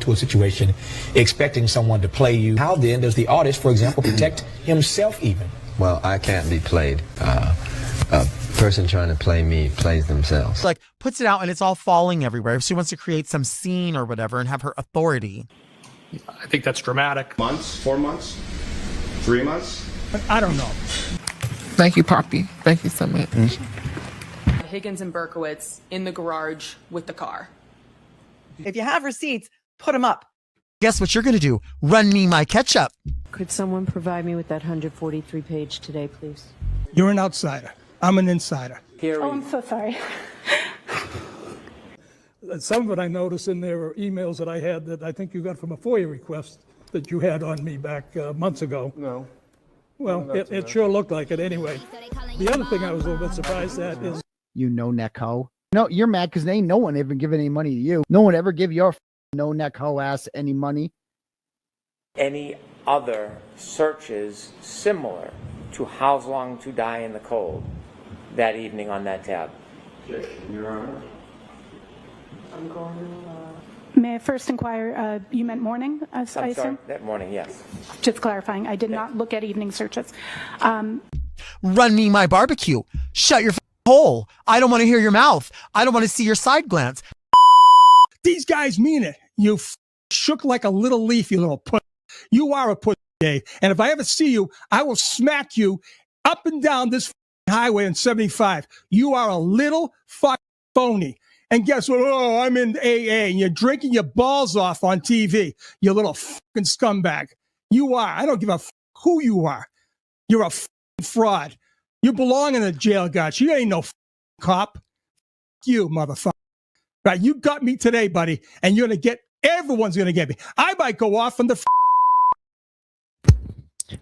into a situation expecting someone to play you. How then does the artist, for example, protect himself even? Well, I can't be played. A person trying to play me plays themselves. Like, puts it out and it's all falling everywhere. If she wants to create some scene or whatever and have her authority. I think that's dramatic. Months, 4 months, 3 months? I don't know. Thank you, Poppy. Thank you so much. Higgins and Berkowitz in the garage with the car. If you have receipts, put them up. Guess what you're going to do? Run me my ketchup. Could someone provide me with that 143 page today, please? You're an outsider. I'm an insider. Oh, I'm so sorry. Some of it I noticed in there were emails that I had that I think you got from a FOIA request that you had on me back months ago. No. Well, it sure looked like it anyway. The other thing I was a little bit surprised at is... You no-neck hoe. No, you're mad because ain't no one ever given any money to you. No one ever give your no-neck hoe ass any money. Any other searches similar to How Long to Die in the Cold that evening on that tab? Your Honor. I'm going to... May I first inquire, you meant morning, I I'm assume? sorry, that morning, yes. Just clarifying, I did not look at evening searches. Run me my barbecue. Shut your hole. I don't want to hear your mouth. I don't want to see your side glance. These guys mean it. You shook like a little leaf, you little puss. You are a puss, Dave. And if I ever see you, I will smack you up and down this highway in 75. You are a little phony. And guess what? Oh, I'm in AA, and you're drinking your balls off on TV. You little fucking scumbag. You are. I don't give a who you are. You're a fraud. You belong in a jail, God. You ain't no cop. You, motherfucker. Right? You got me today, buddy, and you're going to get, everyone's going to get me. I might go off on the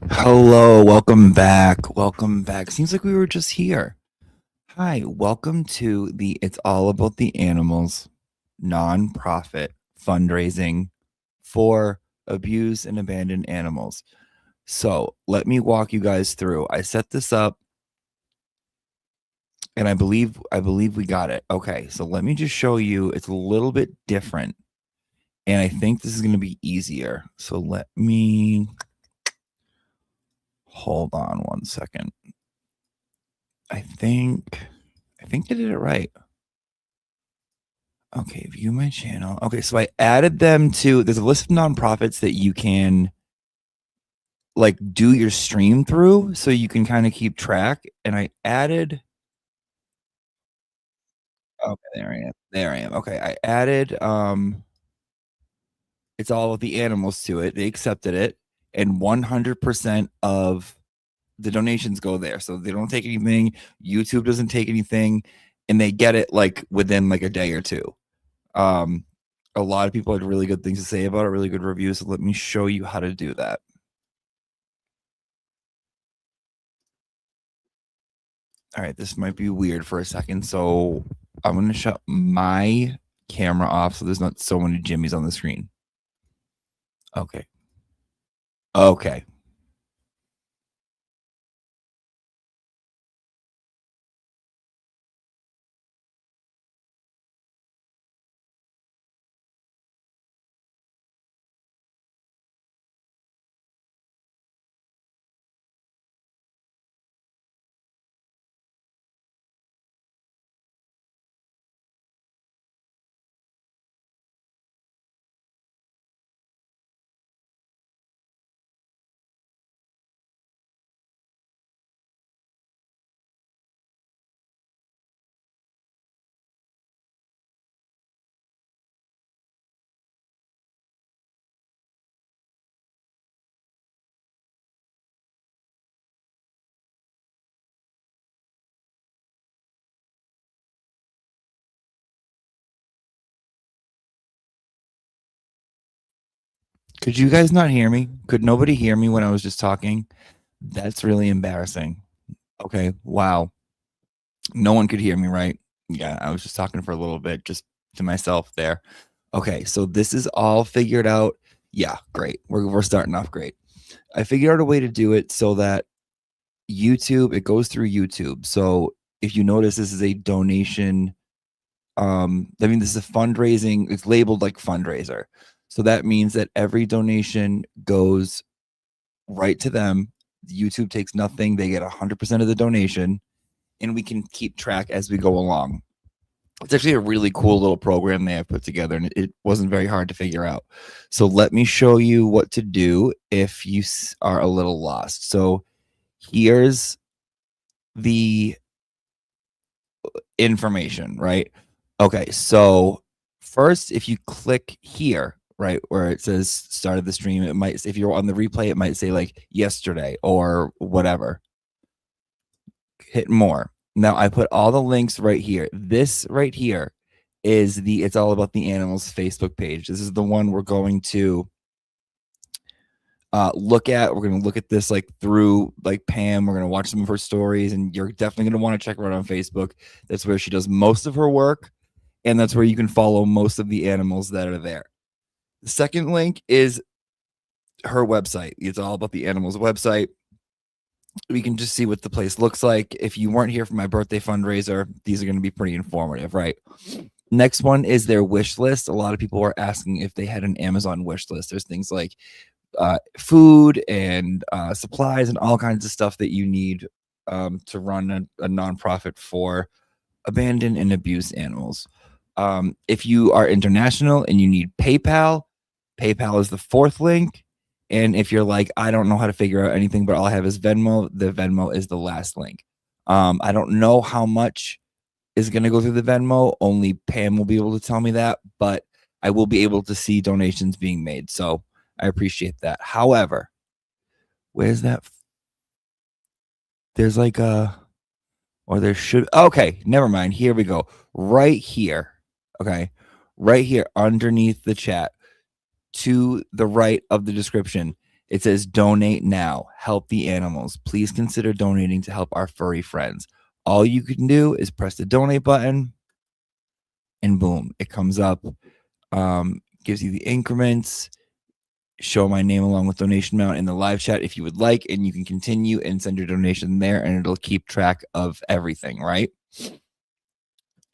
Hello, welcome back. Welcome back. Seems like we were just here. Hi, welcome to the It's All About the Animals nonprofit fundraising for abused and abandoned animals. So let me walk you guys through. I set this up and I believe we got it. Okay, so let me just show you. It's a little bit different and I think this is going to be easier. So let me hold on one second. I think I did it right. Okay, view my channel. Okay, so I added them to, there's a list of nonprofits that you can like do your stream through so you can kind of keep track. And I added, okay, there I am. Okay, I added It's All About the Animals to it. They accepted it, and 100% of the donations go there. So they don't take anything. YouTube doesn't take anything, and they get it like within like a day or two. A lot of people had really good things to say about it, really good reviews. So let me show you how to do that. All right, this might be weird for a second. So I'm going to shut my camera off so there's not so many Jimmys on the screen. Okay. Okay. Could you guys not hear me? Could nobody hear me when I was just talking? That's really embarrassing. Okay, wow. No one could hear me, right? Yeah, I was just talking for a little bit, just to myself there. Okay, so this is all figured out. Yeah, great. We're starting off great. I figured out a way to do it so that YouTube, it goes through YouTube. So if you notice, this is a donation. This is a fundraising. It's labeled like fundraiser. So that means that every donation goes right to them. YouTube takes nothing. They get 100% of the donation, and we can keep track as we go along. It's actually a really cool little program they have put together, and it wasn't very hard to figure out. So let me show you what to do if you are a little lost. So here's the information, right? Okay, so first, if you click here, right, where it says start of the stream, it might, if you're on the replay, it might say like yesterday or whatever. Hit more. Now I put all the links right here. This right here is the It's All About the Animals Facebook page. This is the one we're going to look at. We're going to look at this like through like Pam. We're going to watch some of her stories, and you're definitely going to want to check her out on Facebook. That's where she does most of her work, and that's where you can follow most of the animals that are there. The second link is her website. It's All About the Animals website. We can just see what the place looks like. If you weren't here for my birthday fundraiser, these are going to be pretty informative, right? Next one is their wish list. A lot of people are asking if they had an Amazon wish list. There's things like food and supplies and all kinds of stuff that you need to run a nonprofit for abandoned and abused animals. If you are international and you need PayPal, PayPal is the fourth link. And if you're like, I don't know how to figure out anything, but all I have is Venmo, the Venmo is the last link. I don't know how much is going to go through the Venmo. Only Pam will be able to tell me that, but I will be able to see donations being made. So I appreciate that. However, where's that? There's like or there should, okay, never mind. Here we go. Right here. Okay. Right here underneath the chat to the right of the description, it says donate now, help the animals. Please consider donating to help our furry friends. All you can do is press the donate button and boom, it comes up, gives you the increments, show my name along with donation amount in the live chat if you would like, and you can continue and send your donation there, and it'll keep track of everything, right?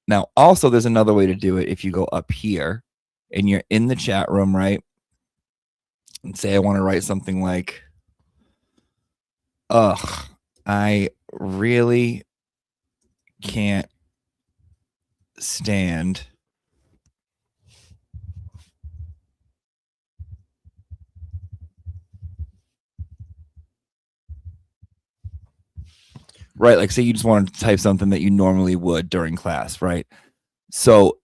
Now, also, there's another way to do it. If you go up here and you're in the chat room, right? And say I want to write something like, ugh, I really can't stand right, like say you just wanted to type something that you normally would during class, right? So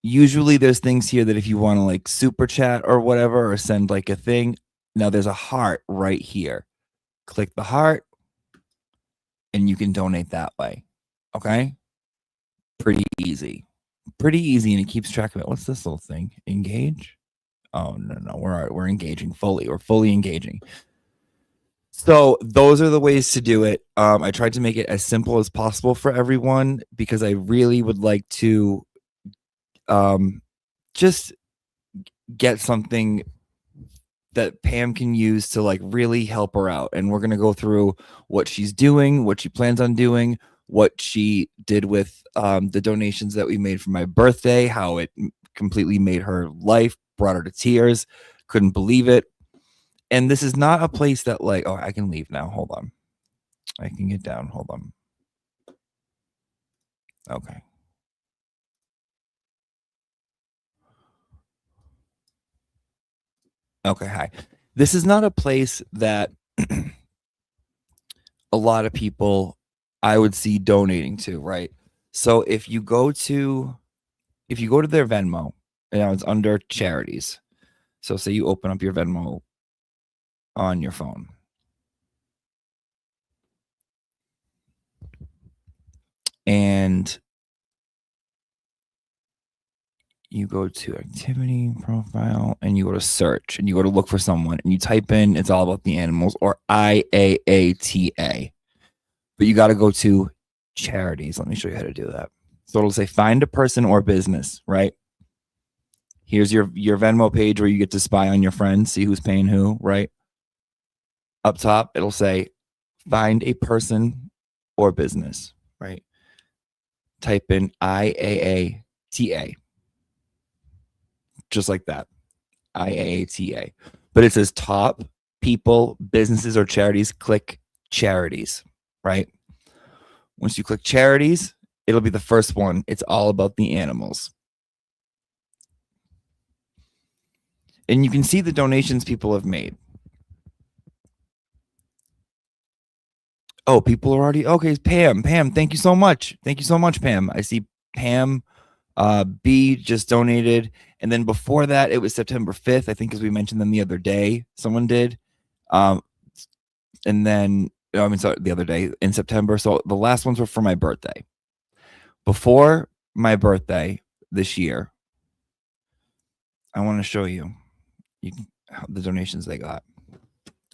usually there's things here that if you want to like super chat or whatever, or send like a thing, now there's a heart right here. Click the heart and you can donate that way. Okay. Pretty easy, and it keeps track of it. What's this little thing? Engage. Oh no, we're engaging fully. We're fully engaging. So those are the ways to do it. I tried to make it as simple as possible for everyone because I really would like to just get something that Pam can use to like really help her out. And we're going to go through what she's doing, what she plans on doing, what she did with the donations that we made for my birthday, how it completely made her life, brought her to tears, couldn't believe it. And this is not a place that like, oh, I can leave now. Hold on. I can get down. Hold on. Okay. Okay, hi. This is not a place that a lot of people I would see donating to, right? So if you go to their Venmo, it's under charities. So say you open up your Venmo on your phone. And you go to activity profile and you go to search and you go to look for someone and you type in It's All About the Animals or IAATA. But you got to go to charities. Let me show you how to do that. So it'll say find a person or business, right? Here's your Venmo page where you get to spy on your friends, see who's paying who, right? Up top, it'll say find a person or business, right? Type in IAATA. Just like that. IAATA. But it says top people, businesses, or charities. Click charities, right? Once you click charities, it'll be the first one. It's all about the animals. And you can see the donations people have made. Oh, people are already okay. Pam, thank you so much. Thank you so much, Pam. I see Pam B just donated. And then before that, it was September 5th, I think, as we mentioned them the other day. Someone did. And then, sorry, the other day in September. So the last ones were for my birthday. Before my birthday this year, I want to show you the donations they got.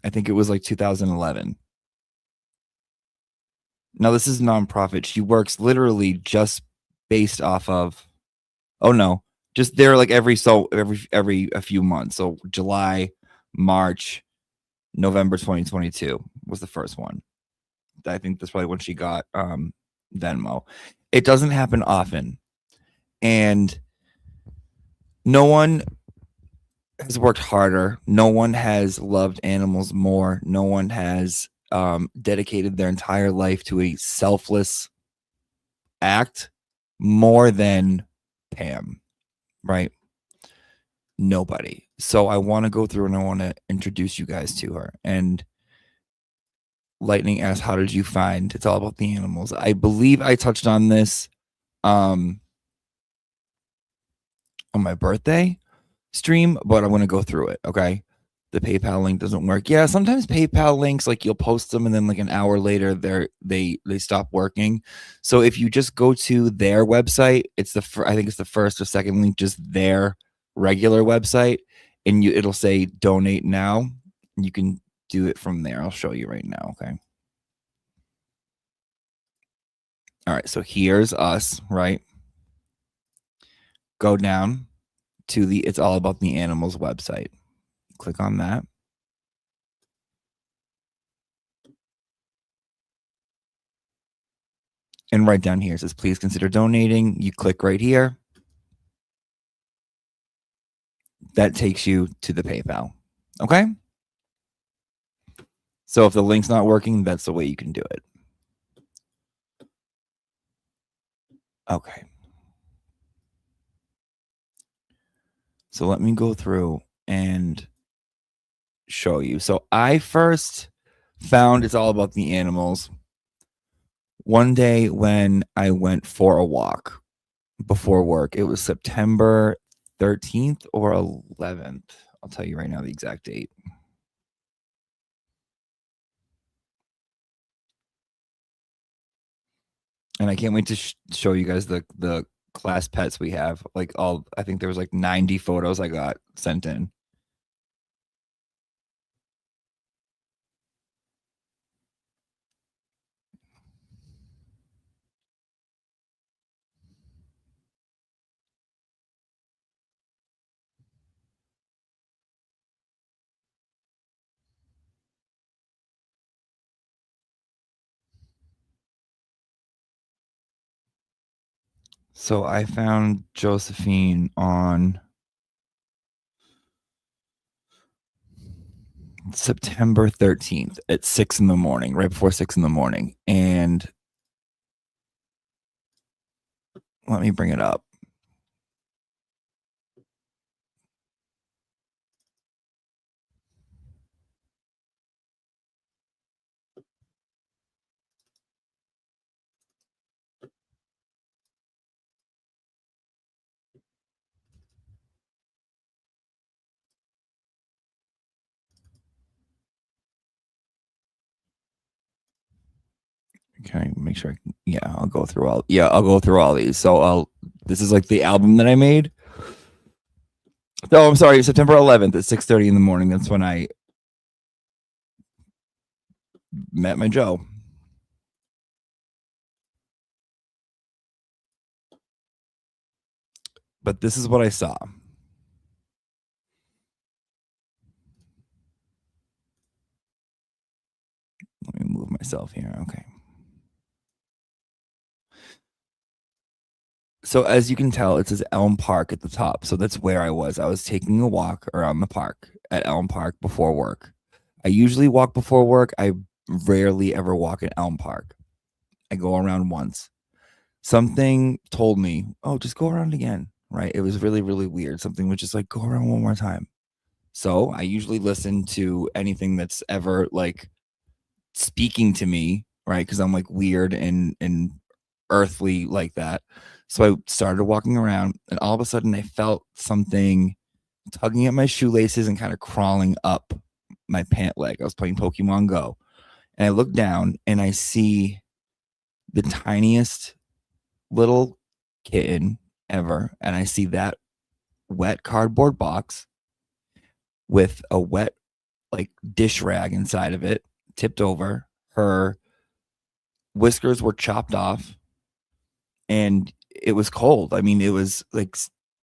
I think it was like 2011. Now, this is nonprofit. She works literally just based off of, oh no, just they're like every a few months. So July, March, November 2022 was the first one. I think that's probably when she got Venmo. It doesn't happen often. And no one has worked harder. No one has loved animals more. No one has dedicated their entire life to a selfless act more than Pam, right? Nobody. So I want to go through and I want to introduce you guys to her. And Lightning asked, how did you find It's All About the Animals? I believe I touched on this on my birthday stream, but I'm going to go through it. Okay. The PayPal link doesn't work. Yeah. Sometimes PayPal links, like you'll post them and then like an hour later they stop working. So if you just go to their website, I think it's the first or second link, just their regular website, and it'll say donate now. You can do it from there. I'll show you right now. Okay. All right. So here's us, right? Go down to the It's All About the Animals website. Click on that. And right down here it says, please consider donating. You click right here. That takes you to the PayPal. Okay. So if the link's not working, that's the way you can do it. Okay. So let me go through and show you. So I first found It's All About the Animals one day when I went for a walk before work. It was September 13th or 11th. I'll tell you right now the exact date. And I can't wait to show you guys the class pets we have. Like I think there was like 90 photos I got sent in. So I found Josephine on September 13th at 6 in the morning, right before 6 in the morning. And let me bring it up. Okay, make sure. I'll go through all these. So this is like the album that I made. Oh, I'm sorry, September 11th at 6:30 in the morning. That's when I met my Joe. But this is what I saw. Let me move myself here. Okay. So as you can tell, it says Elm Park at the top. So that's where I was. I was taking a walk around the park at Elm Park before work. I usually walk before work. I rarely ever walk at Elm Park. I go around once. Something told me, oh, just go around again, right? It was really, really weird. Something was just like, go around one more time. So I usually listen to anything that's ever like speaking to me, right? Because I'm like weird and earthly like that. So I started walking around, and all of a sudden I felt something tugging at my shoelaces and kind of crawling up my pant leg. I was playing Pokemon Go, and I look down and I see the tiniest little kitten ever, and I see that wet cardboard box with a wet like dish rag inside of it, tipped over. Her whiskers were chopped off, and it was cold. I mean, it was like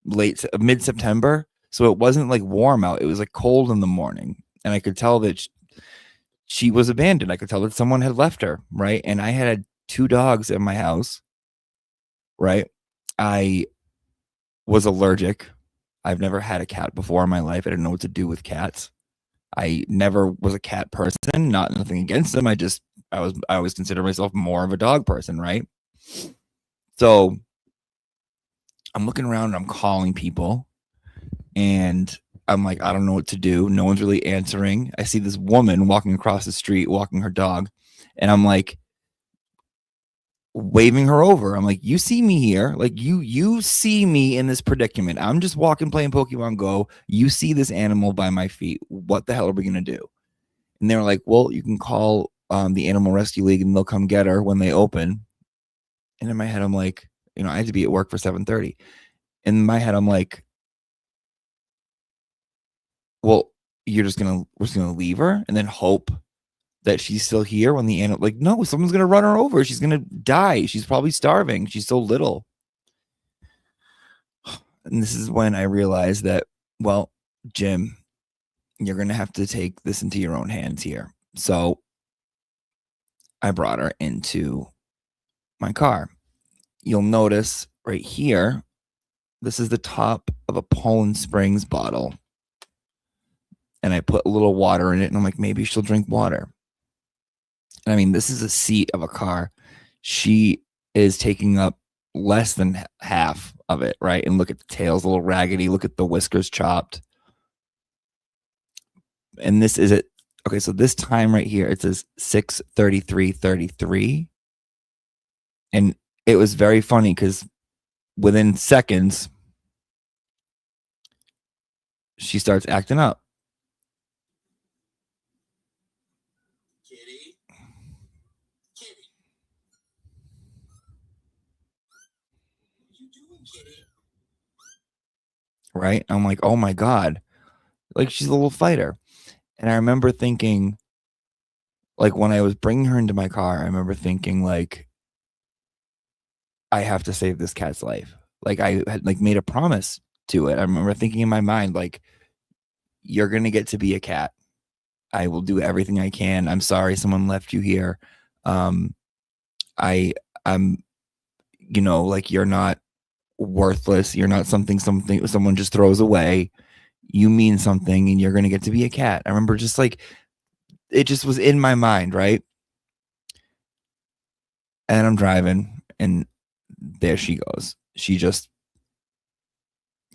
mid-September, so it wasn't like warm out. It was like cold in the morning, and I could tell that she was abandoned. I could tell that someone had left her, right? And I had 2 dogs in my house, right? I was allergic. I've never had a cat before in my life. I didn't know what to do with cats. I never was a cat person, nothing against them. I always consider myself more of a dog person, right? So I'm looking around and I'm calling people, and I'm like, I don't know what to do. No one's really answering. I see this woman walking across the street, walking her dog, and I'm like waving her over. I'm like, you see me here. Like you see me in this predicament. I'm just walking, playing Pokemon Go. You see this animal by my feet. What the hell are we going to do? And they were like, well, you can call the Animal Rescue League and they'll come get her when they open. And in my head, I'm like, I had to be at work for 7:30. In my head, I'm like, well, we're just gonna leave her and then hope that she's still here when the animal, like, no, someone's gonna run her over. She's gonna die. She's probably starving. She's so little. And this is when I realized that, well, Jim, you're gonna have to take this into your own hands here. So I brought her into my car. You'll notice right here, this is the top of a Poland Springs bottle. And I put a little water in it, and I'm like, maybe she'll drink water. And I mean, this is a seat of a car. She is taking up less than half of it, right? And look at the tails, a little raggedy. Look at the whiskers chopped. And this is it. Okay, so this time right here, it says 6:33:33. And it was very funny because within seconds, she starts acting up. Kitty. What you doing, kitty? Right? I'm like, oh my God. Like, she's a little fighter. And I remember thinking, like, when I was bringing her into my car, I remember thinking, like, I have to save this cat's life. Like, I had like made a promise to it. I remember thinking in my mind, like, you're going to get to be a cat. I will do everything I can. I'm sorry someone left you here. I'm, like, you're not worthless. You're not something someone just throws away. You mean something, and you're going to get to be a cat. I remember just like, it just was in my mind, right? And I'm driving, and there she goes. She just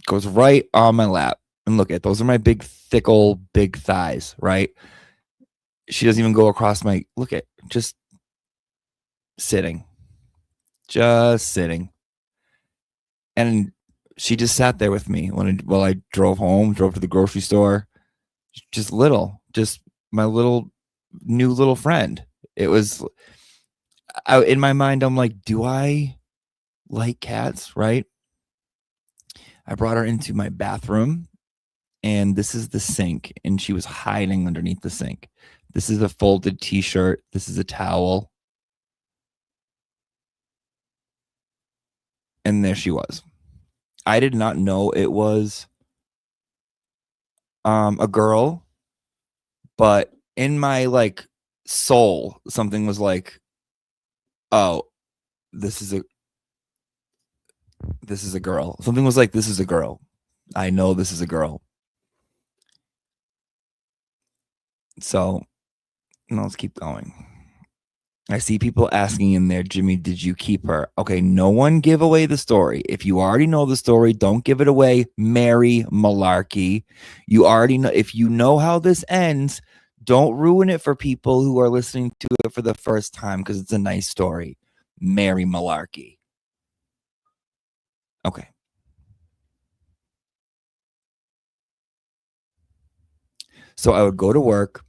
goes right on my lap. And look at those are my big, thick old big thighs, right? She doesn't even go across my, look at, just sitting. And she just sat there with me while I drove home, drove to the grocery store. Just my new little friend. It was, in my mind, I'm like, do I like cats, right? I brought her into my bathroom, and this is the sink, and she was hiding underneath the sink. This is a folded t-shirt. This is a towel. And there she was. I did not know it was a girl, but in my like soul, something was like, oh, this is this is a girl. Something was like, this is a girl. I know this is a girl. So, let's keep going. I see people asking in there, Jimmy, did you keep her? Okay, no one give away the story. If you already know the story, don't give it away. Mary malarkey. You already know. If you know how this ends, don't ruin it for people who are listening to it for the first time because it's a nice story. Mary malarkey. Okay. So I would go to work.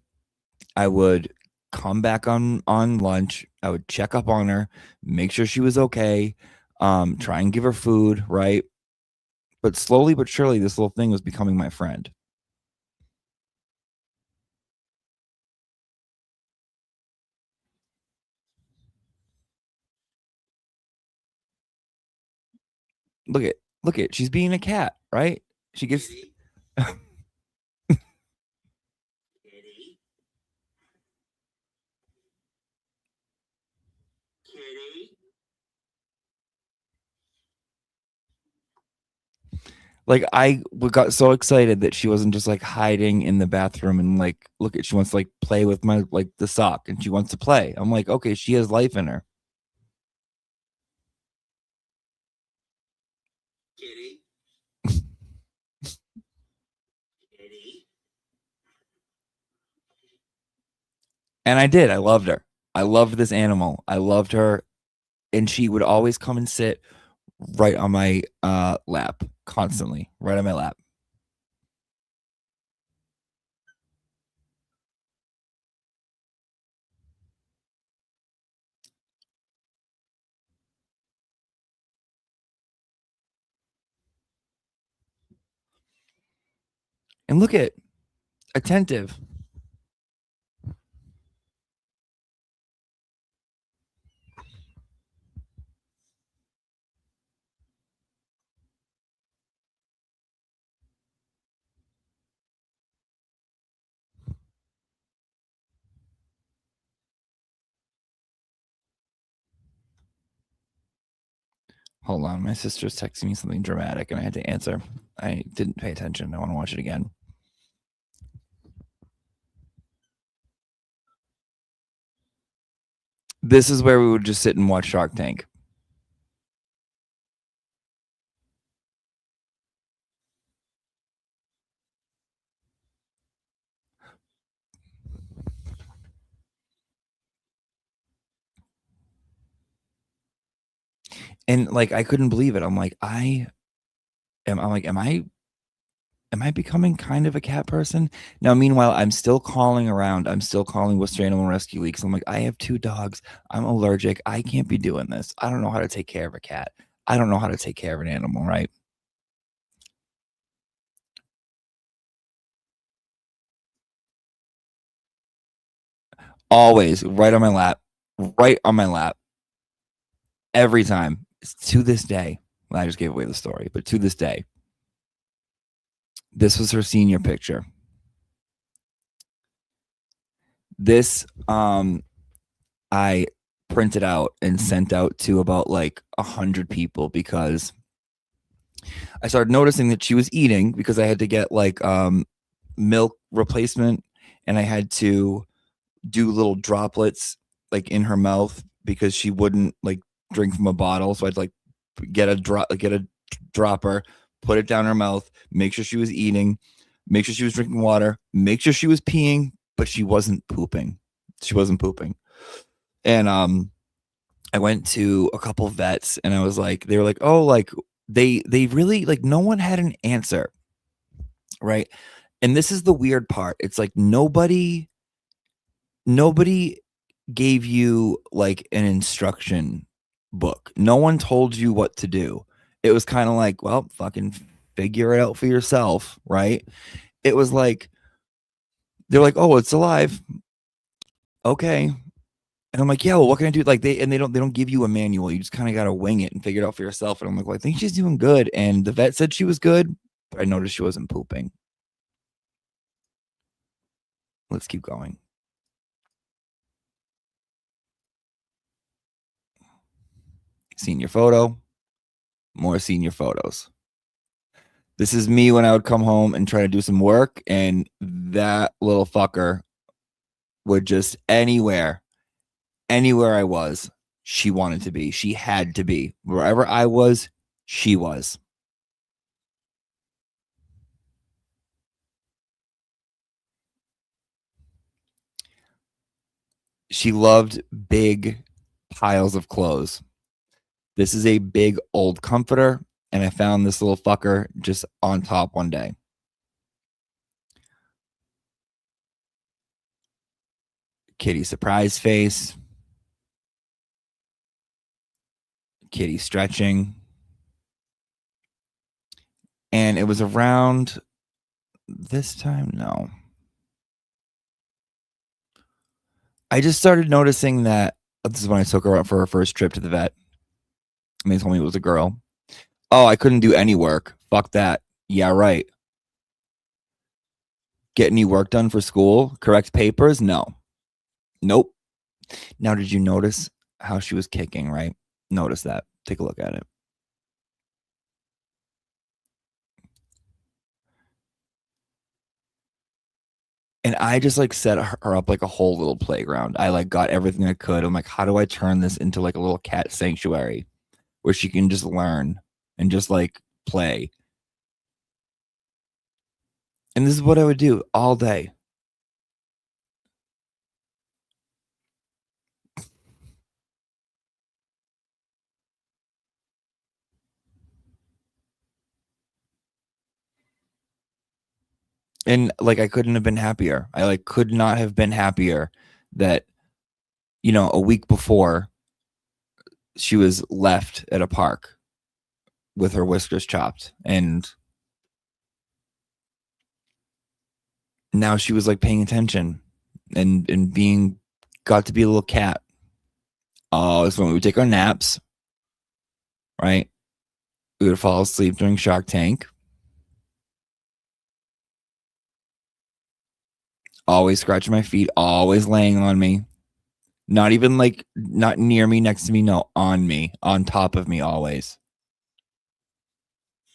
I would come back on lunch. I would check up on her, make sure she was okay, try and give her food, right? But slowly but surely, this little thing was becoming my friend. Look at, she's being a cat, right? She gets. Like I got so excited that she wasn't just like hiding in the bathroom and like, look at, she wants to like play with my like the sock and she wants to play. I'm like, okay, she has life in her. Kitty. And I did. I loved her. I loved this animal. I loved her. And she would always come and sit right on my lap, constantly, right on my lap. And look at, attentive. Hold on, my sister's texting me something dramatic and I had to answer. I didn't pay attention. I want to watch it again. This is where we would just sit and watch Shark Tank. And like I couldn't believe it. I'm like, am I becoming kind of a cat person? Now, meanwhile, I'm still calling around. I'm still calling Worcester Animal Rescue League. So I'm like, I have 2 dogs. I'm allergic. I can't be doing this. I don't know how to take care of a cat. I don't know how to take care of an animal, right? Always right on my lap, right on my lap. Every time. To this day. Well, I just gave away the story, but to this day, this was her senior picture. This I printed out and sent out to about like 100 people because I started noticing that she was eating because I had to get like milk replacement and I had to do little droplets like in her mouth because she wouldn't like drink from a bottle. So I'd like get a dropper, put it down her mouth, make sure she was eating, make sure she was drinking water, make sure she was peeing, but she wasn't pooping. She wasn't pooping. And I went to a couple of vets and I was like, they were like, oh, like they really like no one had an answer. Right. And this is the weird part. It's like nobody gave you like an instruction book. No one told you what to do. It was kind of like, well, fucking figure it out for yourself, right? It was like they're like, "Oh, it's alive." Okay. And I'm like, "Yeah, well, what can I do?" Like they don't give you a manual. You just kind of got to wing it and figure it out for yourself. And I'm like, "Well, I think she's doing good." And the vet said she was good, but I noticed she wasn't pooping. Let's keep going. Senior photo. more senior photos. This is me when I would come home and try to do some work, and that little fucker would just anywhere I was, she wanted to be. She had to be. Wherever I was, she was. She loved big piles of clothes. This is a big old comforter, and I found this little fucker just on top one day. Kitty surprise face. Kitty stretching. And it was around this time. No. I just started noticing that this is when I took her out for her first trip to the vet. And they told me it was a girl. Oh, I couldn't do any work. Fuck that. Yeah, right. Get any work done for school? Correct papers? No. Nope. Now, did you notice how she was kicking, right? Notice that. Take a look at it. And I just like set her up like a whole little playground. I like got everything I could. I'm like, how do I turn this into like a little cat sanctuary where she can just learn and just like play? And this is what I would do all day. And like, I couldn't have been happier. I like could not have been happier that, you know, a week before she was left at a park with her whiskers chopped, and now she was like paying attention and being got to be a little cat. Oh, it's when we would take our naps, right? We would fall asleep during Shark Tank. Always scratching my feet, always laying on me. Not even like not near me, next to me, no, on me, on top of me, always.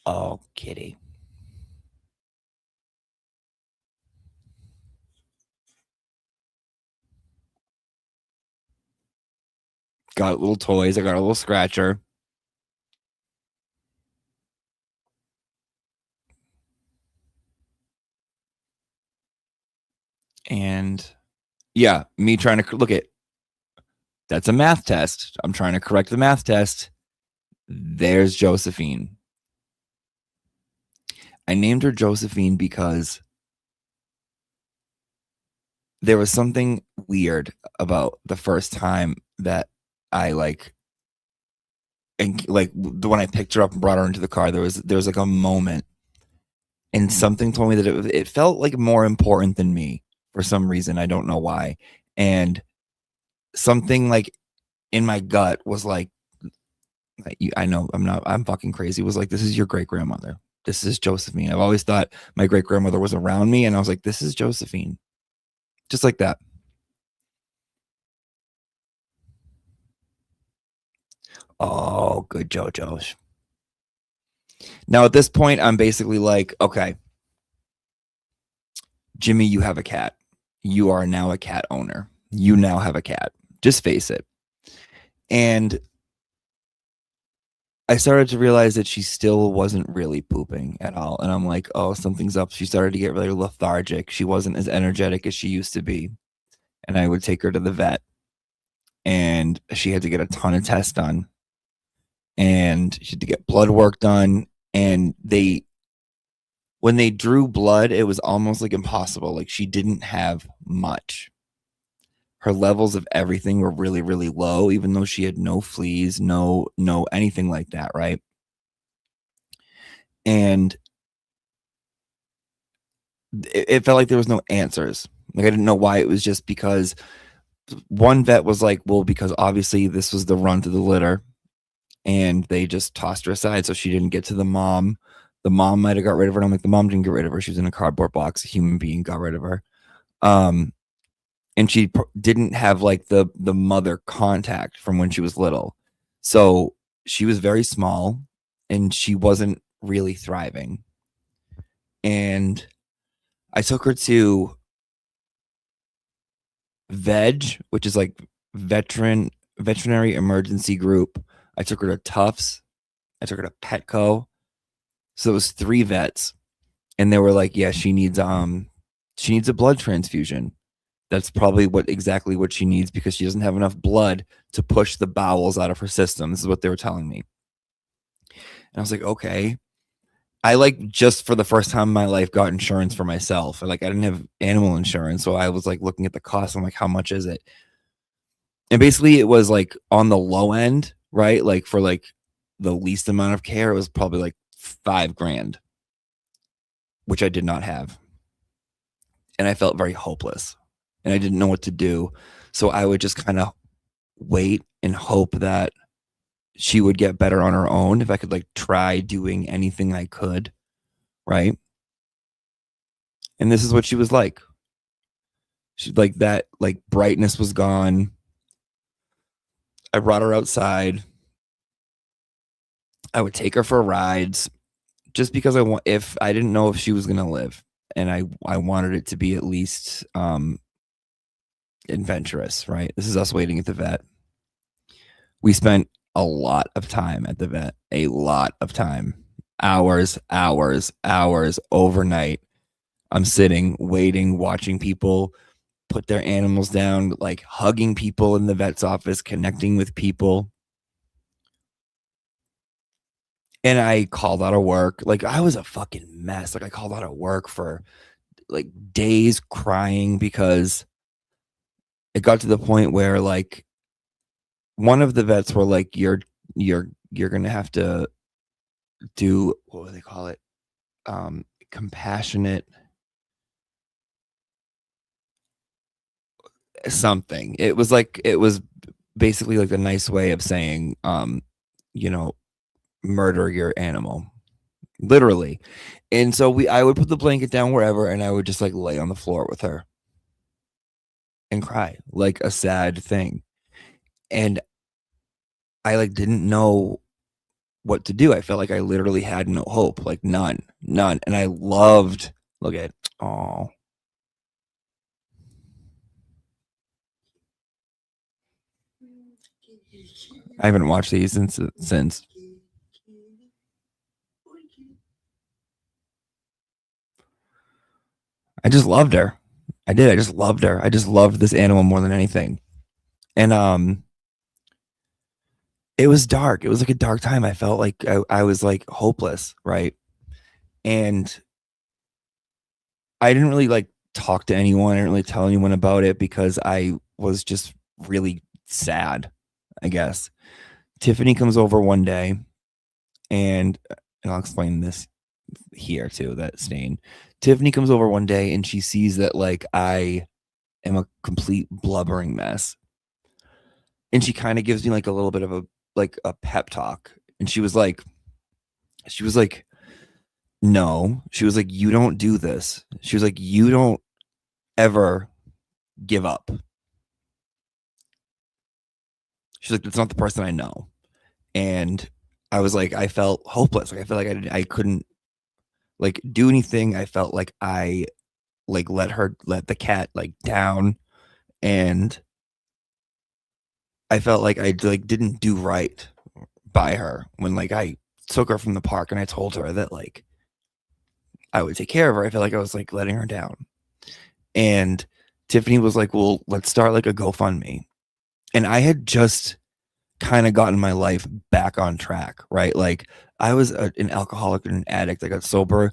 Oh, kitty. Got little toys. I got a little scratcher. And yeah, me trying to look at that's a math test. I'm trying to correct the math test. There's Josephine. I named her Josephine because there was something weird about the first time that I like, and like when I picked her up and brought her into the car, there was like a moment, and something told me that it felt like more important than me for some reason. I don't know why. And something like in my gut was like, I know I'm fucking crazy. It was like, this is your great grandmother. This is Josephine. I've always thought my great grandmother was around me, and I was like, this is Josephine. Just like that. Oh, good JoJo's. Now at this point, I'm basically like, okay, Jimmy, you have a cat. You are now a cat owner. You now have a cat. Just face it. And I started to realize that she still wasn't really pooping at all. And I'm like, oh, something's up. She started to get really lethargic. She wasn't as energetic as she used to be. And I would take her to the vet, and she had to get a ton of tests done. And she had to get blood work done. And when they drew blood, it was almost like impossible. Like, she didn't have much. Her levels of everything were really, really low, even though she had no fleas, no anything like that, right? And it felt like there was no answers. Like, I didn't know why. It was just because one vet was like, well, because obviously this was the run to the litter, and they just tossed her aside, so she didn't get to the mom. The mom might have got rid of her. I'm like, the mom didn't get rid of her. She was in a cardboard box. A human being got rid of her. And she didn't have like the mother contact from when she was little. So she was very small, and she wasn't really thriving. And I took her to VEG, which is like veterinary emergency group. I took her to Tufts. I took her to Petco. So it was 3 vets, and they were like, yeah, she needs a blood transfusion. That's probably exactly what she needs, because she doesn't have enough blood to push the bowels out of her system. This is what they were telling me. And I was like, okay. I like just for the first time in my life got insurance for myself. Like I didn't have animal insurance. So I was like looking at the cost. I'm like, how much is it? And basically it was like on the low end, right? Like for like the least amount of care, it was probably like $5,000, which I did not have. And I felt very hopeless and I didn't know what to do. So I would just kind of wait and hope that she would get better on her own if I could like try doing anything I could, right? And this is what she was like. She like that like brightness was gone. I brought her outside. I would take her for rides just because if I didn't know if she was going to live, and I wanted it to be at least adventurous, right? This is us waiting at the vet. We spent a lot of time at the vet, a lot of time, hours, overnight. I'm sitting, waiting, watching people put their animals down, like hugging people in the vet's office, connecting with people. And I called out of work. Like I was a fucking mess. Like I called out of work for like days crying because it got to the point where like one of the vets were like, you're going to have to do, what do they call it? Compassionate something. It was basically like a nice way of saying, murder your animal, literally. And so I would put the blanket down wherever, and I would just like lay on the floor with her and cry like a sad thing. And I like didn't know what to do. I felt like I literally had no hope, like none. And I loved, look at, oh, I haven't watched these since. I just loved her. I did. I just loved her. I just loved this animal more than anything. And it was dark. It was like a dark time. I felt like I was like hopeless, right? And I didn't really like talk to anyone. I didn't really tell anyone about it because I was just really sad, I guess. Tiffany comes over one day, and I'll explain this here too, that stain. Tiffany comes over one day and she sees that like I am a complete blubbering mess. And she kind of gives me like a little bit of a pep talk. And she was like, no. She was like, you don't do this. She was like, you don't ever give up. She's like, that's not the person I know. And I was like, I felt hopeless. Like I felt like I couldn't like do anything. I felt like I like let the cat like down, and I felt like I like didn't do right by her when like I took her from the park and I told her that like I would take care of her. I felt like I was like letting her down. And Tiffany was like, well, let's start like a GoFundMe. And I had just kind of gotten my life back on track, right? Like I was an alcoholic and an addict. I got sober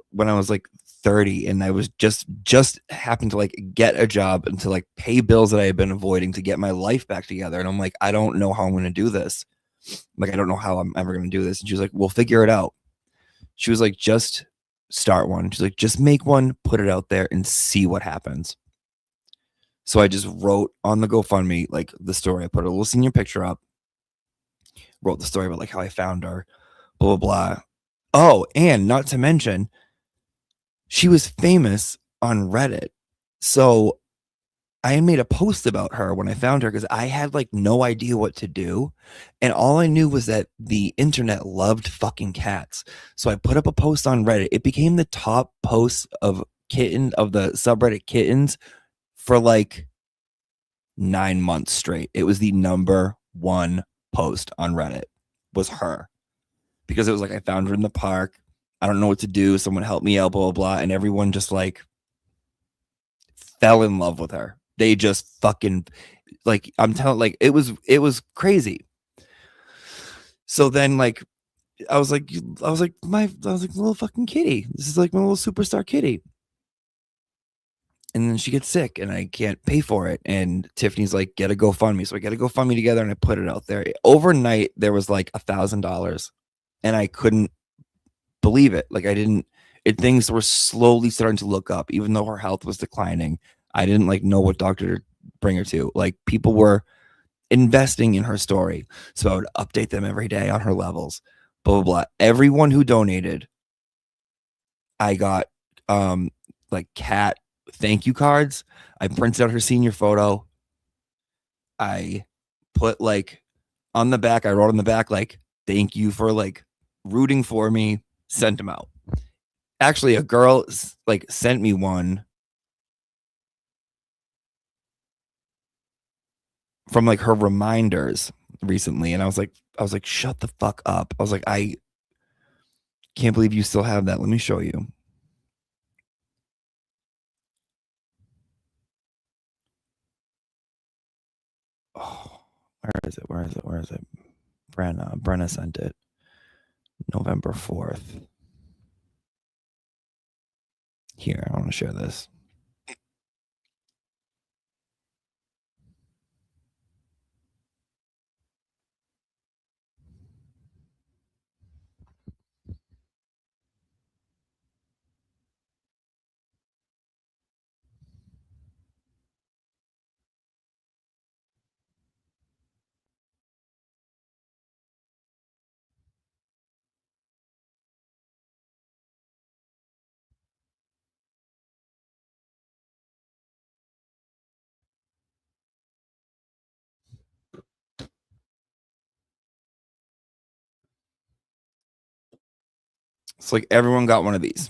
when I was like 30, and I was just happened to like get a job and to like pay bills that I had been avoiding to get my life back together. And I'm like, I don't know how I'm going to do this. Like, I don't know how I'm ever going to do this. And she was like, we'll figure it out. She was like, just start one. She's like, just make one, put it out there and see what happens. So I just wrote on the GoFundMe, like the story. I put a little senior picture up, wrote the story about like how I found her, blah, blah, blah. Oh, and not to mention, she was famous on Reddit. So I had made a post about her when I found her because I had like no idea what to do. And all I knew was that the internet loved fucking cats. So I put up a post on Reddit. It became the top post of the subreddit kittens for like 9 months straight. It was the number one post on Reddit was her, because it was like, I found her in the park. I don't know what to do. Someone help me out, blah, blah, blah. And everyone just like fell in love with her. They just fucking, like, I'm telling, like, it was crazy. So then like, I was like, little fucking kitty. This is like my little superstar kitty. And then she gets sick and I can't pay for it. And Tiffany's like, get a GoFundMe. So I got a GoFundMe together and I put it out there. Overnight, there was like $1,000 and I couldn't believe it. Like things were slowly starting to look up, even though her health was declining. I didn't like know what doctor to bring her to. Like people were investing in her story. So I would update them every day on her levels, blah, blah, blah. Everyone who donated, I got like cat thank you cards. I printed out her senior photo. I put like on the back, I wrote on the back, like, thank you for like rooting for me, sent them out. Actually, a girl like sent me one from like her reminders recently. And I was like, shut the fuck up. I was like, I can't believe you still have that. Let me show you. Oh, where is it? Brenna sent it. November 4th. Here, I want to share this. It's like everyone got one of these.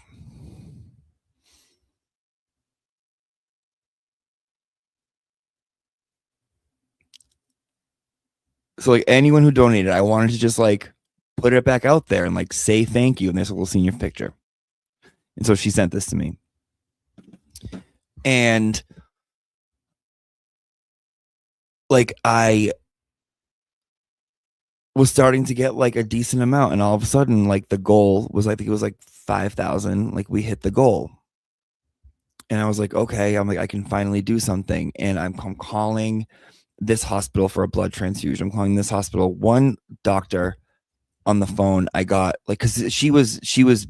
So like anyone who donated, I wanted to just like put it back out there and like say thank you. And there's a little senior picture. And so she sent this to me. And like I was starting to get like a decent amount. And all of a sudden, like the goal was, I think it was like 5,000. Like we hit the goal. And I was like, okay, I'm like, I can finally do something. And I'm calling this hospital for a blood transfusion. I'm calling this hospital. One doctor on the phone, I got like, cause she was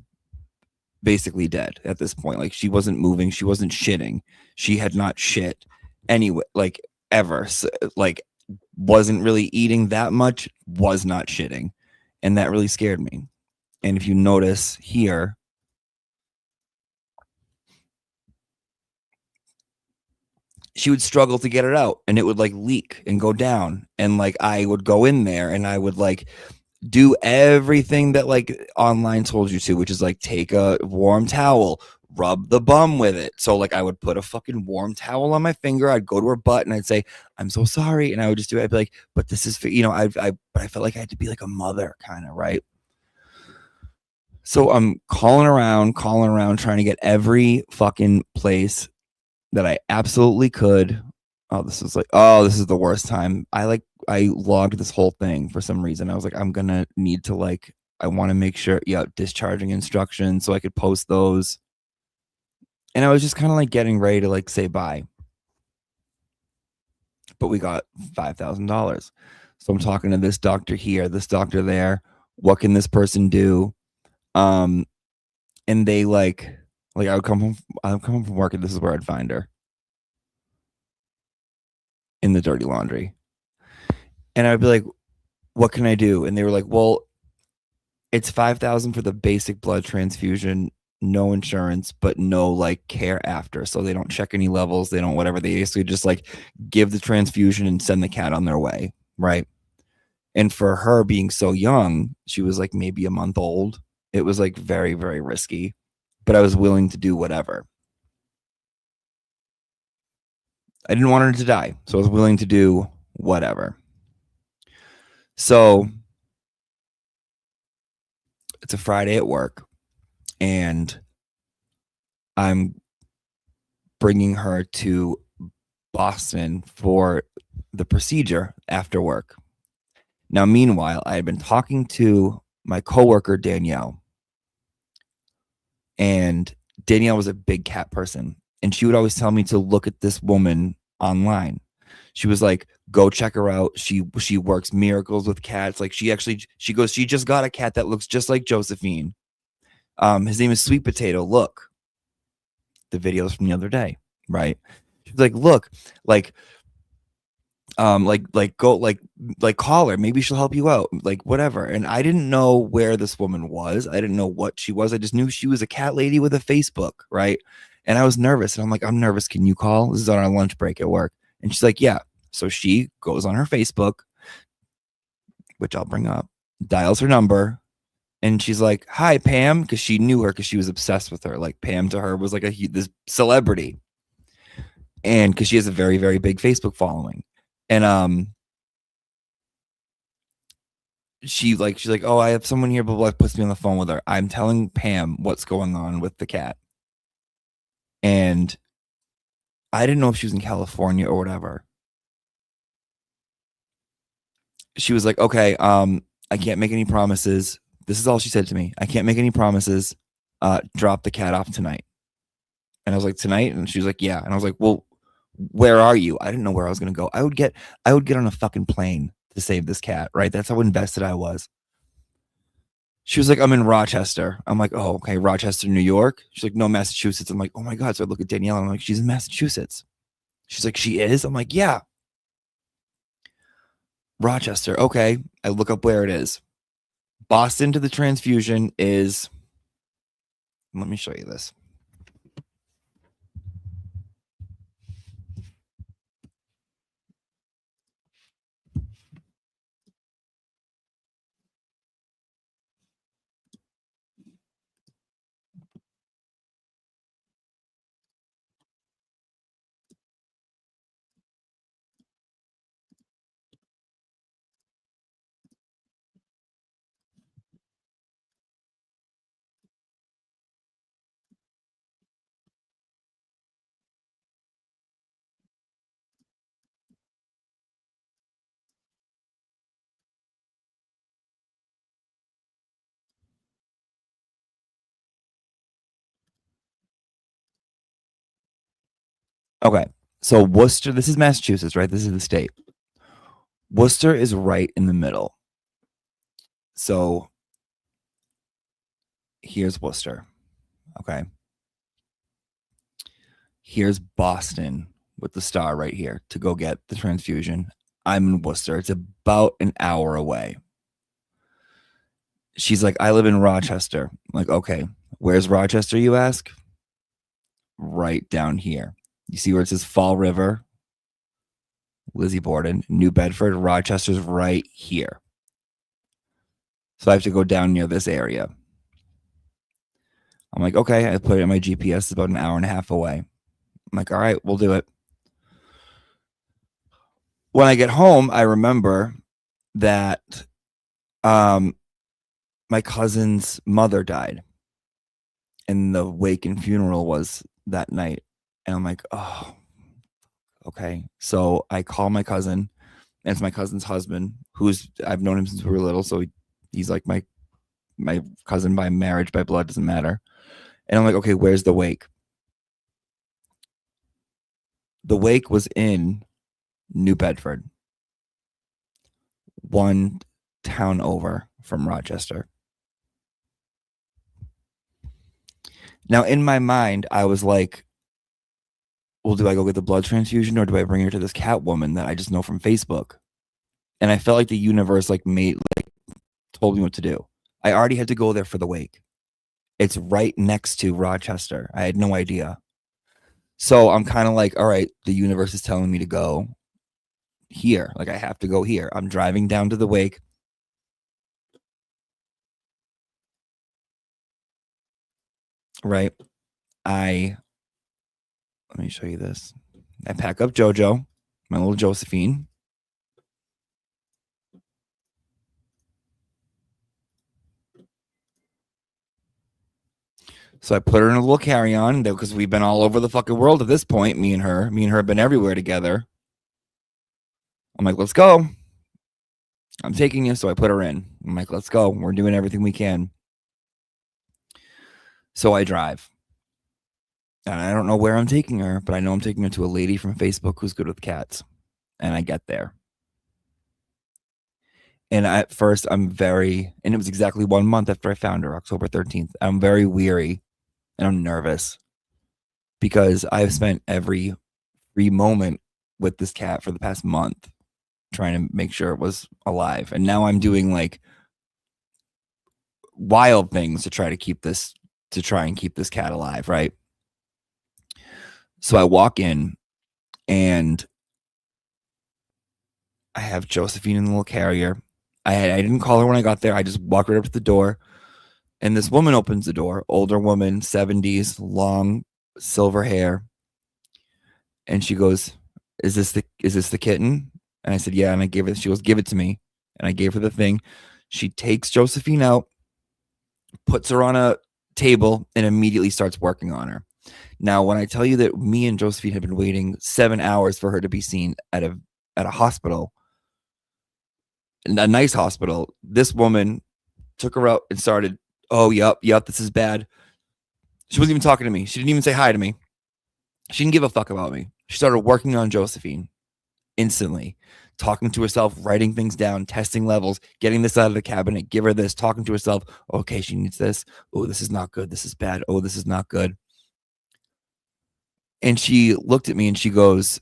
basically dead at this point. Like she wasn't moving. She wasn't shitting. She had not shit anyway, like ever. So, like wasn't really eating that much, was not shitting. And that really scared me. And if you notice here, she would struggle to get it out and it would like leak and go down. And like I would go in there and I would like do everything that like online told you to, which is like take a warm towel, rub the bum with it. So like I would put a fucking warm towel on my finger. I'd go to her butt and I'd say, I'm so sorry. And I would just do it. I'd be like, but this is, but I felt like I had to be like a mother kind of, right? So I'm calling around, trying to get every fucking place that I absolutely could. This is the worst time. I logged this whole thing for some reason. I was like, I'm gonna need to like, I want to make sure, discharging instructions so I could post those. And I was just kind of like getting ready to like say bye. But we got $5,000. So I'm talking to this doctor here, this doctor there. What can this person do? And they like I would come home from work and this is where I'd find her. In the dirty laundry. And I'd be like, what can I do? And they were like, well, it's $5,000 for the basic blood transfusion. no insurance, but no like care after. So they don't check any levels. They don't whatever. They basically just like give the transfusion and send the cat on their way. Right. And for her being so young, she was like maybe a month old. It was like very, very risky, but I was willing to do whatever. I didn't want her to die, so I was willing to do whatever. So it's a Friday at work, and I'm bringing her to Boston for the procedure after work. Now, meanwhile, I had been talking to my coworker, Danielle, and Danielle was a big cat person, and she would always tell me to look at this woman online. She was like, go check her out. She works miracles with cats. Like she just got a cat that looks just like Josephine. His name is Sweet Potato. Look, the videos from the other day, right? She's like, look, go call her. Maybe she'll help you out. Like whatever. And I didn't know where this woman was. I didn't know what she was. I just knew she was a cat lady with a Facebook, right? And I was nervous. And I'm like, I'm nervous. Can you call? This is on our lunch break at work. And she's like, yeah. So she goes on her Facebook, which I'll bring up, dials her number, and she's like, hi, Pam, because she knew her because she was obsessed with her. Like Pam to her was like this celebrity. And because she has a very, very big Facebook following. And she's like, oh, I have someone here, blah, blah, puts me on the phone with her. I'm telling Pam what's going on with the cat. And I didn't know if she was in California or whatever. She was like, okay, I can't make any promises. This is all she said to me. I can't make any promises. Drop the cat off tonight. And I was like, tonight? And she was like, yeah. And I was like, well, where are you? I didn't know where I was going to go. I would get on a fucking plane to save this cat, right? That's how invested I was. She was like, I'm in Rochester. I'm like, oh, okay, Rochester, New York. She's like, no, Massachusetts. I'm like, oh my God. So I look at Danielle and I'm like, she's in Massachusetts. She's like, she is? I'm like, yeah. Rochester. Okay. I look up where it is. Boston to the transfusion is, let me show you this. Okay. So Worcester, this is Massachusetts, right? This is the state. Worcester is right in the middle. So here's Worcester. Okay. Here's Boston with the star right here to go get the transfusion. I'm in Worcester. It's about an hour away. She's like, I live in Rochester. I'm like, okay, where's Rochester, you ask? Right down here. You see where it says Fall River, Lizzie Borden, New Bedford, Rochester's right here. So I have to go down near this area. I'm like, okay, I put it in my GPS. It's about an hour and a half away. I'm like, all right, we'll do it. When I get home, I remember that my cousin's mother died. And the wake and funeral was that night. And I'm like, oh, okay. So I call my cousin, and it's my cousin's husband, I've known him since we were little. So he's like my cousin by marriage, by blood, doesn't matter. And I'm like, okay, where's the wake? The wake was in New Bedford, one town over from Rochester. Now, in my mind, I was like, well, do I go get the blood transfusion, or do I bring her to this cat woman that I just know from Facebook? And I felt like the universe told me what to do. I already had to go there for the wake. It's right next to Rochester. I had no idea. So I'm kind of like, all right, the universe is telling me to go here. Like I have to go here. I'm driving down to the wake. Right. Let me show you this. I pack up Jojo, my little Josephine. So I put her in a little carry-on because we've been all over the fucking world at this point. Me and her have been everywhere together. I'm like, let's go. I'm taking you. So I put her in. I'm like, let's go. We're doing everything we can. So I drive. And I don't know where I'm taking her, but I know I'm taking her to a lady from Facebook who's good with cats. And I get there. And at first, and it was exactly 1 month after I found her, October 13th. I'm very weary and I'm nervous because I've spent every free moment with this cat for the past month trying to make sure it was alive. And now I'm doing like wild things to try and keep this cat alive, right? So I walk in and I have Josephine in the little carrier. I didn't call her when I got there. I just walked right up to the door. And this woman opens the door, older woman, 70s, long silver hair. And she goes, is this the kitten? And I said, yeah. And she goes, give it to me. And I gave her the thing. She takes Josephine out, puts her on a table, and immediately starts working on her. Now, when I tell you that me and Josephine had been waiting 7 hours for her to be seen at a hospital, a nice hospital, this woman took her out and started, oh, yep, this is bad. She wasn't even talking to me. She didn't even say hi to me. She didn't give a fuck about me. She started working on Josephine instantly, talking to herself, writing things down, testing levels, getting this out of the cabinet, give her this, talking to herself. Okay, she needs this. Oh, this is not good. This is bad. Oh, this is not good. And she looked at me and she goes,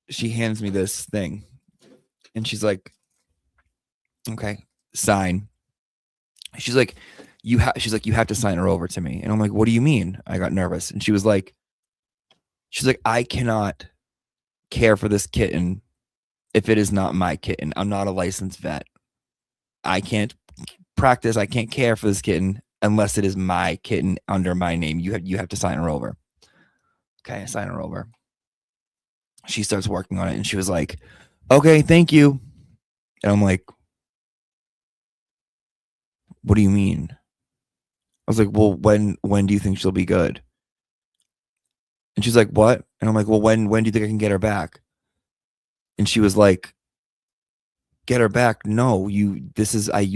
she hands me this thing. And she's like, okay, sign. She's like, you have to sign her over to me. And I'm like, what do you mean? I got nervous. And she's like, I cannot care for this kitten if it is not my kitten. I'm not a licensed vet. I can't practice. I can't care for this kitten unless it is my kitten under my name. You have to sign her over. Okay, I sign her over. She starts working on it and she was like, okay, thank you. And I'm like, what do you mean? I was like, well, when do you think she'll be good? And she's like, what? And I'm like, well, when do you think I can get her back? And she was like, get her back? No, you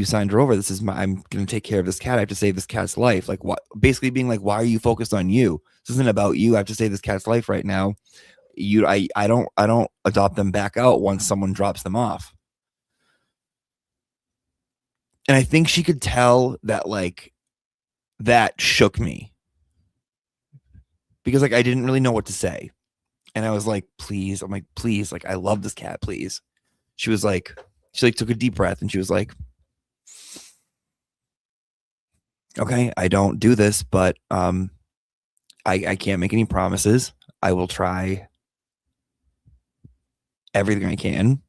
signed her over. I'm going to take care of this cat. I have to save this cat's life. Like what? Basically being like, why are you focused on you? This isn't about you. I have to save this cat's life right now. I don't adopt them back out once someone drops them off. And I think she could tell that like that shook me because like I didn't really know what to say. And I was like, please. I'm like, please, like I love this cat, please. She took a deep breath and she was like, okay, I don't do this, but I can't make any promises. I will try everything I can.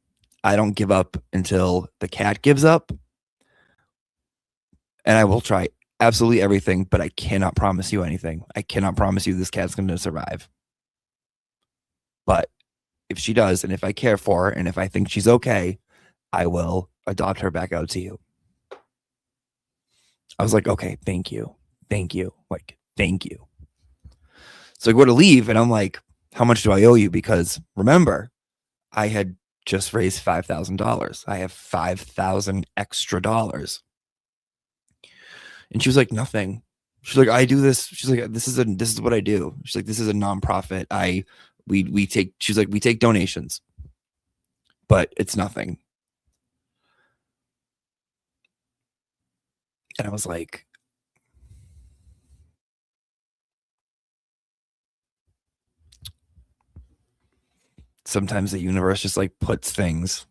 I don't give up until the cat gives up. And I will try absolutely everything, but I cannot promise you anything. I cannot promise you this cat's going to survive. But if she does, and if I care for her, and if I think she's okay, I will adopt her back out to you. I was like, okay, thank you. Thank you. Like, thank you. So I go to leave and I'm like, how much do I owe you? Because remember, I had just raised $5,000. I have $5,000 extra dollars. And she was like, nothing. She's like, I do this. She's like, this is what I do. She's like, this is a nonprofit. We take donations, but it's nothing. And I was like, sometimes the universe just like puts things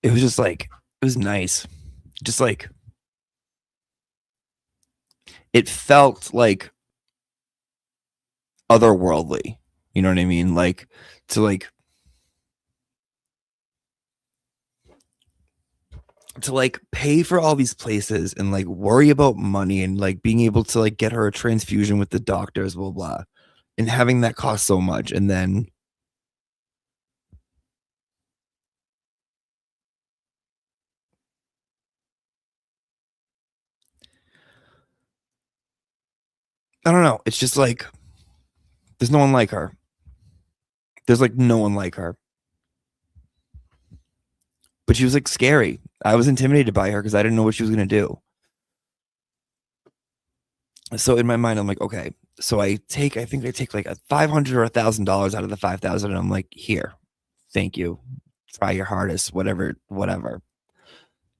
it was just like, it was nice. Just like, it felt like otherworldly. You know what I mean? Like, to like pay for all these places and like worry about money and like being able to like get her a transfusion with the doctors, blah, blah, and having that cost so much. And then I don't know. It's just like, there's no one like her. There's like no one like her. But she was like scary. I was intimidated by her because I didn't know what she was going to do. So in my mind, I'm like, okay. So I think I take like a $500 or $1,000 out of the 5,000, and I'm like, here, thank you. Try your hardest, whatever.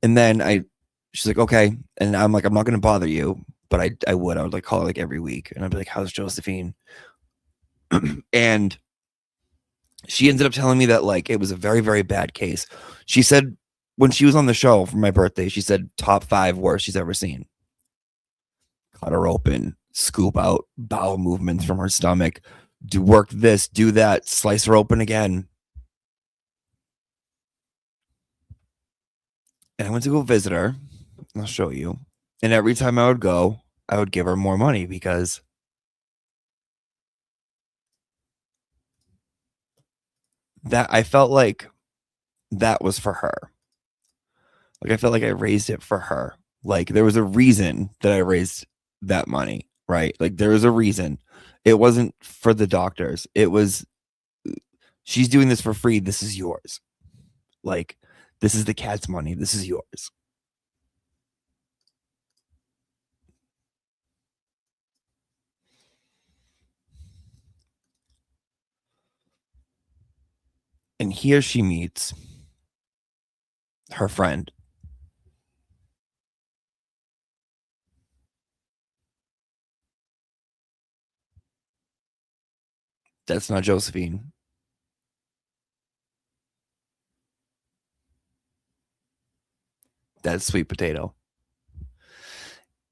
And then she's like, okay. And I'm like, I'm not going to bother you, but I would like call her like every week, and I'd be like, how's Josephine? And she ended up telling me that like it was a very, very bad case. She said when she was on the show for my birthday, she said top 5 worst she's ever seen. Cut her open, scoop out bowel movements from her stomach, do work this, do that, slice her open again. And I went to go visit her. I'll show you. And every time I would go, I would give her more money because that I felt like that was for her. Like I felt like I raised it for her. Like there was a reason that I raised that money, right? Like there was a reason. It wasn't for the doctors. It was, she's doing this for free. This is yours. Like this is the cat's money. This is yours. And here she meets her friend. That's not Josephine. That's Sweet Potato.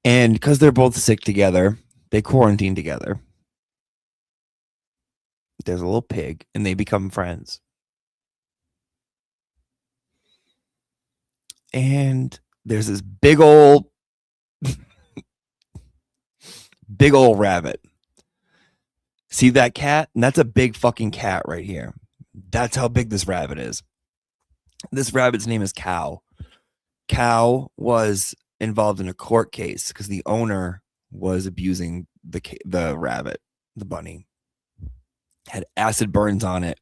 And because they're both sick together, they quarantine together. There's a little pig, and they become friends. And there's this big old rabbit. See that cat? And that's a big fucking cat right here. That's how big this rabbit is. This rabbit's name is Cow. Cow was involved in a court case because the owner was abusing the rabbit, the bunny. Had acid burns on it,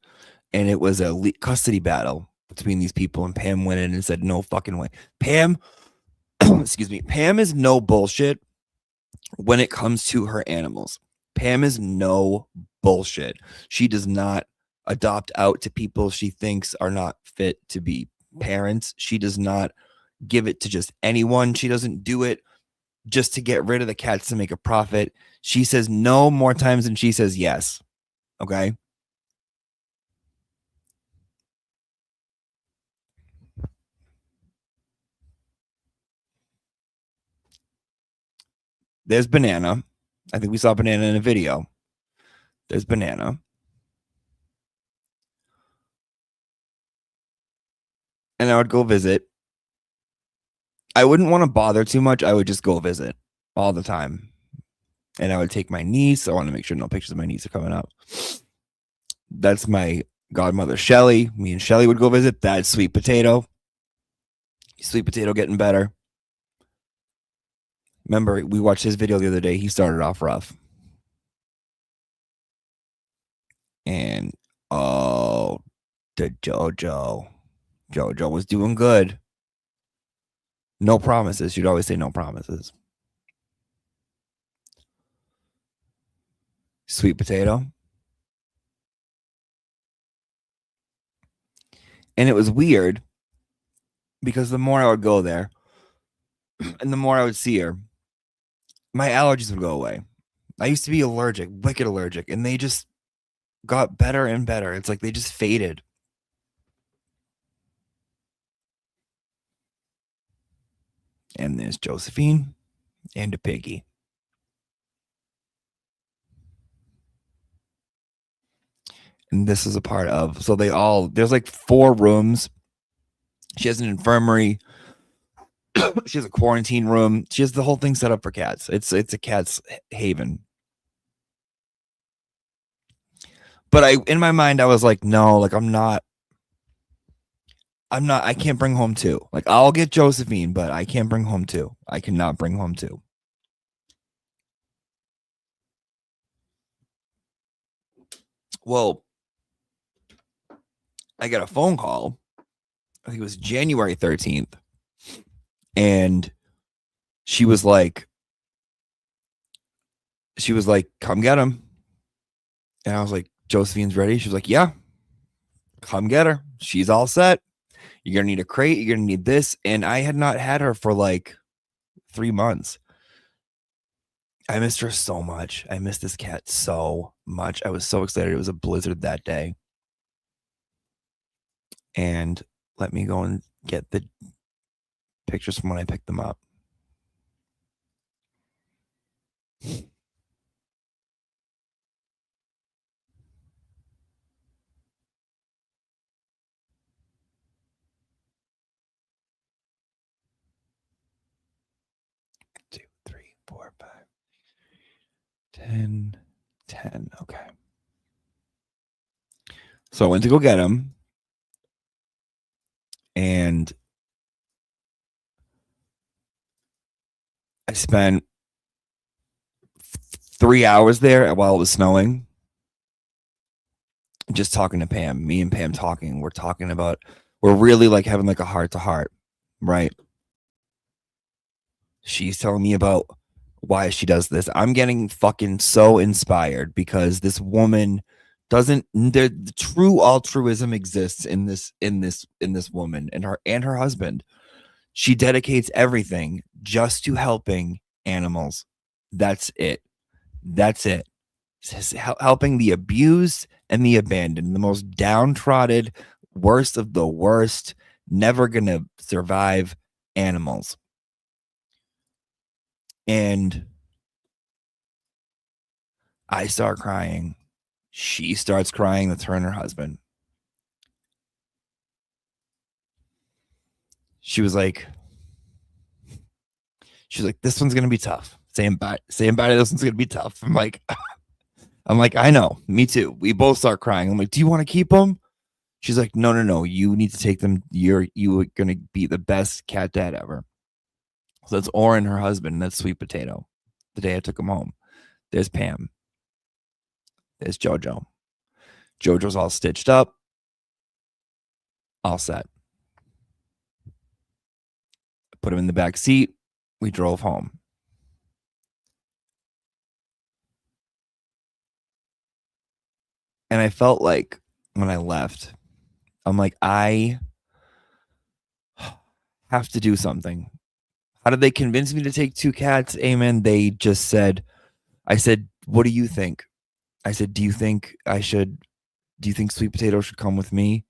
and it was a custody battle between these people, and Pam went in and said, no fucking way. Pam, excuse me, Pam is no bullshit when it comes to her animals. Pam is no bullshit. She does not adopt out to people she thinks are not fit to be parents. She does not give it to just anyone. She doesn't do it just to get rid of the cats to make a profit. She says no more times than she says yes. Okay. There's Banana. I think we saw Banana in a video. There's Banana. And I would go visit. I wouldn't want to bother too much. I would just go visit all the time. And I would take my niece. I want to make sure no pictures of my niece are coming up. That's my godmother, Shelly. Me and Shelly would go visit. That's Sweet Potato. Sweet Potato getting better. Remember, we watched his video the other day. He started off rough. And, oh, the JoJo. JoJo was doing good. No promises. She'd always say no promises. Sweet Potato. And it was weird because the more I would go there and the more I would see her, my allergies would go away. I used to be allergic, wicked allergic, and they just got better and better. It's like they just faded. And there's Josephine and a piggy. And this is a part of, so there's like 4 rooms. She has an infirmary. She has a quarantine room. She has the whole thing set up for cats. It's a cat's haven. But in my mind, I was like, no, like I can't bring home 2. Like, I'll get Josephine, but I can't bring home 2. I cannot bring home 2. Well, I got a phone call. I think it was January 13th. And she was like, come get him. And I was like, Josephine's ready. She was like, yeah, come get her. She's all set. You're going to need a crate. You're going to need this. And I had not had her for like 3 months. I missed her so much. I missed this cat so much. I was so excited. It was a blizzard that day. And let me go and get the pictures from when I picked them up. Two, three, 4, 5, 10. Okay. So I went to go get him. And I spent 3 hours there while it was snowing. Just talking to Pam. Me and Pam talking. We're really like having like a heart to heart, right? She's telling me about why she does this. I'm getting fucking so inspired because this woman the true altruism exists in this woman and her husband. She dedicates everything just to helping animals. That's it. Helping the abused and the abandoned, the most downtrodden, worst of the worst, never gonna survive animals. And I start crying. She starts crying. That's her and her husband. She was like, this one's gonna be tough. Saying bye to this one's gonna be tough. I'm like, I know, me too. We both start crying. I'm like, do you want to keep them? She's like, no. You need to take them. You are gonna be the best cat dad ever. So that's Oren, her husband, and that's Sweet Potato. The day I took him home. There's Pam. There's Jojo. Jojo's all stitched up. All set. I put him in the back seat. We drove home. And I felt like when I left, I'm like, I have to do something. How did they convince me to take 2 cats? Amen. They just said, I said, what do you think? I said, do you think Sweet Potato should come with me?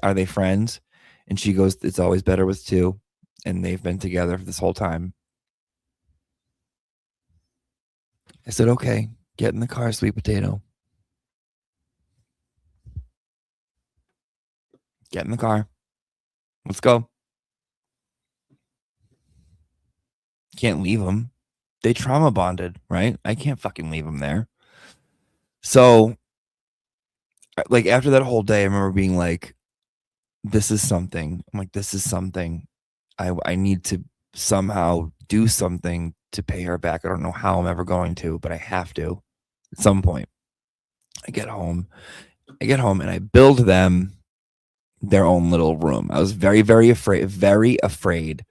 Are they friends? And she goes, it's always better with 2. And they've been together for this whole time. I said, okay, get in the car, Sweet Potato. Get in the car. Let's go. Can't leave them. They trauma bonded, right? I can't fucking leave them there. So, like, after that whole day, I remember being like, this is something. I'm like, this is something. I need to somehow do something to pay her back. I don't know how I'm ever going to, but I have to at some point. I get home and I build them their own little room. I was very, very afraid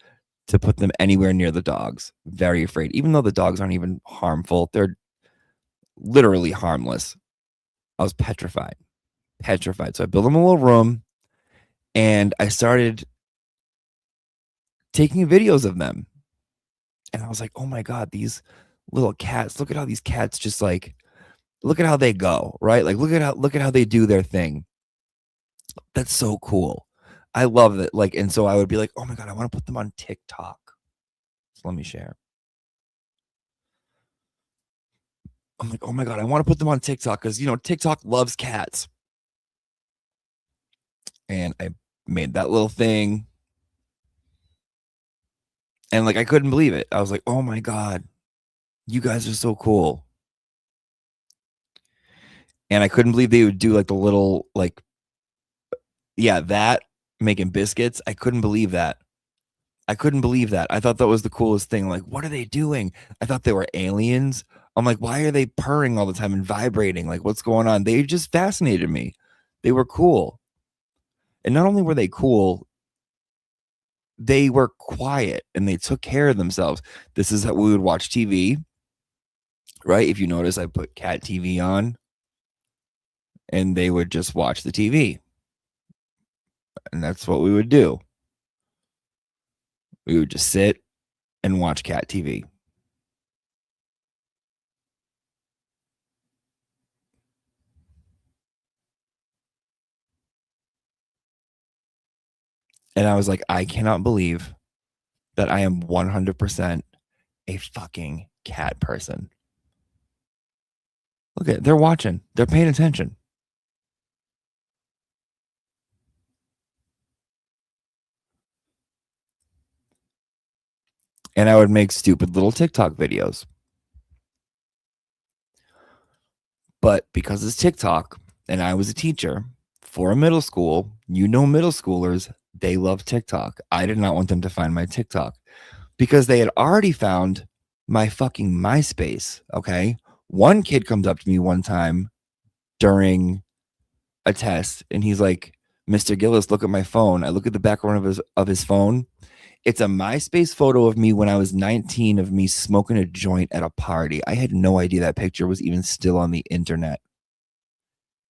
to put them anywhere near the dogs. Very afraid, even though the dogs aren't even harmful. They're literally harmless. I was petrified. So I built them a little room and I started taking videos of them. And I was like, oh my God, these little cats, look at how these cats just like, look at how they go, right? Like, look at how they do their thing. That's so cool. I love it. Like, and so I would be like, oh my God, I want to put them on TikTok. So let me share. I'm like, oh my God, I want to put them on TikTok because, TikTok loves cats. And I made that little thing. And I couldn't believe it. I was like, oh my God, you guys are so cool. And I couldn't believe they would do the little, that making biscuits. I couldn't believe that. I thought that was the coolest thing. What are they doing? I thought they were aliens. I'm like, why are they purring all the time and vibrating? What's going on? They just fascinated me. They were cool. And not only were they cool, they were quiet and they took care of themselves. This is how we would watch TV, right? If you notice, I put cat TV on and they would just watch the TV. And that's what we would do. We would just sit and watch cat TV. And I was like, I cannot believe that I am 100% a fucking cat person. Look at, they're watching. They're paying attention. And I would make stupid little TikTok videos. But because it's TikTok and I was a teacher for a middle school, middle schoolers, they love TikTok. I did not want them to find my TikTok because they had already found my fucking MySpace. Okay. One kid comes up to me one time during a test and he's like, Mr. Gillis, look at my phone. I look at the background of his phone. It's a MySpace photo of me when I was 19 of me smoking a joint at a party. I had no idea that picture was even still on the internet.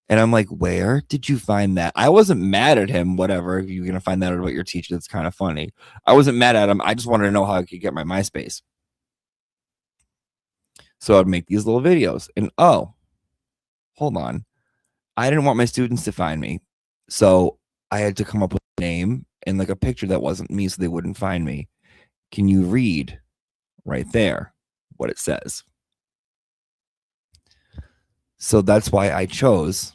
And I'm like, where did you find that? I wasn't mad at him, whatever. You're going to find that out about your teacher. That's kind of funny. I wasn't mad at him. I just wanted to know how I could get my MySpace. So I'd make these little videos. And oh, hold on. I didn't want my students to find me. So I had to come up with a name and a picture that wasn't me so they wouldn't find me. Can you read right there what it says? So that's why I chose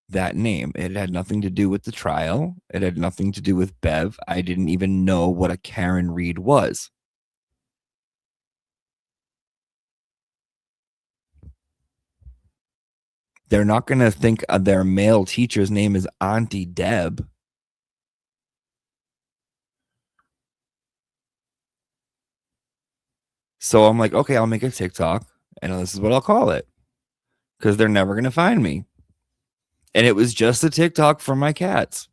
that name. It had nothing to do with the trial. It had nothing to do with Bev. I didn't even know what a Karen Reed was. They're not going to think their male teacher's name is Auntie Deb. So I'm like, okay, I'll make a TikTok and this is what I'll call it because they're never going to find me. And it was just a TikTok for my cats.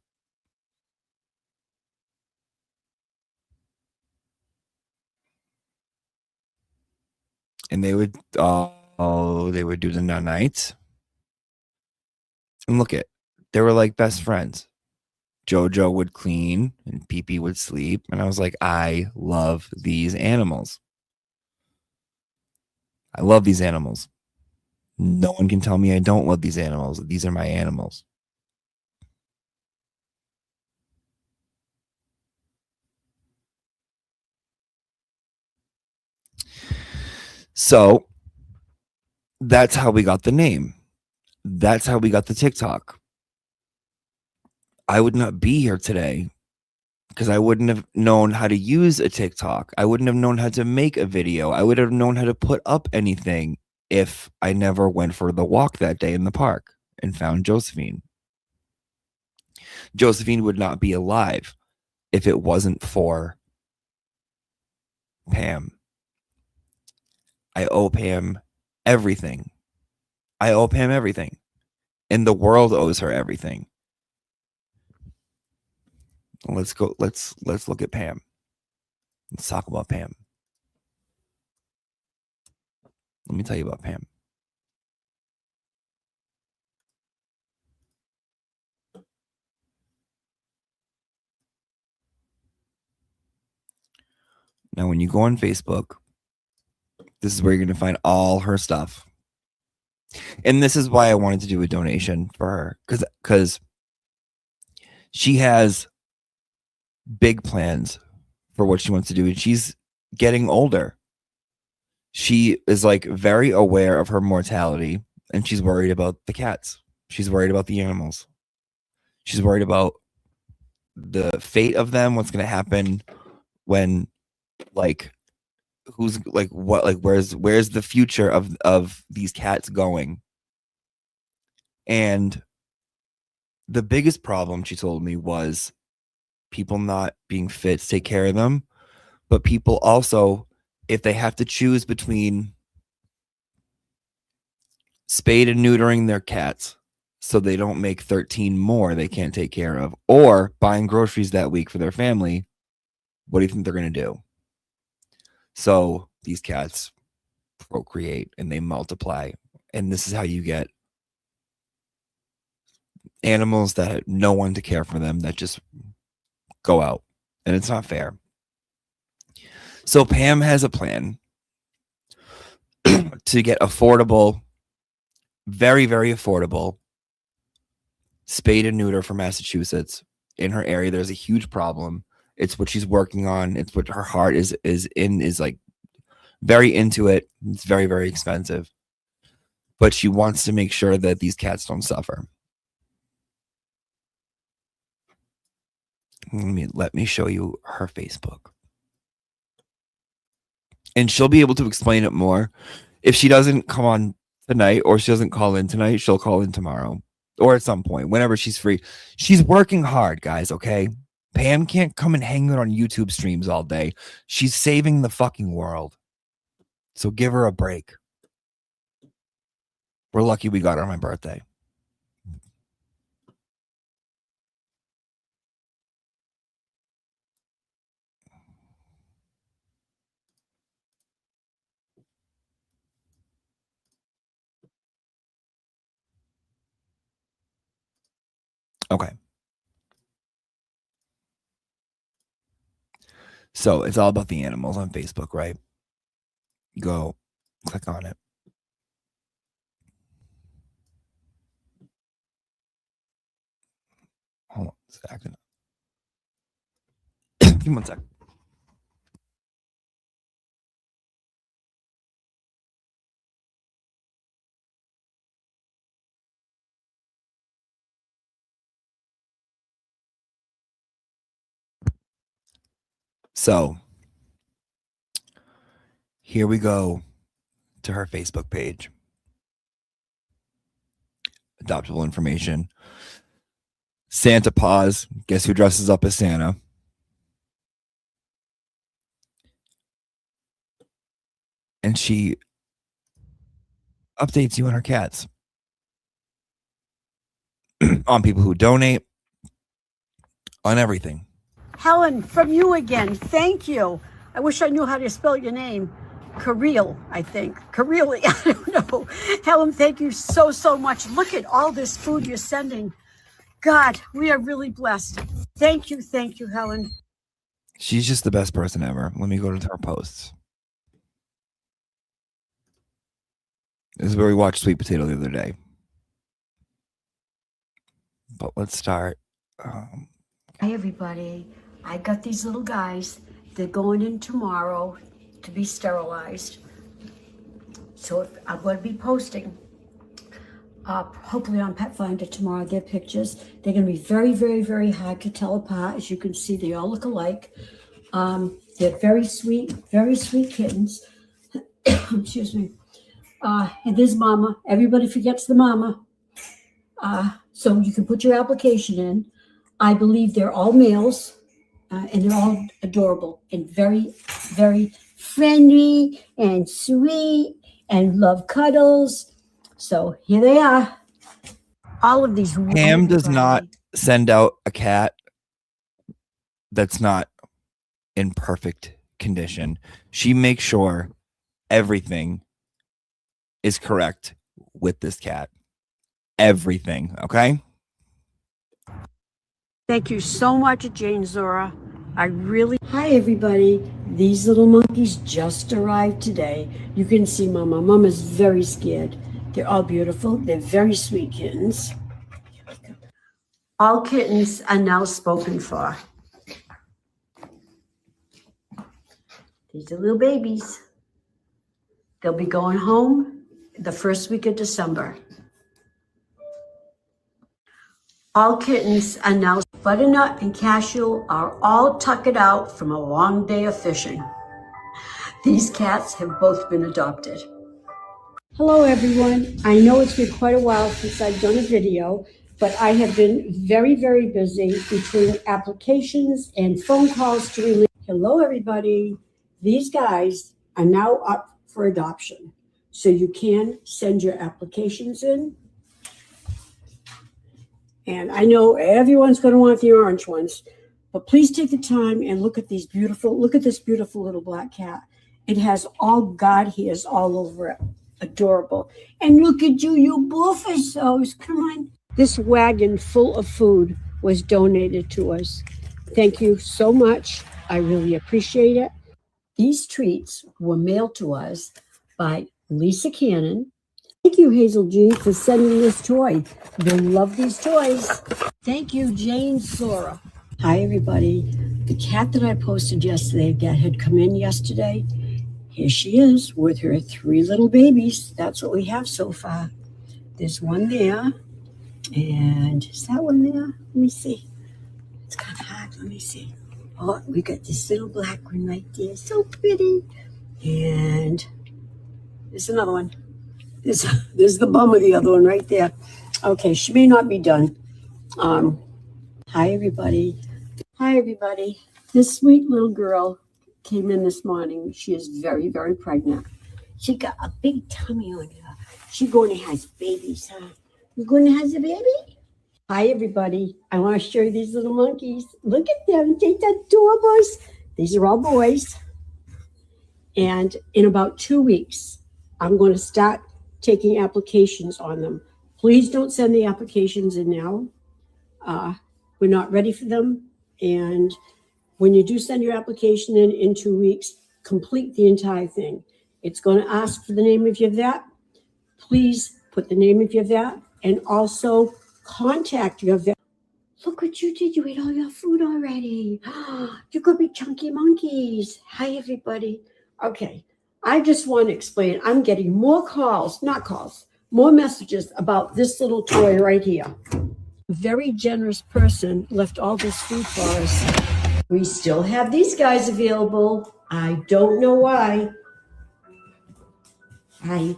And they would, they would do the nights. And look at, they were like best friends. Jojo would clean and Pee-Pee would sleep. And I was like, I love these animals. I love these animals. No one can tell me I don't love these animals. These are my animals. So that's how we got the name. That's how we got the TikTok. I would not be here today because I wouldn't have known how to use a TikTok. I wouldn't have known how to make a video. I would have known how to put up anything if I never went for the walk that day in the park and found Josephine. Josephine would not be alive if it wasn't for Pam. I owe Pam everything. I owe Pam everything. And the world owes her everything. Let's go. Let's look at Pam. Let's talk about Pam. Let me tell you about Pam. Now, when you go on Facebook, this is where you're going to find all her stuff. And this is why I wanted to do a donation for her. Because she has big plans for what she wants to do. And she's getting older. She is like very aware of her mortality, and she's worried about the cats. She's worried about the animals. She's worried about the fate of them, what's going to happen when, like, who's like what, like where's the future of these cats going. And the biggest problem, she told me, was people not being fit to take care of them, but people also, if they have to choose between spade and neutering their cats so they don't make 13 more they can't take care of, or buying groceries that week for their family, what do you think they're going to do? So these cats procreate and they multiply, and this is how you get animals that have no one to care for them, that just go out, and it's not fair. So Pam has a plan to get affordable, very, very affordable spade and neuter for Massachusetts. In her area, there's a huge problem. It's what she's working on. It's what her heart is like very into it. It's very, very expensive, but she wants to make sure that these cats don't suffer. Let me show you her Facebook. And she'll be able to explain it more. If she doesn't come on tonight, or she doesn't call in tonight, she'll call in tomorrow or at some point, whenever she's free. She's working hard, guys, okay? Pam can't come and hang out on YouTube streams all day. She's saving the fucking world. So give her a break. We're lucky we got her on my birthday. Okay. So it's all about the animals on Facebook, right? Go click on it. Hold on a second. Give me 1 second. So here we go to her Facebook page. Adoptable information. Santa Paws. Guess who dresses up as Santa? And she updates you on her cats. On people who donate. On everything. Helen, from you again. Thank you. I wish I knew how to spell your name. Kareel, I think. Kareeli, I don't know. Helen, thank you so, so much. Look at all this food you're sending. God, we are really blessed. Thank you, Helen. She's just the best person ever. Let me go to her posts. This is where we watched Sweet Potato the other day. But let's start. Hi, everybody. I got these little guys. They're going in tomorrow to be sterilized. So I'm going to be posting, hopefully on Pet Finder tomorrow, their pictures. They're going to be very, very, very hard to tell apart. As you can see, they all look alike. They're very sweet kittens. Excuse me. And there's Mama. Everybody forgets the Mama. So you can put your application in. I believe they're all males, and they're all adorable and very, very friendly and sweet and love cuddles. So here they are. All of these. Pam does not send out a cat that's not in perfect condition. She makes sure everything is correct with this cat. Everything, okay? Thank you so much, Jane Zora. I really... Hi, everybody. These little monkeys just arrived today. You can see Mama. Mama's very scared. They're all beautiful. They're very sweet kittens. All kittens are now spoken for. These are little babies. They'll be going home the first week of December. All kittens are now Butternut and Cashew are all tuckered out from a long day of fishing. These cats have both been adopted. Hello everyone. I know it's been quite a while since I've done a video, but I have been very, very busy between applications and phone calls to release. Hello everybody. These guys are now up for adoption. So you can send your applications in. And I know everyone's going to want the orange ones, but please take the time and look at this beautiful little black cat. It has all God hairs all over it. Adorable. And look at you, you bullfishos. Come on. This wagon full of food was donated to us. Thank you so much. I really appreciate it. These treats were mailed to us by Lisa Cannon. Thank you, Hazel G, for sending this toy. You'll love these toys. Thank you, Jane Sora. Hi, everybody. The cat that I posted yesterday that had come in yesterday, here she is with her 3 little babies. That's what we have so far. There's one there. And is that one there? Let me see. It's kind of hard. Let me see. Oh, we got this little black one right there. So pretty. And there's another one. There's the bum of the other one right there. Okay, she may not be done. Hi, everybody. Hi, everybody. This sweet little girl came in this morning. She is very, very pregnant. She got a big tummy on her. She's going to have babies, huh? You're going to have a baby? Hi, everybody. I want to show you these little monkeys. Look at them. Take that adorable. These are all boys. And in about 2 weeks, I'm going to start taking applications on them. Please don't send the applications in now. We're not ready for them. And when you do send your application in 2 weeks, complete the entire thing. It's going to ask for the name of your vet. Please put the name of your vet and also contact your vet. Look what you did. You ate all your food already. You could be chunky monkeys. Hi, everybody. Okay. I just want to explain. I'm getting more more messages about this little toy right here. A very generous person left all this food for us. We still have these guys available. I don't know why. I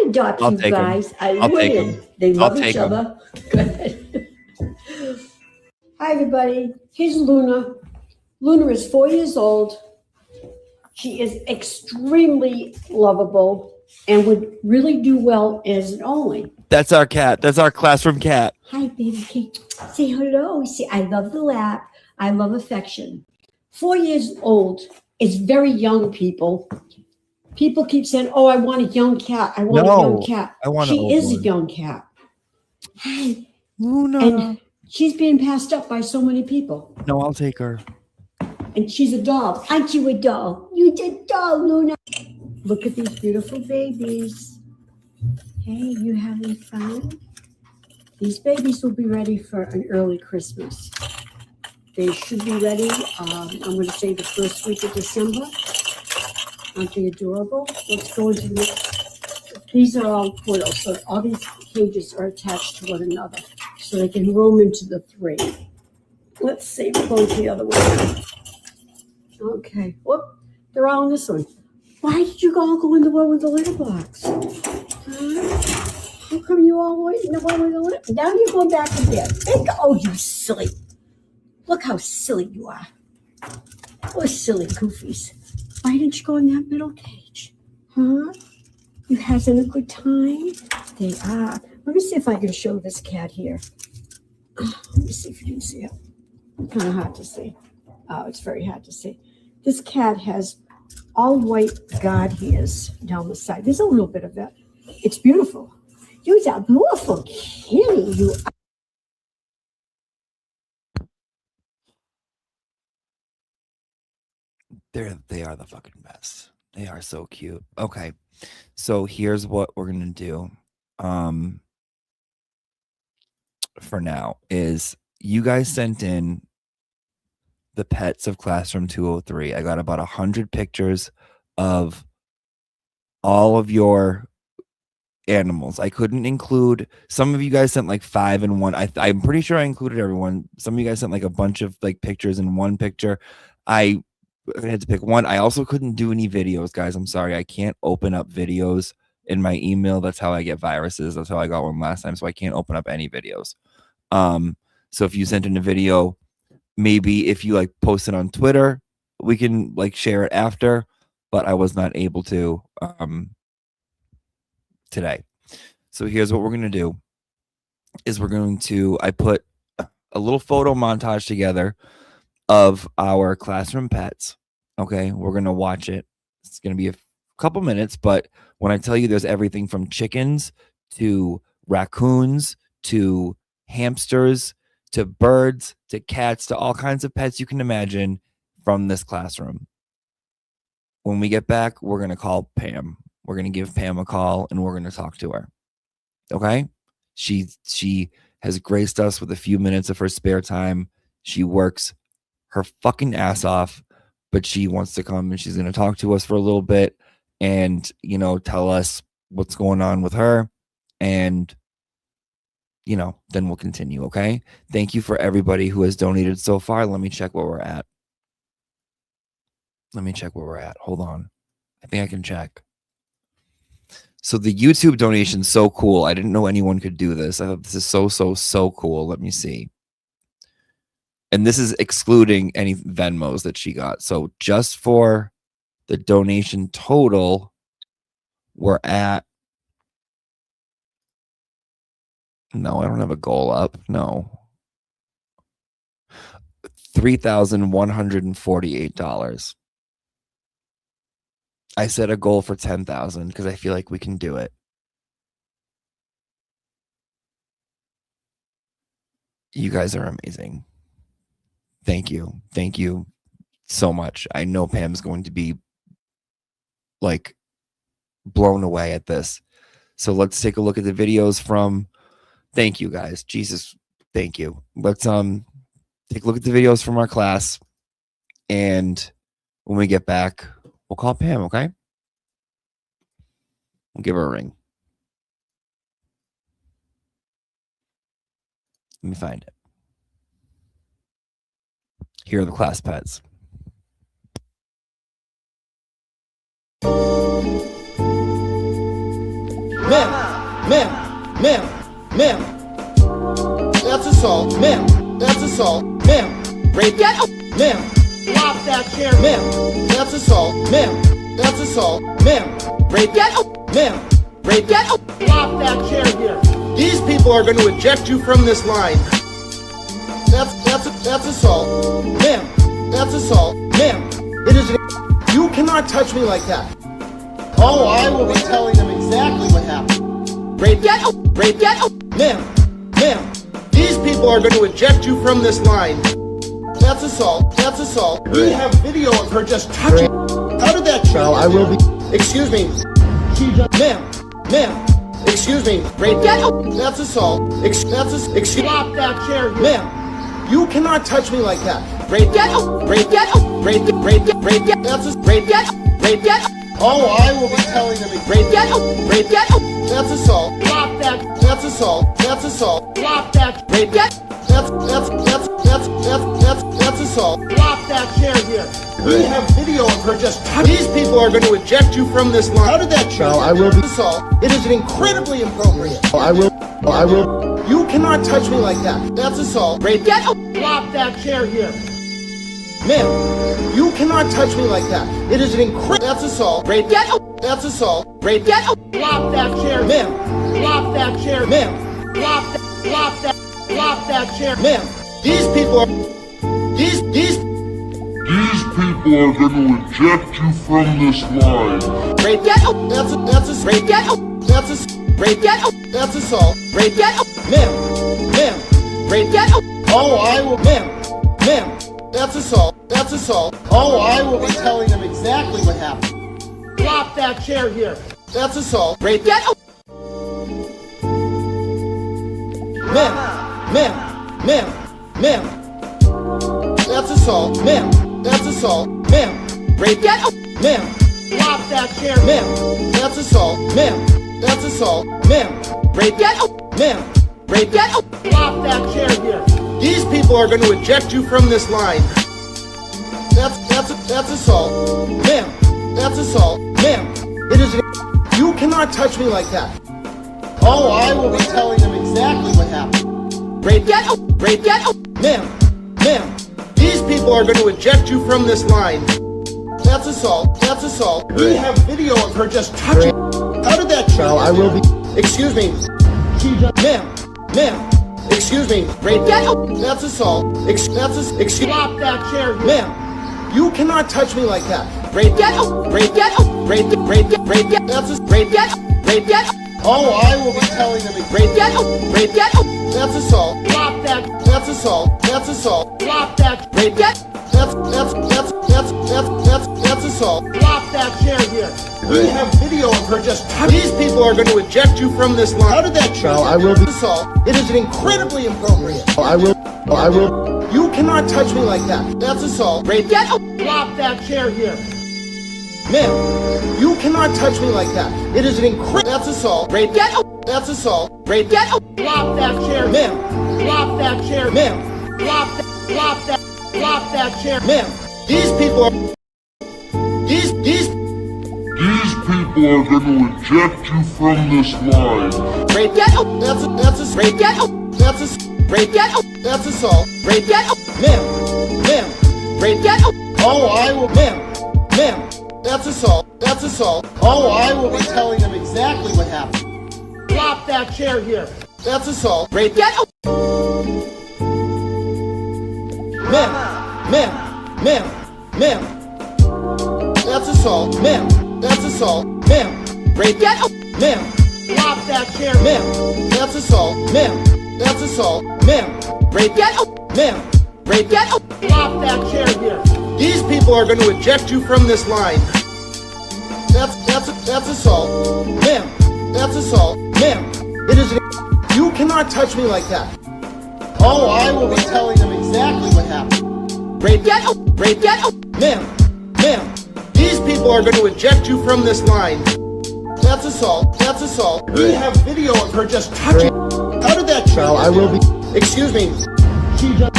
adopt I'll you take 'em. guys. I'll take 'em. They I'll love each take 'em. other. Good. Hi, everybody. Here's Luna. Luna is 4 years old. She is extremely lovable and would really do well as an only. That's our cat. That's our classroom cat. Hi, baby Kate. Say hello. See, I love the lap. I love affection. 4 years old is very young, people. People keep saying, oh, I want a young cat. I want a young cat. I want an She old is a one. young cat. Hi. Luna. And she's being passed up by so many people. No, I'll take her. And she's a doll. Aren't you a doll? You're a doll, Luna. Look at these beautiful babies. Hey, you having fun? These babies will be ready for an early Christmas. They should be ready, I'm going to say the first week of December. Aren't they adorable? Let's go into the next. These are all portals, so all these cages are attached to one another, so they can roam into the 3. Let's see, we'll go to the other one. Okay, whoop, they're all in this one. Why did you all go in the one with the litter box? Huh? How come you all went in the one with the litter? Now you're going back to bed. Oh, you silly. Look how silly you are. Oh, silly goofies. Why didn't you go in that middle cage? Huh? You having a good time? They are. Let me see if I can show this cat here. Let me see if you can see it. Kind of hard to see. Oh, it's very hard to see. This cat has all white guard hairs down the side. There's a little bit of it. It's beautiful. You're a beautiful kitty. You are. They are the fucking best. They are so cute. Okay. So here's what we're gonna do. For now is you guys sent in the pets of Classroom 203. I got about 100 pictures of all of your animals. I couldn't include, some of you guys sent like 5 in one. I'm pretty sure I included everyone. Some of you guys sent like a bunch of like pictures in one picture. I had to pick one. I also couldn't do any videos, guys. I'm sorry. I can't open up videos in my email. That's how I get viruses. That's how I got one last time. So I can't open up any videos. So if you sent in a video, maybe if you like post it on Twitter, we can like share it after, but I was not able to today. So here's what we're going to do is I put a little photo montage together of our classroom pets. Okay. We're going to watch it. It's going to be a couple minutes, but when I tell you there's everything from chickens to raccoons to hamsters to birds to cats to all kinds of pets you can imagine from this classroom. When we get back, we're going to call Pam. We're going to give Pam a call and we're going to talk to her. Okay? She has graced us with a few minutes of her spare time. She works her fucking ass off, but she wants to come and she's going to talk to us for a little bit and, you know, tell us what's going on with her. And, you know, then we'll continue. Okay? Thank you for everybody who has donated so far. Let me check where we're at. Hold on. I think I can check. So the YouTube donation's so cool. I didn't know anyone could do this. I thought this is so cool. Let me see. And this is excluding any Venmos that she got. So just for the donation total, we're at... No, I don't have a goal up. No. $3,148. I set a goal for 10,000 because I feel like we can do it. You guys are amazing. Thank you. Thank you so much. I know Pam's going to be like blown away at this. So let's take a look at the videos from... Thank you guys. Jesus. Thank you. Let's take a look at the videos from our class. And when we get back, we'll call Pam, okay? We'll give her a ring. Let me find it. Here are the class pets. Ma'am. That's assault. Ma'am. That's assault. Ma'am. Rape. Get up. Ma'am. Drop that chair. Ma'am. That's assault. Ma'am. That's assault. Ma'am. Rape. Get up. Ma'am. Rape. Get up. Drop that chair here. These people are going to eject you from this line. That's assault. Ma'am. That's assault. Ma'am. It is. You cannot touch me like that. Oh, I will be telling them exactly what happened. Rape. Get up. Rape. Get up. Ma'am. These people are going to eject you from this line. That's assault. That's assault. We have video of her just touching. How did that show? I will be. Excuse me. She just. Ma'am. Excuse me. Rape. Get up. That's assault. Excuse. Drop that chair. Ma'am. You cannot touch me like that. Rape. Get up. Rape. Get up. Rape. That's a rape. Get up. Rape. Get up. Oh, I will be telling them. Rape. Get up. Rape. Get up. That's assault. Drop that. That's assault. That's assault. Drop that. Rape. Get. That's assault. Drop that chair here. We have video of her just touching. These people are going to eject you from this line. How did that show? I will be assault. It is incredibly inappropriate. I will. You cannot touch me like that. That's assault. Rape. Get up. Drop that chair here. Ma'am, you cannot touch me like that. It is an incredible. That's assault. Rape. Get up. That's assault. Rape. Get up. Drop that chair. Ma'am. Drop that chair. Ma'am. Drop that chair. Ma'am. These people are going to eject you from this line. Rape. Get up. That's a rape. Get up. That's a rape. Get up. That's assault. Rape. Get up. Ma'am. Rape. Get up. Oh, I will. Ma'am. That's assault. That's assault. Oh, I will be telling them exactly what happened. Drop that chair here. That's assault. Rape. Get up. Ma'am. That's assault. assault, ma'am. That's assault, ma'am. Rape, ma'am. Drop that chair, ma'am. That's assault, ma'am. That's assault, ma'am. Rape, ma'am. Rape, drop that chair here. These people are going to eject you from this line. That's assault, ma'am. That's assault, ma'am. It is. You cannot touch me like that. Oh, I will be telling them exactly what happened. Rape, ma'am, ma'am. These people are going to eject you from this line. That's assault. That's assault. We have video of her just touching. How did that child? I will be. Excuse me. Ma'am, ma'am. Excuse me. Rape. That's assault. Excuse. Drop that chair, ma'am. You cannot touch me like that. Rape. Rape. That's a rape. Rape. Oh, I will be telling them. Rape. That's assault. Drop that. That's assault. That's assault. Drop that. Rape. That's assault. Drop that chair here. We have video of her just touching. These people are going to eject you from this line. How did that chair? I will be assault. It is incredibly inappropriate. I will. You cannot touch me like that. That's assault. Rape. Drop that chair here. Ma'am, you cannot touch me like that. It is an incredible. That's assault. Rape. That's assault. Rape. Drop that chair, ma'am. Drop that chair, ma'am. Drop that chair, ma'am. These people are. These people are going to eject you from this line. Rape. That's rape. That's assault. Rape. Ma'am. Rape. Oh, I will, ma'am. That's assault. That's assault. Oh, I will be telling them exactly what happened. Drop that chair here. That's assault. Rape. Ma'am. That's assault. Ma'am. That's assault. Ma'am. Rape. Ma'am. Drop that chair. Ma'am. That's assault. Ma'am. That's assault. Ma'am. Rape. Ma'am. Rape. Drop that chair here. These people are going to eject you from this line. That's assault, ma'am. That's assault, ma'am. It is. You cannot touch me like that. Oh, I will be telling them exactly what happened. Rape, ma'am. These people are going to eject you from this line. That's assault. That's assault. We have video of her just touching. How did that child? I will be. Excuse me.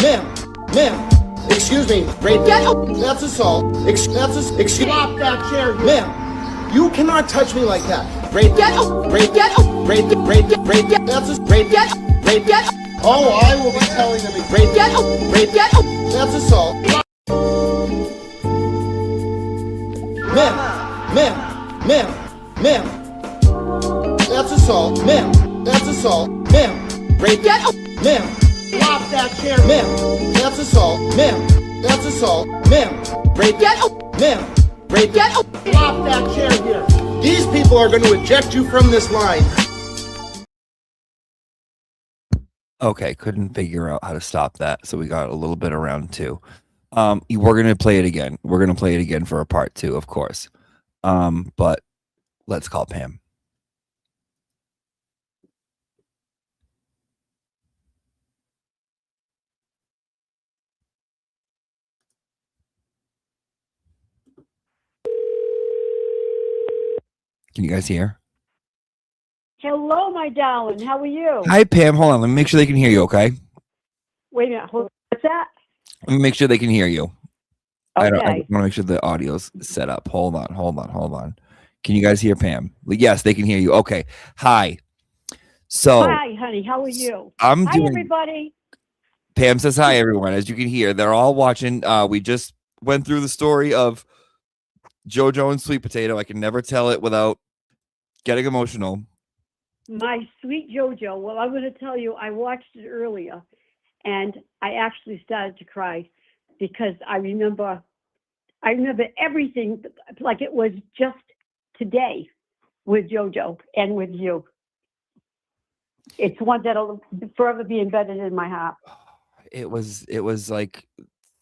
Ma'am. Excuse me. Rape. That's assault. Excuse. Drop that chair, ma'am. You cannot touch me like that. Rape. That's a rape. Oh, I will be telling them. Rape. That's assault. Ma'am. That's assault. Ma'am. That's assault. Ma'am. Rape. Ma'am. Drop that chair, ma'am. That's assault, ma'am. That's assault, ma'am. Rape. Ma'am. Rape. Drop that chair here. These people are going to eject you from this line. Okay, couldn't figure out how to stop that, so we got a little bit of round 2. We're gonna play it again. We're gonna play it again for a part 2, of course. But let's call Pam. Can you guys hear? Hello, my darling. How are you? Hi, Pam. Hold on. Let me make sure they can hear you, okay? Wait a minute. What's that? Let me make sure they can hear you. I Okay. want to make sure the audio's set up. Hold on. Can you guys hear Pam? Yes, they can hear you. Okay. Hi. So Hi, honey. How are you? Hi, everybody. Pam says hi, everyone. As you can hear, they're all watching. We just went through the story of JoJo and Sweet Potato. I can never tell it without getting emotional. My sweet JoJo. Well, I'm going to tell you, I watched it earlier, and I actually started to cry because I remember everything like it was just today with JoJo and with you. It's one that'll forever be embedded in my heart. It was like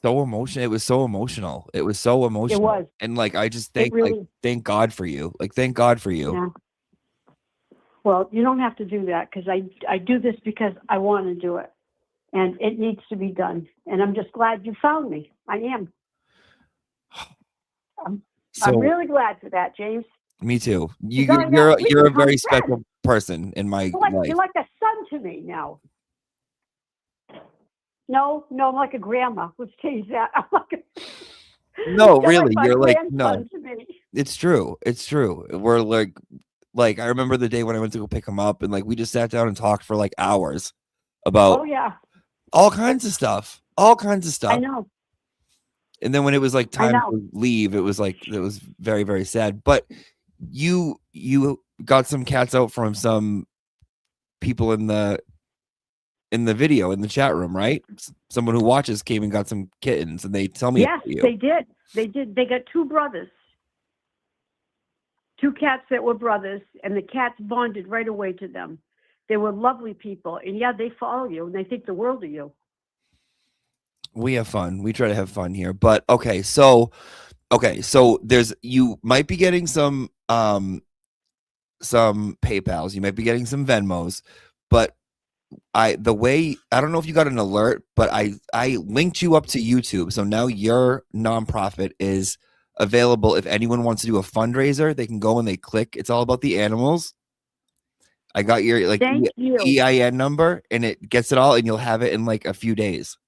so emotional. It was so emotional. It was. And like I just thank God for you. Like thank God for you. Yeah. Well, you don't have to do that because I do this because I want to do it, and it needs to be done. And I'm just glad you found me. I am. I'm So really glad for that, James. me too. Because You're a become very friends. special person in my life. You're like a son to me now. No, I'm like a grandma. Let's change that. I'm like No, you're really, like my you're like grandson no. to me. It's true. It's true. We're like I remember the day when I went to go pick him up, and like we just sat down and talked for like hours about Oh yeah, all kinds of stuff. All kinds of stuff. I know. And then when it was like I time know. to leave, it was very, very sad. But you got some cats out from some people in the video in the chat room, right? Someone who watches came and got some kittens, and they tell me Yes, about you. they did. They did. They got two brothers, two cats that were brothers, and the cats bonded right away to them. They were lovely people, and yeah, they follow you and they think the world of you. We have fun. We try to have fun here. But okay, so you might be getting some PayPals, you might be getting some Venmos, but I don't know if you got an alert, but I linked you up to YouTube. So now your nonprofit is available. If anyone wants to do a fundraiser, they can go and they click. It's all about the animals. I got your Thank you. EIN number, and it gets it all, and you'll have it in like a few days.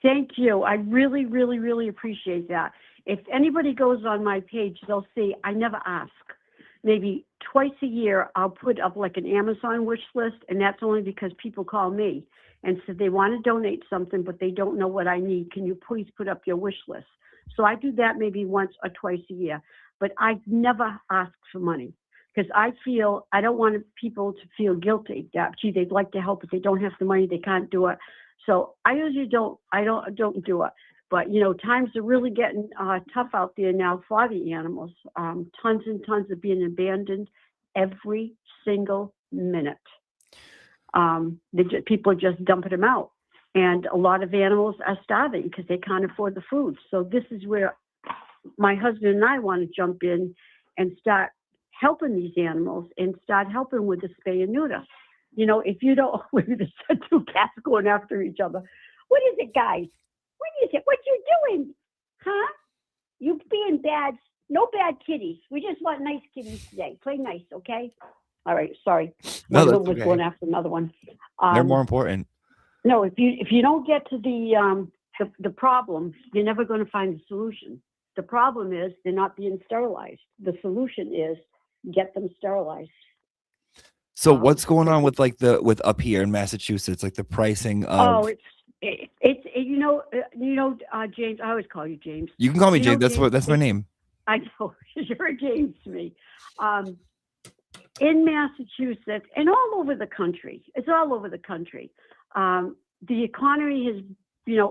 Thank you. I really, really, really appreciate that. If anybody goes on my page, they'll see I never ask. Maybe twice a year, I'll put up like an Amazon wish list, and that's only because people call me and say they want to donate something, but they don't know what I need. Can you please put up your wish list? So I do that maybe once or twice a year, but I've never asked for money because I don't want people to feel guilty that, gee, they'd like to help, but they don't have the money, they can't do it. So I usually don't do it. But, times are really getting tough out there now for the animals. Tons and tons are being abandoned every single minute. People are just dumping them out. And a lot of animals are starving because they can't afford the food. So this is where my husband and I want to jump in and start helping these animals and start helping with the spay and neuter. If you don't, we're just two cats going after each other. What is it, guys? What is it? What you doing? Huh? You being bad. No bad kitties. We just want nice kitties today. Play nice, okay? All right, sorry. No, one was okay. going after another one. They're more important. No, if you don't get to the problem, you're never going to find the solution. The problem is they're not being sterilized. The solution is get them sterilized. So what's going on with with up here in Massachusetts, like the pricing of? It's James. I always call you James. You can call me James. That's my name. I know you're a James to me. In Massachusetts and all over the country, it's all over the country. The economy has,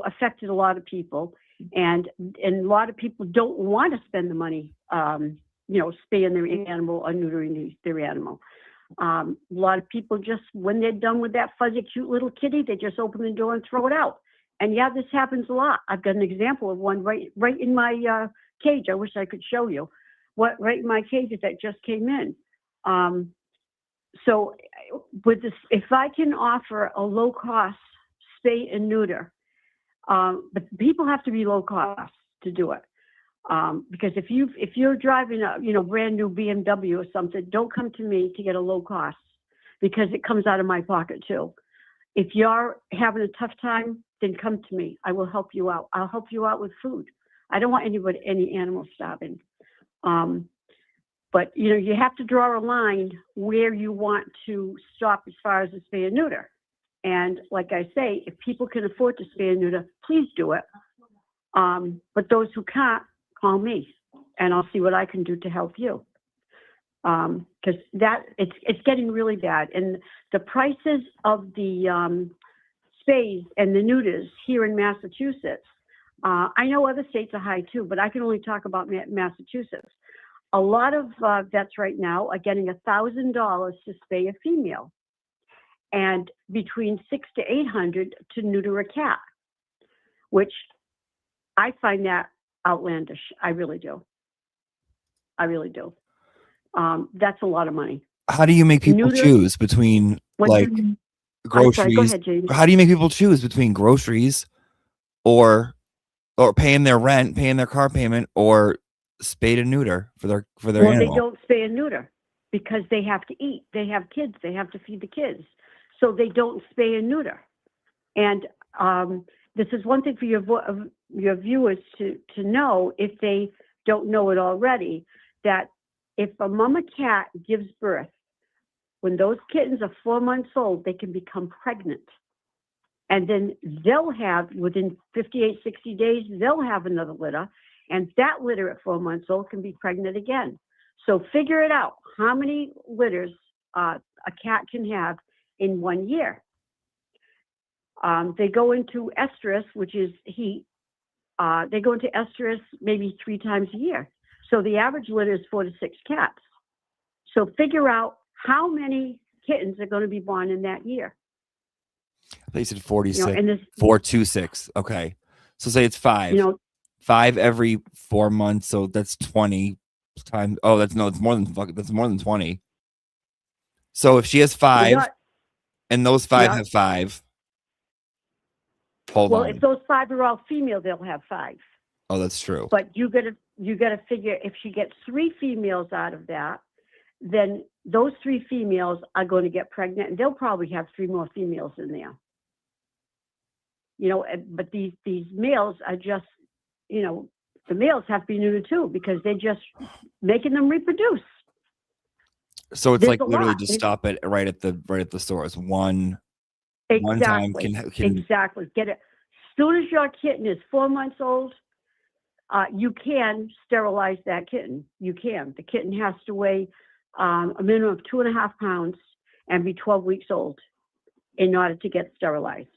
affected a lot of people, and a lot of people don't want to spend the money, spaying their animal or neutering their animal. A lot of people just, when they're done with that fuzzy, cute little kitty, they just open the door and throw it out. And yeah, this happens a lot. I've got an example of one right in my cage. I wish I could show you right in my cage that just came in. So with this, if I can offer a low cost spay and neuter, but people have to be low cost to do it. Because if you're driving a brand new BMW or something, don't come to me to get a low cost because it comes out of my pocket too. If you're having a tough time, then come to me. I will help you out. I'll help you out with food. I don't want any animals starving. But you have to draw a line where you want to stop as far as the spay and neuter. And like I say, if people can afford to spay and neuter, please do it. But those who can't, call me and I'll see what I can do to help you. Because it's getting really bad. And the prices of the spays and the neuters here in Massachusetts, I know other states are high too, but I can only talk about Massachusetts. A lot of vets right now are getting $1,000 to spay a female and between $600 to $800 to neuter a cat, which I find that outlandish. I really do. That's a lot of money. How do you make people choose between groceries? Sorry, go ahead, James. How do you make people choose between groceries or or paying their rent, paying their car payment, or spay and neuter for their Well, animal. they don't spay and neuter because they have to eat. They have kids. They have to feed the kids. So they don't spay and neuter. And this is one thing for your viewers to know, if they don't know it already, that if a mama cat gives birth, when those kittens are 4 months old, they can become pregnant. And then they'll have, within 58, 60 days, they'll have another litter. And that litter at 4 months old can be pregnant again. So figure it out, how many litters a cat can have in 1 year. They go into estrus, which is heat. They go into estrus maybe 3 times a year. So the average litter is 4 to 6 cats. So figure out how many kittens are going to be born in that year. They said 46, You know, and this, 426. Okay. So say it's 5. You know, 5 every 4 months. So that's 20 times. Oh, it's more than 20. So if she has 5 and those 5 have 5. Hold on. Well, if those 5 are all female, they'll have 5. Oh, that's true. But you gotta figure, if she gets 3 females out of that, then those 3 females are going to get pregnant, and they'll probably have 3 more females in there. You know, but these males are just, you know, the males have to be neutered too, because they're just making them reproduce. So it's There's like a literally lot. just stop it right at the stores. One Exactly. time can Exactly. Get it. As soon as your kitten is 4 months old, you can sterilize that kitten. You can. The kitten has to weigh a minimum of 2.5 pounds and be 12 weeks old in order to get sterilized.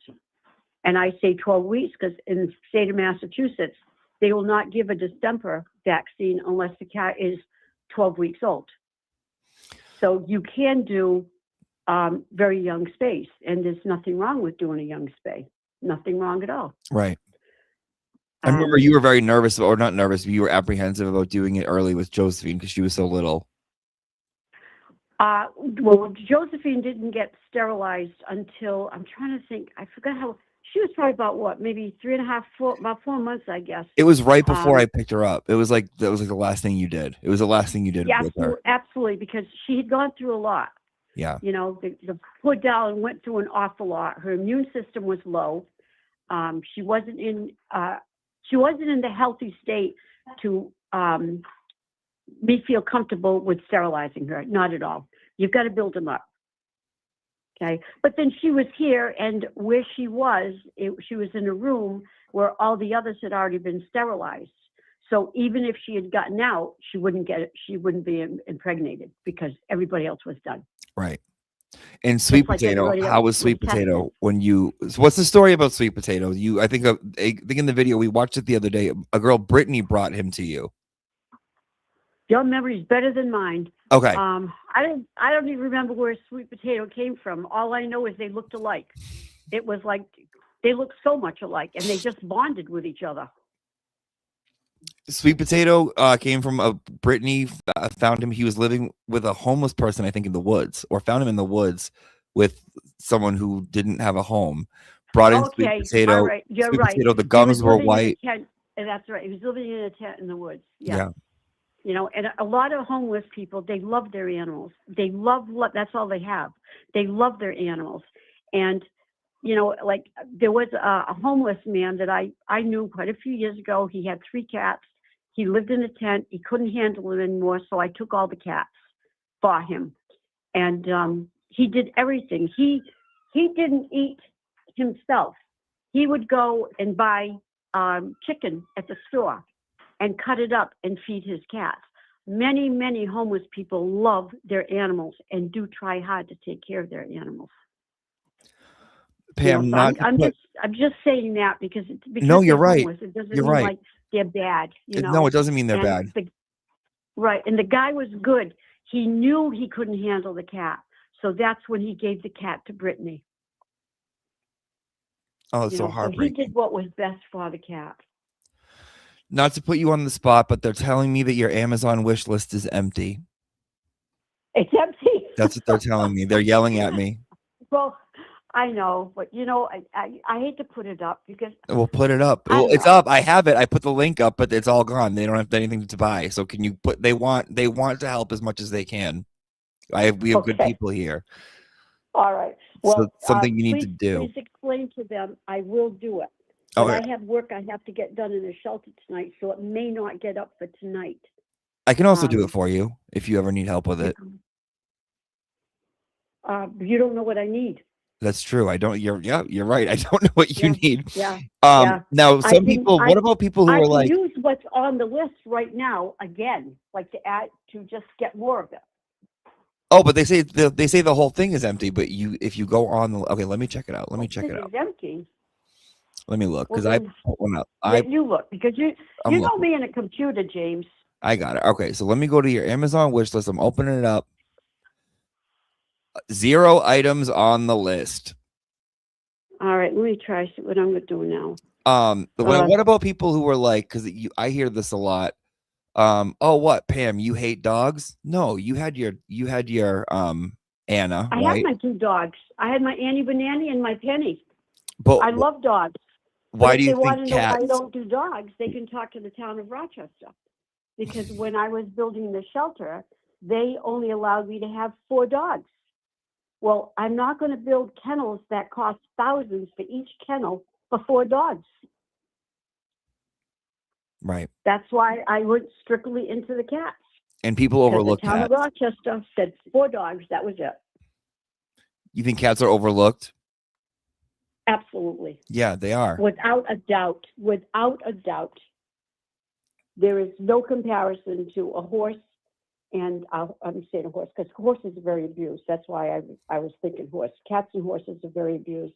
And I say 12 weeks because in the state of Massachusetts, they will not give a distemper vaccine unless the cat is 12 weeks old. So you can do very young spays, and there's nothing wrong with doing a young spay. Nothing wrong at all. Right. I remember you were very nervous, or not nervous, but you were apprehensive about doing it early with Josephine because she was so little. Well, Josephine didn't get sterilized until, I'm trying to think, I forgot how, she was probably about what, maybe 3.5, 4, about 4 months, I guess. It was right before I picked her up. It was like, that was like the last thing you did. It was the last thing you did Yeah, with her. absolutely, because she had gone through a lot. Yeah. You know, the poor doll went through an awful lot. Her immune system was low. She wasn't in the healthy state to me feel comfortable with sterilizing her. Not at all. You've got to build them up. Okay. But then she was here, and where she was in a room where all the others had already been sterilized. So even if she had gotten out, she wouldn't be impregnated because everybody else was done. Right. And Sweet like Potato, how was Sweet Potato when you, what's the story about Sweet Potato? I think in the video, we watched it the other day, a girl, Brittany, brought him to you. Your memory is better than mine. Okay. I don't even remember where Sweet Potato came from. All I know is they looked alike. It was like, they looked so much alike, and they just bonded with each other. Sweet Potato came from Brittany found him. He was living with a homeless person, I think, in the woods, or found him in the woods with someone who didn't have a home. Brought in Sweet Potato. All right. You're Sweet right. Potato, the gums were white. That's right. He was living in a tent in the woods. Yeah. You know, and a lot of homeless people, they love their animals. They love, that's all they have. They love their animals. And, you know, like there was a homeless man that I knew quite a few years ago. He had 3 cats. He lived in a tent. He couldn't handle it anymore. So I took all the cats for him. And he did everything. He didn't eat himself. He would go and buy chicken at the store and cut it up and feed his cats. Many, many homeless people love their animals and do try hard to take care of their animals. Pam, you know, so I'm just saying that because no, you're right. Homeless. It doesn't you're mean right. like they're bad. You know? No, it doesn't mean they're bad. Right, and the guy was good. He knew he couldn't handle the cat, so that's when he gave the cat to Brittany. Oh, it's so heartbreaking. So he did what was best for the cat. Not to put you on the spot, but they're telling me that your Amazon wish list is empty. It's empty. That's what they're telling me. They're yelling at me. Well, I know, but I hate to put it up because We'll put it up. I Well, don't it's know. up. I have it. I put the link up, but it's all gone. They don't have anything to buy. So can you put? They want to help as much as they can. We have good Okay. people here. All right. So Well, it's something you need to please, do. Please explain to them. I will do it. Oh, But I have work I have to get done in the shelter tonight, so it may not get up for tonight. I can also do it for you if you ever need help with it. You don't know what I need. That's true. I don't. You're right. I don't know what you need. Yeah. Now some people. What about people who I are can like? use what's on the list right now again, like to add to just get more of it. Oh, but they say the whole thing is empty. But if you go on the let me check it out. Let me check it out. It's empty. Let me look because Well, I then, put one up. you look because you know looking. me in a computer, James. I got it. Okay, so let me go to your Amazon wish list. I'm opening it up. 0 items on the list. All right, let me try see what I'm going to do now. What about people who are like? Because I hear this a lot. Oh, what, Pam? You hate dogs? No, you had your Anna, I right? had my 2 dogs. I had my Annie Banani and my Penny. But I love dogs. Why but do you if they want think to know why I cats? don't do dogs, they can talk to the town of Rochester. Because when I was building the shelter, they only allowed me to have 4 dogs. Well, I'm not going to build kennels that cost thousands for each kennel for 4 dogs. Right. That's why I went strictly into the cats. And people overlook the town cats. of Rochester said 4 dogs. That was it. You think cats are overlooked? Absolutely. Yeah, they are. Without a doubt. Without a doubt. There is no comparison to a horse. And I'm saying a horse because horses are very abused. That's why I was thinking horse. Cats and horses are very abused.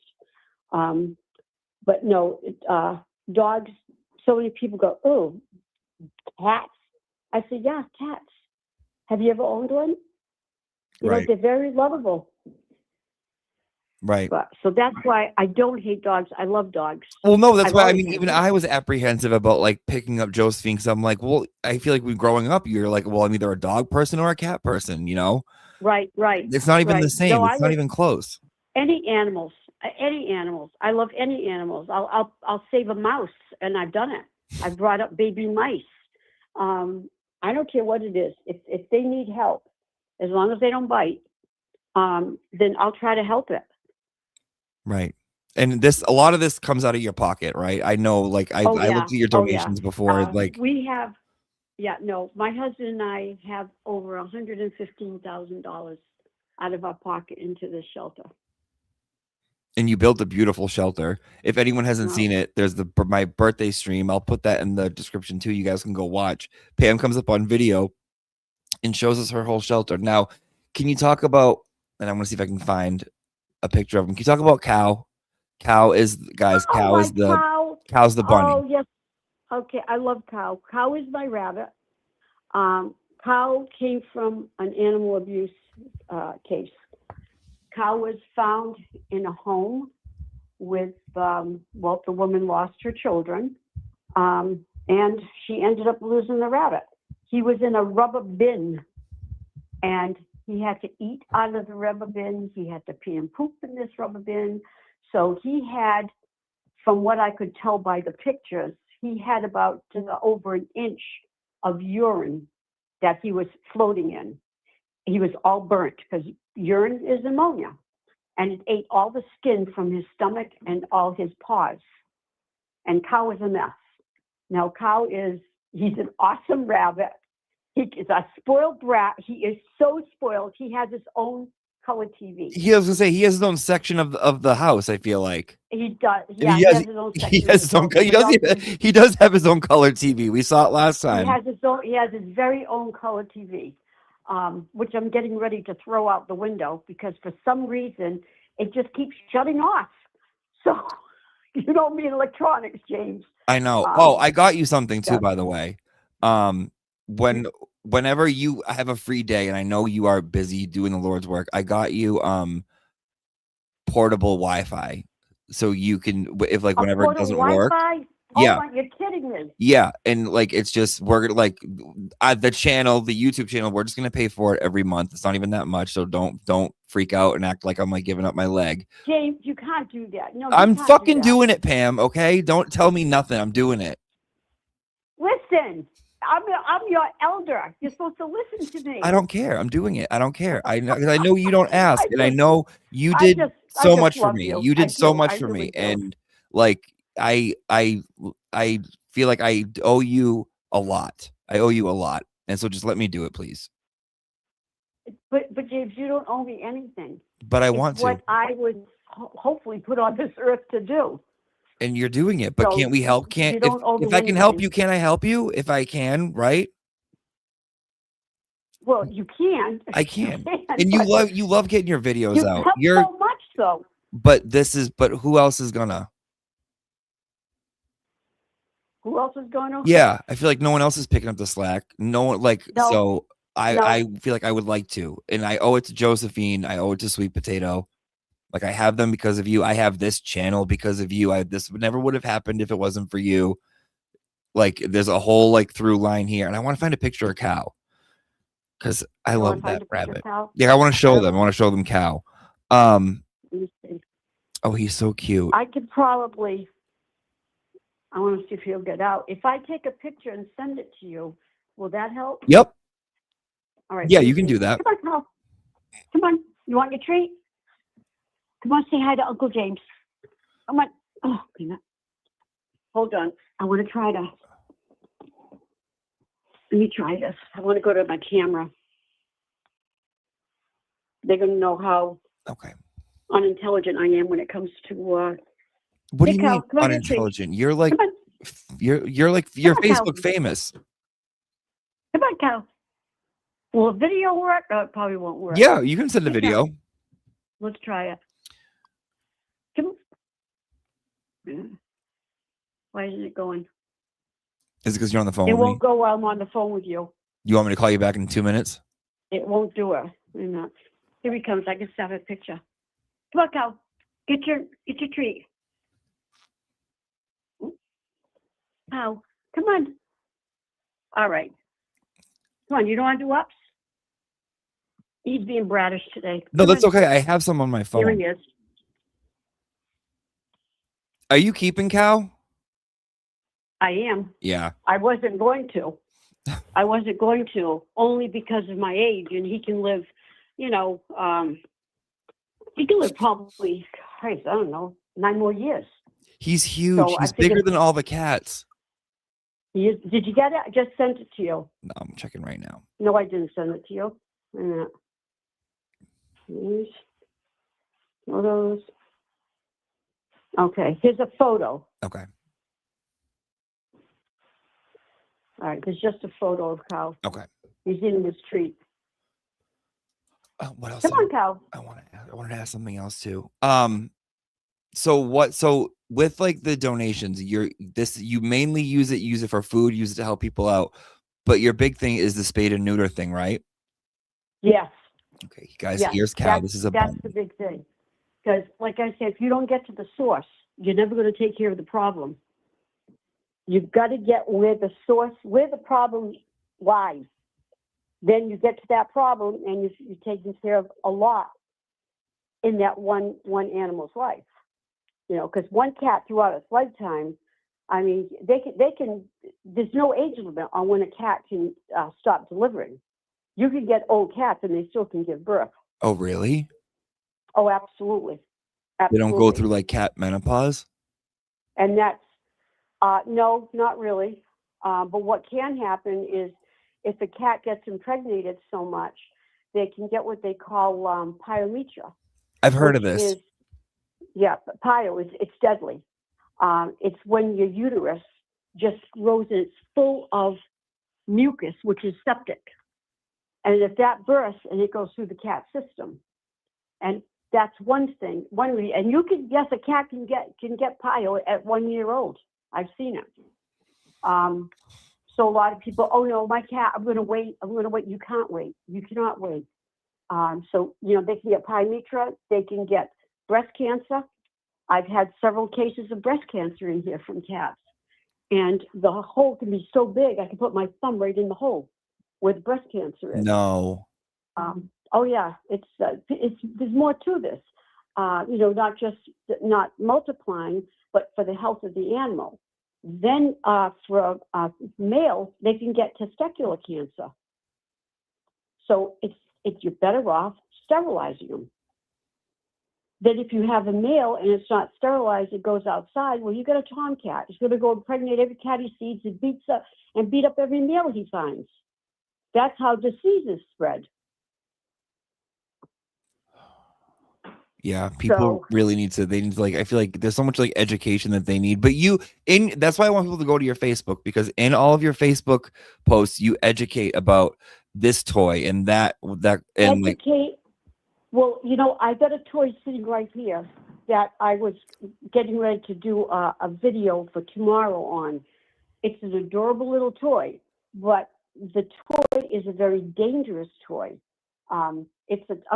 But no, dogs, so many people go, oh, cats. I said, yeah, cats. Have you ever owned one? You know, they're very lovable. Right. So that's why I don't hate dogs. I love dogs. Well, no, that's I've why. I always mean, had even them. I was apprehensive about like picking up Josephine because I'm like, well, I feel like when growing up, you're like, well, I'm either a dog person or a cat person, you know? Right. It's not even the same. No, It's not even close. Any animals. I love any animals. I'll save a mouse, and I've done it. I've brought up baby mice. I don't care what it is. If they need help, as long as they don't bite, then I'll try to help it. Right. And a lot of this comes out of your pocket, right? I know, like I looked at your donations before, like we have. Yeah, no, my husband and I have over $115,000 out of our pocket into this shelter. and you built a beautiful shelter. If anyone hasn't seen it, there's my birthday stream. I'll put that in the description too. You guys can go watch. Pam comes up on video and shows us her whole shelter. Now, can you talk about, and I'm going to see if I can find a picture of him. Can you talk about Cow? Cow is, guys, Cow's the bunny. Oh, yes. Okay, I love Cow. Cow is my rabbit. Cow came from an animal abuse case. Cow was found in a home with, the woman lost her children, and she ended up losing the rabbit. He was in a rubber bin, and he had to eat out of the rubber bin. He had to pee and poop in this rubber bin. So he had, from what I could tell by the pictures, he had about over an inch of urine that he was floating in. He was all burnt because urine is ammonia, and it ate all the skin from his stomach and all his paws. And Cow is a mess. Now, he's an awesome rabbit. He is a spoiled brat. He is so spoiled. He has his own color TV. He was gonna say he has his own section of the house. I feel like He does. Yeah, he has his own section. He has his own. He does have his own color TV. We saw it last time. He has his very own color TV, which I'm getting ready to throw out the window because for some reason it just keeps shutting off. So you don't mean electronics, James. I know. I got you something too, by the way. Whenever you have a free day, and I know you are busy doing the Lord's work, I got you portable Wi-Fi, so you can, if like whenever it doesn't work. Yeah. Oh my, you're kidding me. Yeah, and like it's just we're gonna like the channel, the YouTube channel, we're just gonna pay for it every month. It's not even that much, so don't freak out and act like I'm like giving up my leg. James, you can't do that. No, you I'm can't do fucking that. doing it, Pam. Okay, don't tell me nothing. I'm doing it. Listen, I'm your elder. You're supposed to listen to me. I don't care. I'm doing it. I don't care. I know you don't ask, and I know you did I so just much for love me. you. You did I so do. much I for really me, do. and like I feel like I owe you a lot. I owe you a lot, and so just let me do it, please. But James, you don't owe me anything. But I It's want to. what I would hopefully put on this earth to do. And you're doing it, but So can't we help? you don't owe If me I can help anything. you, can I help you? If I can, right? Well, you can. I can. You And you love getting your videos you out. help You're so much, though. but who else is gonna? Who else is going to? Yeah, I feel like no one else is picking up the slack. No one No. so I No. feel like I would like to. And I owe it to Josephine. I owe it to Sweet Potato. Like I have them because of you. I have this channel because of you. This never would have happened if it wasn't for you. Like there's a whole like through line here. And I want to find a picture of Cow. Because I You wanna love find that a picture of rabbit. Cow? Yeah, I want to show them. I want to show them Cow. Let me see. Oh, he's so cute. I could probably. I want to see if he'll get out. If I take a picture and send it to you, will that help? Yep. All right. Yeah, let me you can see. do that. Come on, Carl. Come on. You want your treat? Come on, say hi to Uncle James. Come on. Oh, peanut. Hold on. I want to try to. Let me try this. I want to go to my camera. They're going to know how unintelligent I am when it comes to. What do you mean unintelligent? You're like you're Facebook famous. Come on, Cal. Will a video work? Oh, it probably won't work. Yeah, you can send a video. Let's try it. Come on. Why isn't it going? Is it because you're on the phone It with me? won't go while I'm on the phone with you. You want me to call you back in 2 minutes? It won't do it. Wait a minute. Here he comes. I can snap a picture. Come on, Cal. Get your treat. Cal, come on. All right. Come on. You don't want to do ups? He's being bratish today. No, Come that's on. okay. I have some on my Here phone. he is. Are you keeping Cow? I am. Yeah. I wasn't going to. I wasn't going to, only because of my age, and he can live, he can live probably, Christ, I don't know, 9 more years. He's huge. So I He's bigger figured- than all the cats. Did you get it? I just sent it to you. No, I'm checking right now. No, I didn't send it to you. Wait a minute. Here's photos. Okay, here's a photo. Okay. All right, there's just a photo of Cow. Okay. He's eating his treat. What else? Come on, Cow. I wanted to ask something else too. So with like the donations, you mainly use it for food, use it to help people out. But your big thing is the spade and neuter thing, right? Yes. Okay, guys, Yes, here's Cow. that's- This is a That's bone. the big thing. Because, like I said, if you don't get to the source, you're never going to take care of the problem. You've got to get where the source, where the problem lies. Then you get to that problem, and you're taking care of a lot in that one animal's life. Because one cat throughout its lifetime, I mean, they can. There's no age limit on when a cat can stop delivering. You can get old cats, and they still can give birth. Oh, really? Oh, absolutely. They don't go through like cat menopause? And that's, no, not really. But what can happen is if a cat gets impregnated so much, they can get what they call pyometra. I've heard of which this. It's deadly. It's when your uterus just grows and it's full of mucus, which is septic. And if that bursts and it goes through the cat system, and that's one thing. And you can, yes, a cat can get pyo at 1 year old. I've seen it. So a lot of people, oh no, my cat, I'm going to wait. You can't wait. You cannot wait. So, they can get pyometra. They can get breast cancer. I've had several cases of breast cancer in here from cats. and the hole can be so big I can put my thumb right in the hole where the breast cancer is. No. Oh yeah, it's there's more to this. Not multiplying, but for the health of the animal. Then for males, they can get testicular cancer. So you're better off sterilizing them. Then if you have a male and it's not sterilized, it goes outside. Well, you got a tomcat. It's going to go impregnate every cat he sees and beat up every male he finds. That's how diseases spread. Yeah, people really need to, I feel like there's so much like education that they need, but that's why I want people to go to your Facebook, because in all of your Facebook posts, you educate about this toy and that, and educate. Well, I got a toy sitting right here that I was getting ready to do a video for tomorrow on. It's an adorable little toy, but the toy is a very dangerous toy. I'm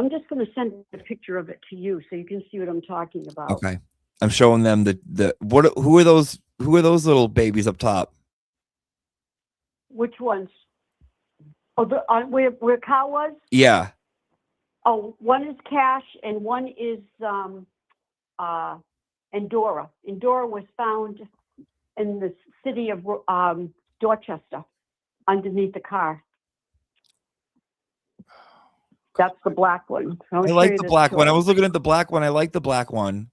just going to send a picture of it to you so you can see what I'm talking about. Okay, I'm showing them who are those little babies up top? Which ones? Oh, where Cow was? Yeah. Oh, one is Cash and one is Endora. Endora was found in the city of Dorchester underneath the car. That's the black one. I like the black one. I was looking at the black one. I like the black one.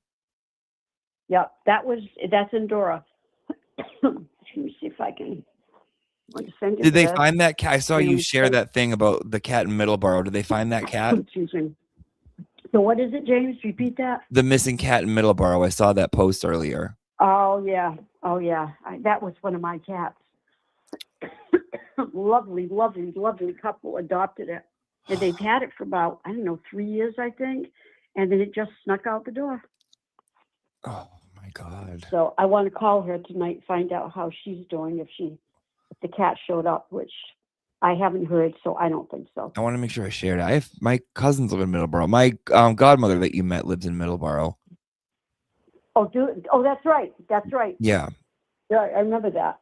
Yeah, that's Endora. Let me see if I can. Did they find that cat? I saw you share that thing about the cat in Middleborough. Did they find that cat? Excuse me. So what is it, James? Repeat that. The missing cat in Middleborough. I saw that post earlier. Oh yeah. That was one of my cats. Lovely, lovely, lovely couple adopted it. And they've had it for about, 3 years, I think. And then it just snuck out the door. Oh my God. So I want to call her tonight, find out how she's doing, if the cat showed up, which I haven't heard, so I don't think so. I want to make sure I shared it. My cousins live in Middleborough. My godmother that you met lives in Middleborough. Oh, that's right. That's right. Yeah. Yeah, I remember that.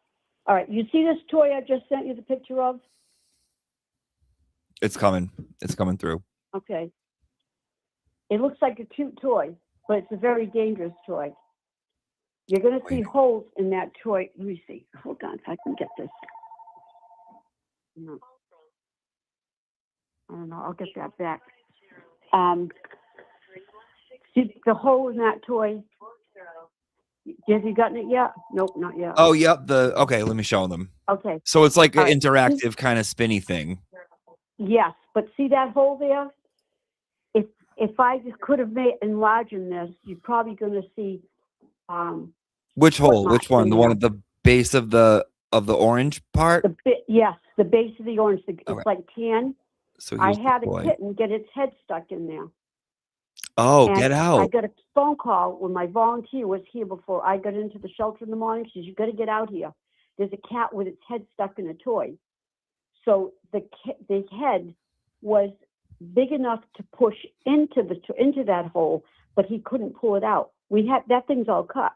All right. You see this toy I just sent you the picture of? It's coming. It's coming through. Okay. It looks like a cute toy, but it's a very dangerous toy. You're going to see holes in that toy. Let me see. Hold on if I can get this. No. I don't know. I'll get that back. See the hole in that toy? Have you gotten it yet? Nope, not yet. Oh, yep. Okay, let me show them. Okay. So it's like an interactive kind of spinny thing. Yes, but see that hole there? If I just could have enlarged this, you're probably going to see. Which hole? Which one? The one at the base of the orange part? Yes, the base of the orange. It's like tan. So I had a kitten get its head stuck in there. Oh, And get out. I got a phone call when my volunteer was here before I got into the shelter in the morning. She says, you got to get out here. There's a cat with its head stuck in a toy. So the head was big enough to push into that hole, but he couldn't pull it out. That thing's all cut.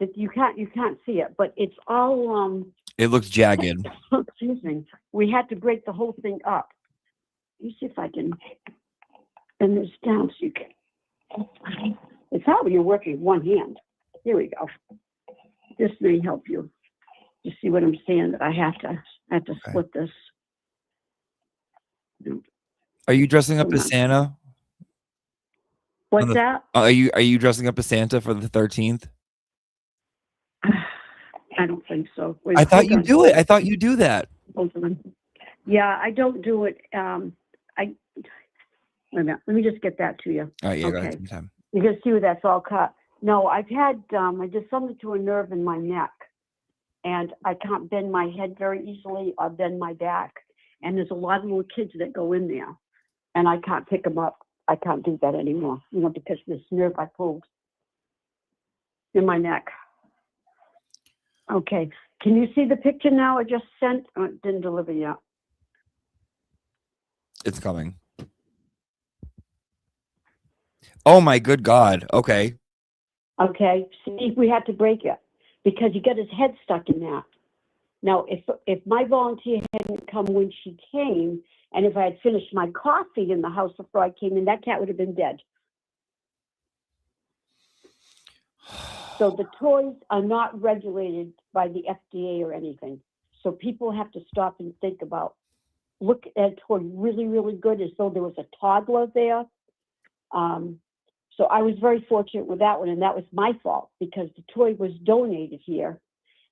That you can't see it, but it's all it looks jagged. Excuse me. We had to break the whole thing up. Let me see if I can bend this down so you can. It's how you're working one hand. Here we go. This may help you. You see what I'm saying? That I have to split this. Are you dressing up as Santa? What's that? Are you dressing up as Santa for the 13th? I don't think so. Wait, I thought you do it. I thought you do that. Hold on. Yeah, I don't do it. Wait a minute. Let me just get that to you. All right, yeah, okay. got time. You can see where that's all cut. No, I've had I did something to a nerve in my neck, and I can't bend my head very easily or bend my back. And there's a lot of little kids that go in there, and I can't pick them up. I can't do that anymore, because of this nerve I pulled in my neck. Okay. Can you see the picture now I just sent? Oh, it didn't deliver yet. It's coming. Oh my good God. Okay. Okay. See, we had to break it. because he got his head stuck in that. Now, if my volunteer hadn't come when she came, and if I had finished my coffee in the house before I came in, that cat would have been dead. So the toys are not regulated by the FDA or anything. So people have to stop and think about, look at a toy really, really good, as though there was a toddler there. So I was very fortunate with that one, and that was my fault because the toy was donated here,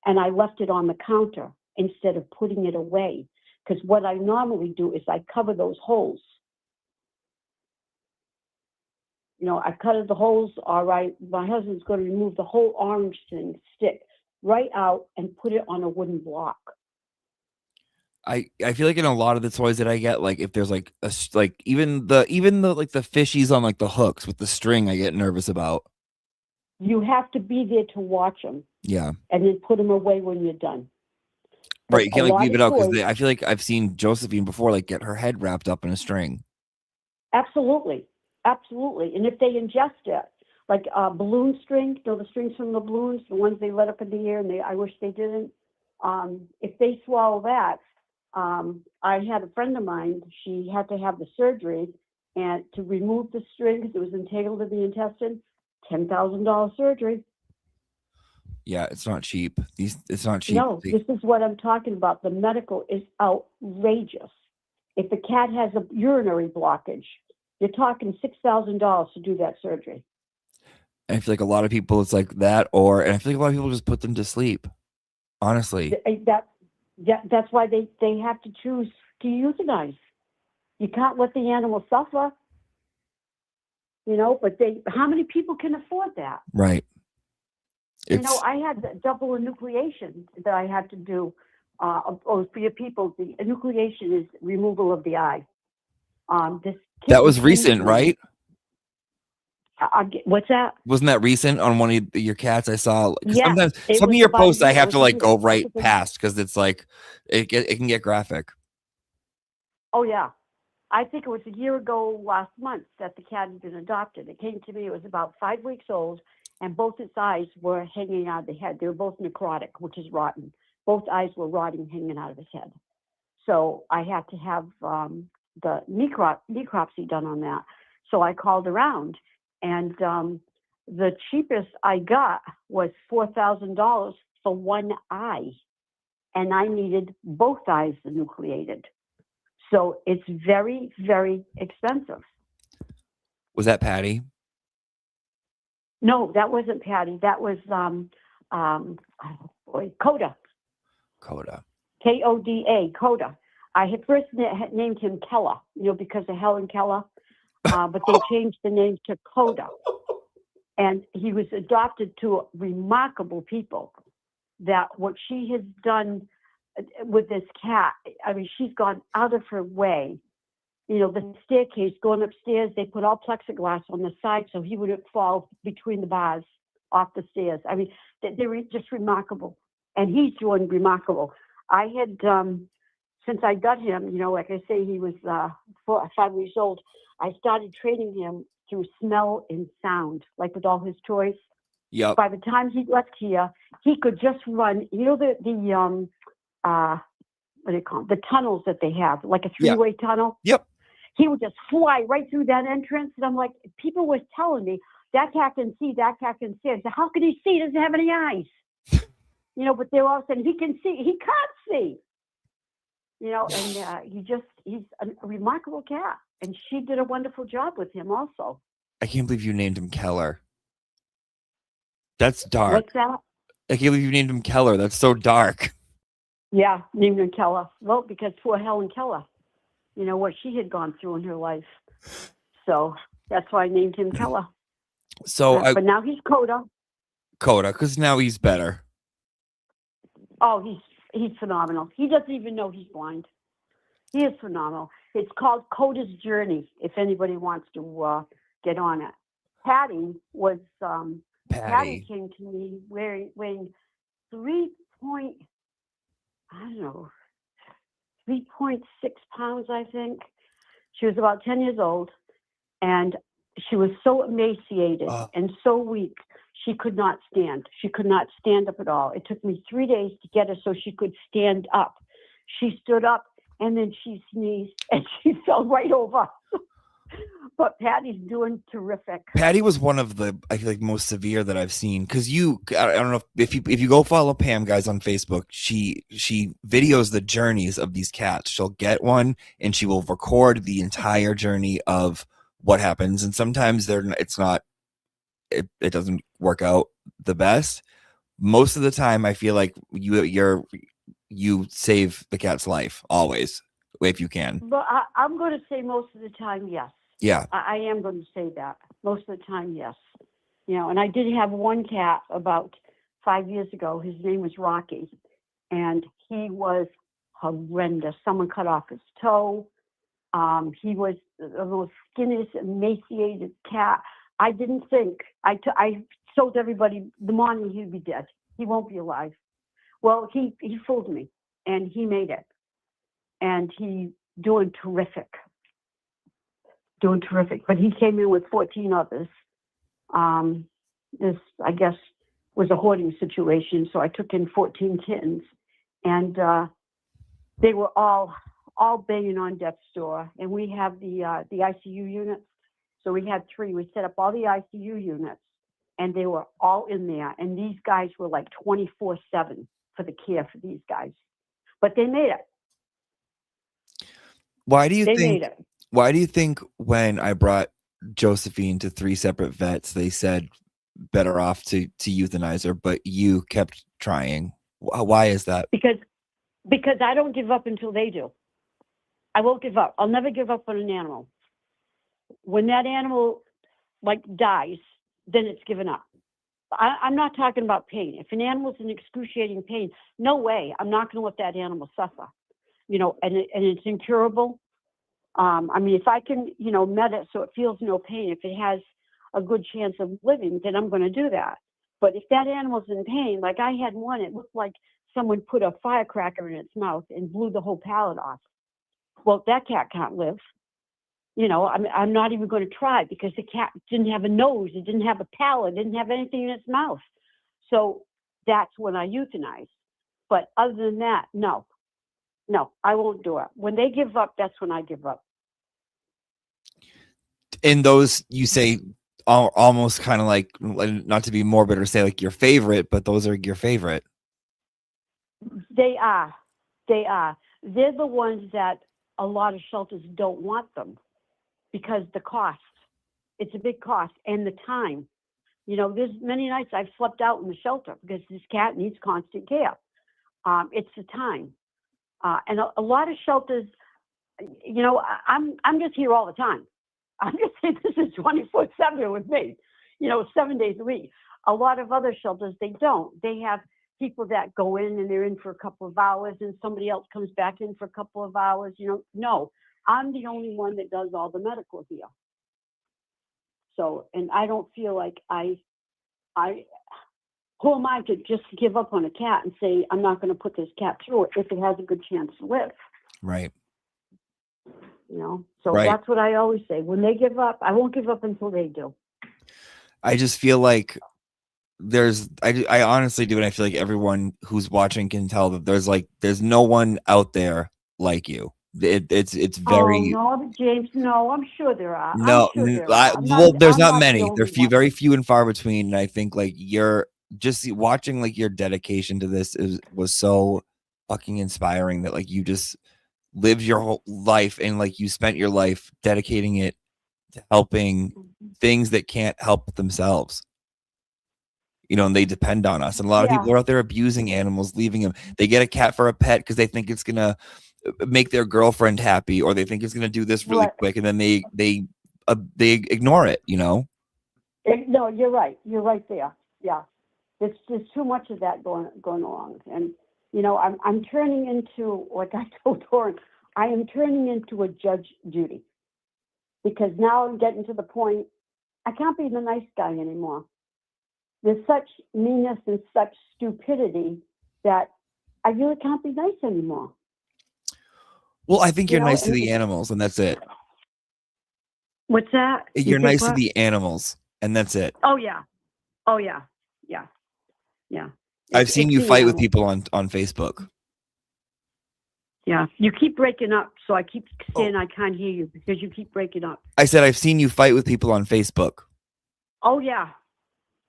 and I left it on the counter instead of putting it away. Because what I normally do is I cover those holes. You know, I cut the holes, all right, my husband's going to remove the whole orange thing, stick right out and put it on a wooden block. I feel like in a lot of the toys that I get, like if there's like even the like the fishies on like the hooks with the string, I get nervous about. You have to be there to watch them. Yeah. And then put them away when you're done. Right, you can't like leave it out because toys, I feel like I've seen Josephine before, like get her head wrapped up in a string. Absolutely. Absolutely. And if they ingest it, like balloon string, you know, the strings from the balloons, the ones they let up in the air, and I wish they didn't. If they swallow that, I had a friend of mine, she had to have the surgery and to remove the string because it was entangled in the intestine, $10,000 surgery. Yeah, it's not cheap. It's not cheap. No, this is what I'm talking about. The medical is outrageous. If a cat has a urinary blockage, you're talking $6,000 to do that surgery. I feel like a lot of people, it's like that, and I feel like a lot of people just put them to sleep. Honestly, that's why they have to choose to euthanize. You can't let the animal suffer, you know. But how many people can afford that? Right. You know, I had the double enucleation that I had to do. For your people, the enucleation is removal of the eye. That was recent, right? What's that? Wasn't that recent on one of your cats? I saw. Yeah, sometimes some of your posts I have to like go right past because it's like it can get graphic. Oh yeah, I think it was a year ago last month that the cat had been adopted. It came to me. It was about 5 weeks old, and both its eyes were hanging out of the head. They were both necrotic, which is rotten. Both eyes were rotting, hanging out of his head. So I had to have the necropsy done on that. So I called around, and the cheapest I got was $4,000 for one eye, and I needed both eyes enucleated. So it's very, very expensive. Was that Patty? No, that wasn't Patty. That was Coda. Coda. Koda. Coda. I had first named him Keller, you know, because of Helen Keller, but they changed the name to Coda. And he was adopted to remarkable people. That what she has done with this cat, I mean, she's gone out of her way. You know, the staircase going upstairs, they put all plexiglass on the side so he wouldn't fall between the bars off the stairs. I mean, they were just remarkable. And he's doing remarkable. I had, since I got him, you know, like I say, he was 4 or 5 years old. I started training him through smell and sound, like with all his toys. Yep. By the time he left here, he could just run. You know the what do you call them? The tunnels that they have, like a three-way tunnel. Yep. He would just fly right through that entrance, and I'm like, people were telling me that cat can see, that cat can see. I said, how can he see? He doesn't have any eyes. You know, but they were all saying he can see. He can't see. You know, and he's a remarkable cat, and she did a wonderful job with him also. I can't believe you named him Keller. That's dark. What's that? I can't believe you named him Keller. That's so dark. Yeah, named him Keller. Well, because poor Helen Keller, you know, what she had gone through in her life. So that's why I named him Keller. So, but now he's Coda. Coda, because now he's better. Oh, he's phenomenal. He doesn't even know he's blind. He is phenomenal. It's called Coda's Journey, if anybody wants to get on it. Patty was... Patty came to me weighing 3.6 pounds, I think. She was about 10 years old, and she was so emaciated and so weak. she could not stand. She could not stand up at all. It took me 3 days to get her so she could stand up. She stood up and then she sneezed and she fell right over. But Patty's doing terrific. Patty was one of the, I feel like, most severe that I've seen. Cause I don't know if you go follow Pam, guys, on Facebook, she videos the journeys of these cats. She'll get one and she will record the entire journey of what happens. And sometimes it doesn't work out the best. Most of the time, I feel like you save the cat's life always, if you can. But I'm going to say most of the time, yes. Yeah. I am going to say that. Most of the time, yes. You know, and I did have one cat about 5 years ago. His name was Rocky, and he was horrendous. Someone cut off his toe. He was the most skinniest, emaciated cat. I didn't think. I told everybody the morning he'd be dead. He won't be alive. Well, he fooled me, and he made it. And he's doing terrific. But he came in with 14 others. This, I guess, was a hoarding situation, so I took in 14 kittens. And they were all banging on death's door. And we have the ICU units. So we had 3. We set up all the ICU units, and they were all in there. And these guys were like 24/7 for the care for these guys. But they made it. Why do you think when I brought Josephine to 3 separate vets, they said better off to euthanize her, but you kept trying? Why is that? Because I don't give up until they do. I won't give up. I'll never give up on an animal. When that animal dies, then it's given up. I'm not talking about pain. If an animal's in excruciating pain, no way. I'm not going to let that animal suffer. You know, and it's incurable. I mean, if I can, med it so it feels no pain, if it has a good chance of living, then I'm going to do that. But if that animal's in pain, like I had one, it looked like someone put a firecracker in its mouth and blew the whole palate off. Well, that cat can't live. I'm not even going to try because the cat didn't have a nose, it didn't have a palate, it didn't have anything in its mouth. So that's when I euthanize. But other than that, no, I won't do it. When they give up, that's when I give up. And those, you say, almost kind of like, not to be morbid or say like your favorite, but those are your favorite. They are. They're the ones that a lot of shelters don't want them because the cost. It's a big cost, and the time. There's many nights I've slept out in the shelter because this cat needs constant care. It's the time. And a lot of shelters, I'm just here all the time. I'm just saying this is 24/7 with me, 7 days a week. A lot of other shelters, they don't. They have people that go in and they're in for a couple of hours and somebody else comes back in for a couple of hours. No, I'm the only one that does all the medical here. So, and I don't feel like who am I to just give up on a cat and say, I'm not going to put this cat through it if it has a good chance to live. Right. So right. That's what I always say. When they give up, I won't give up until they do. I just feel like I honestly do. And I feel like everyone who's watching can tell that there's no one out there like you. It's very. Oh, no, James. No, I'm sure there are. No, there's not many. They're very few and far between. And I think you're just watching your dedication to this was so fucking inspiring that you just lived your whole life and you spent your life dedicating it to helping things that can't help themselves. And they depend on us. And a lot of people are out there abusing animals, leaving them. They get a cat for a pet because they think it's gonna make their girlfriend happy, or they think it's gonna do this really quick, and then they ignore it. No, you're right. You're right there. Yeah, there's too much of that going along, and I'm turning into, like I told Torrin, I am turning into a Judge Judy, because now I'm getting to the point I can't be the nice guy anymore. There's such meanness and such stupidity that I really can't be nice anymore. Well, I think you're nice to the animals, and that's it. What's that? You're nice to the animals, and that's it. Oh, yeah. Yeah. Yeah. I've seen It's you the fight with animal. people on Facebook. Yeah. You keep breaking up, so I keep Oh. saying I can't hear you because you keep breaking up. I said I've seen you fight with people on Facebook. Oh yeah.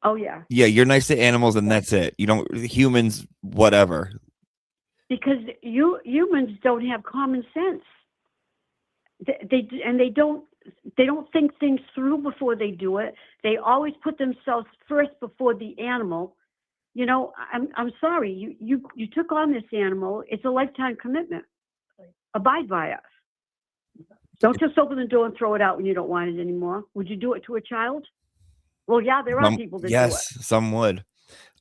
Oh yeah. Yeah, you're nice to animals and that's it. You don't humans, whatever. Because humans don't have common sense. They don't think things through before they do it. They always put themselves first before the animal. You know, I'm sorry. You took on this animal. It's a lifetime commitment. Abide by it. Don't just open the door and throw it out when you don't want it anymore. Would you do it to a child? Well, yeah, there are people that do it. Yes, some would.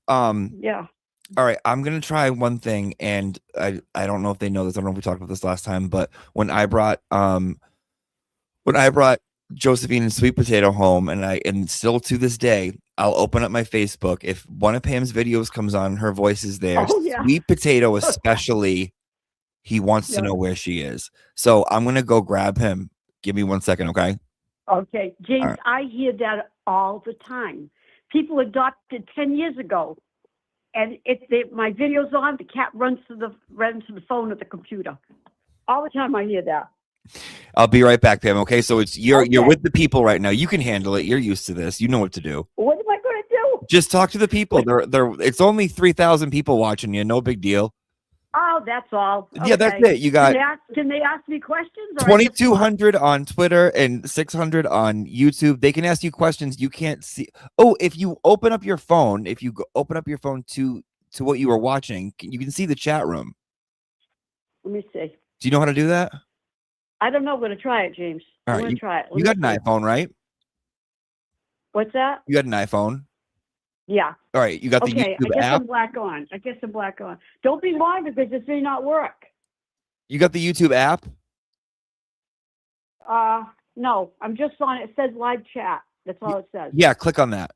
Yeah. All right, I'm gonna try one thing, and I don't know if they know this. I don't know if we talked about this last time, but when I brought Josephine and Sweet Potato home, and still to this day, I'll open up my Facebook. If one of Pam's videos comes on, her voice is there. Oh, yeah. Sweet Potato, especially, he wants to know where she is. So I'm gonna go grab him. Give me 1 second, okay? Okay, James, right. I hear that all the time. People adopted 10 years ago, and my video's on, the cat runs to the phone at the computer. All the time I hear that. I'll be right back, Pam. Okay, so you're Okay. with the people right now. You can handle it. You're used to this. You know what to do. What am I going to do? Just talk to the people. It's only 3,000 people watching you. No big deal. Oh, that's all. Yeah, that's Okay. it. You got Can they ask me questions? Or I just 2,200 on Twitter and 600 on YouTube. They can ask you questions you can't see. Oh, if you open up your phone, open up your phone to what you were watching, you can see the chat room. Let me see. Do you know how to do that? I don't know. I'm going to try it, James. All I'm right, going to try it. Let you me got an see. iPhone, right? What's that? You got an iPhone. Yeah. All right, you got the Okay, I YouTube guess app. I'm black on. Don't be long because this may not work. You got the YouTube app. No, I'm just on it. It says live chat. That's all it says. Yeah, click on that.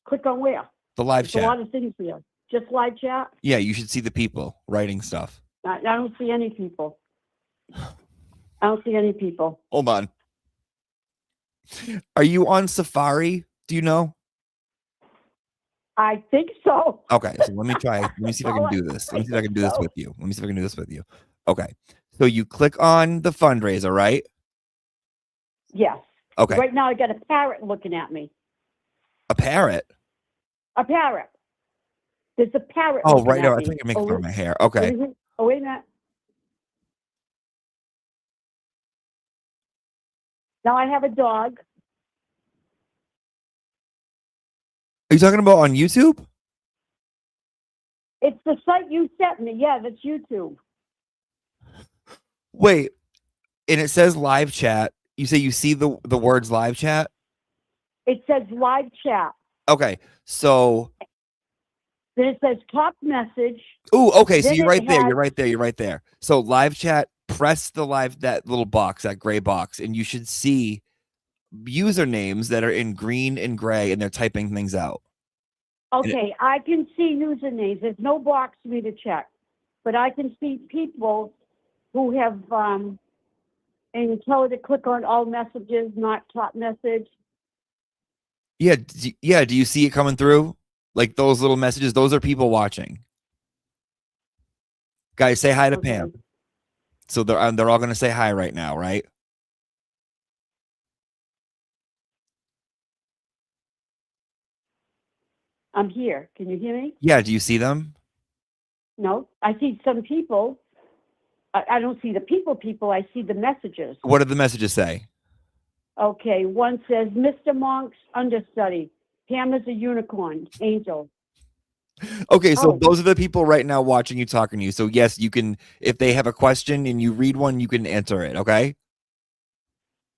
Click on where? The live There's chat. a lot of things here. Just live chat? Yeah, you should see the people writing stuff. I don't see any people. I don't see any people. Hold on. Are you on Safari? Do you know? I think so. Okay, so let me try. Let me see if I can do this. Let me see if I can do this with you. Let me see if I can do this with you. Okay, so you click on the fundraiser, right? Yes. Okay. Right now I got a parrot looking at me. A parrot? A parrot. There's a parrot. Oh, looking right. at No, I me. think you're making fun of my hair. Okay. Mhm. Oh, wait a minute. Now I have a dog. Are you talking about on YouTube? It's the site you sent me. Yeah, that's YouTube. Wait, and it says live chat. You say you see the words live chat? It says live chat. Okay, so. Then it says top message. Oh, okay. So Then you're it right there. has- You're right there. You're right there. So live chat, press that little box, that gray box, and you should see usernames that are in green and gray, and they're typing things out. Okay, I can see usernames. There's no box for me to check, but I can see people who have, and tell her to click on all messages, not top message. Yeah, do you see it coming through? Like those little messages, those are people watching. Guys, say hi to Pam. So they're all going to say hi right now, right? I'm here. Can you hear me? Yeah, do you see them? No, I see some people. I don't see the people. I see the messages. What do the messages say? Okay, one says, Mr. Monk's understudy. Pam is a unicorn, angel. Okay, so Oh. those are the people right now watching you, talking to you. So yes, you can, if they have a question and you read one, you can answer it, okay?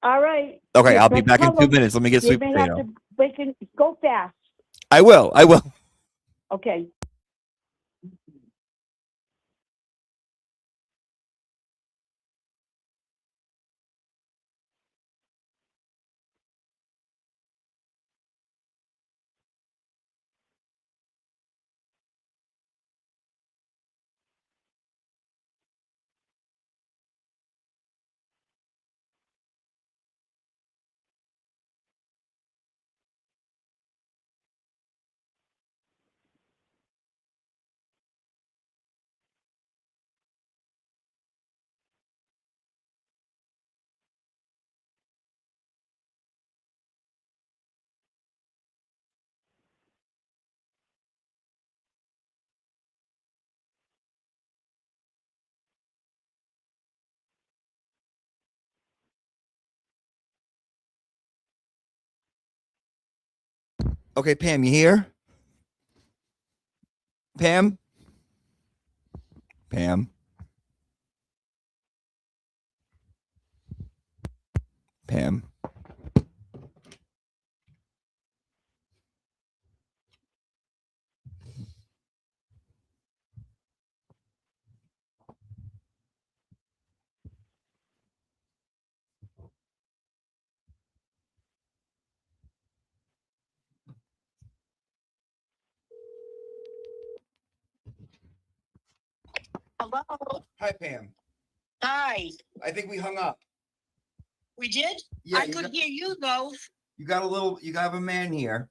All right. Okay, Yeah, I'll be don't back in tell 2 them. minutes. Let me get They Sweet may Potato. have to go fast. I will. Okay. Okay, Pam, you here? Pam? Pam? Pam? Hello. Hi, Pam. Hi. I think we hung up. We did? Yeah, I you could got- hear you though. You got a man here.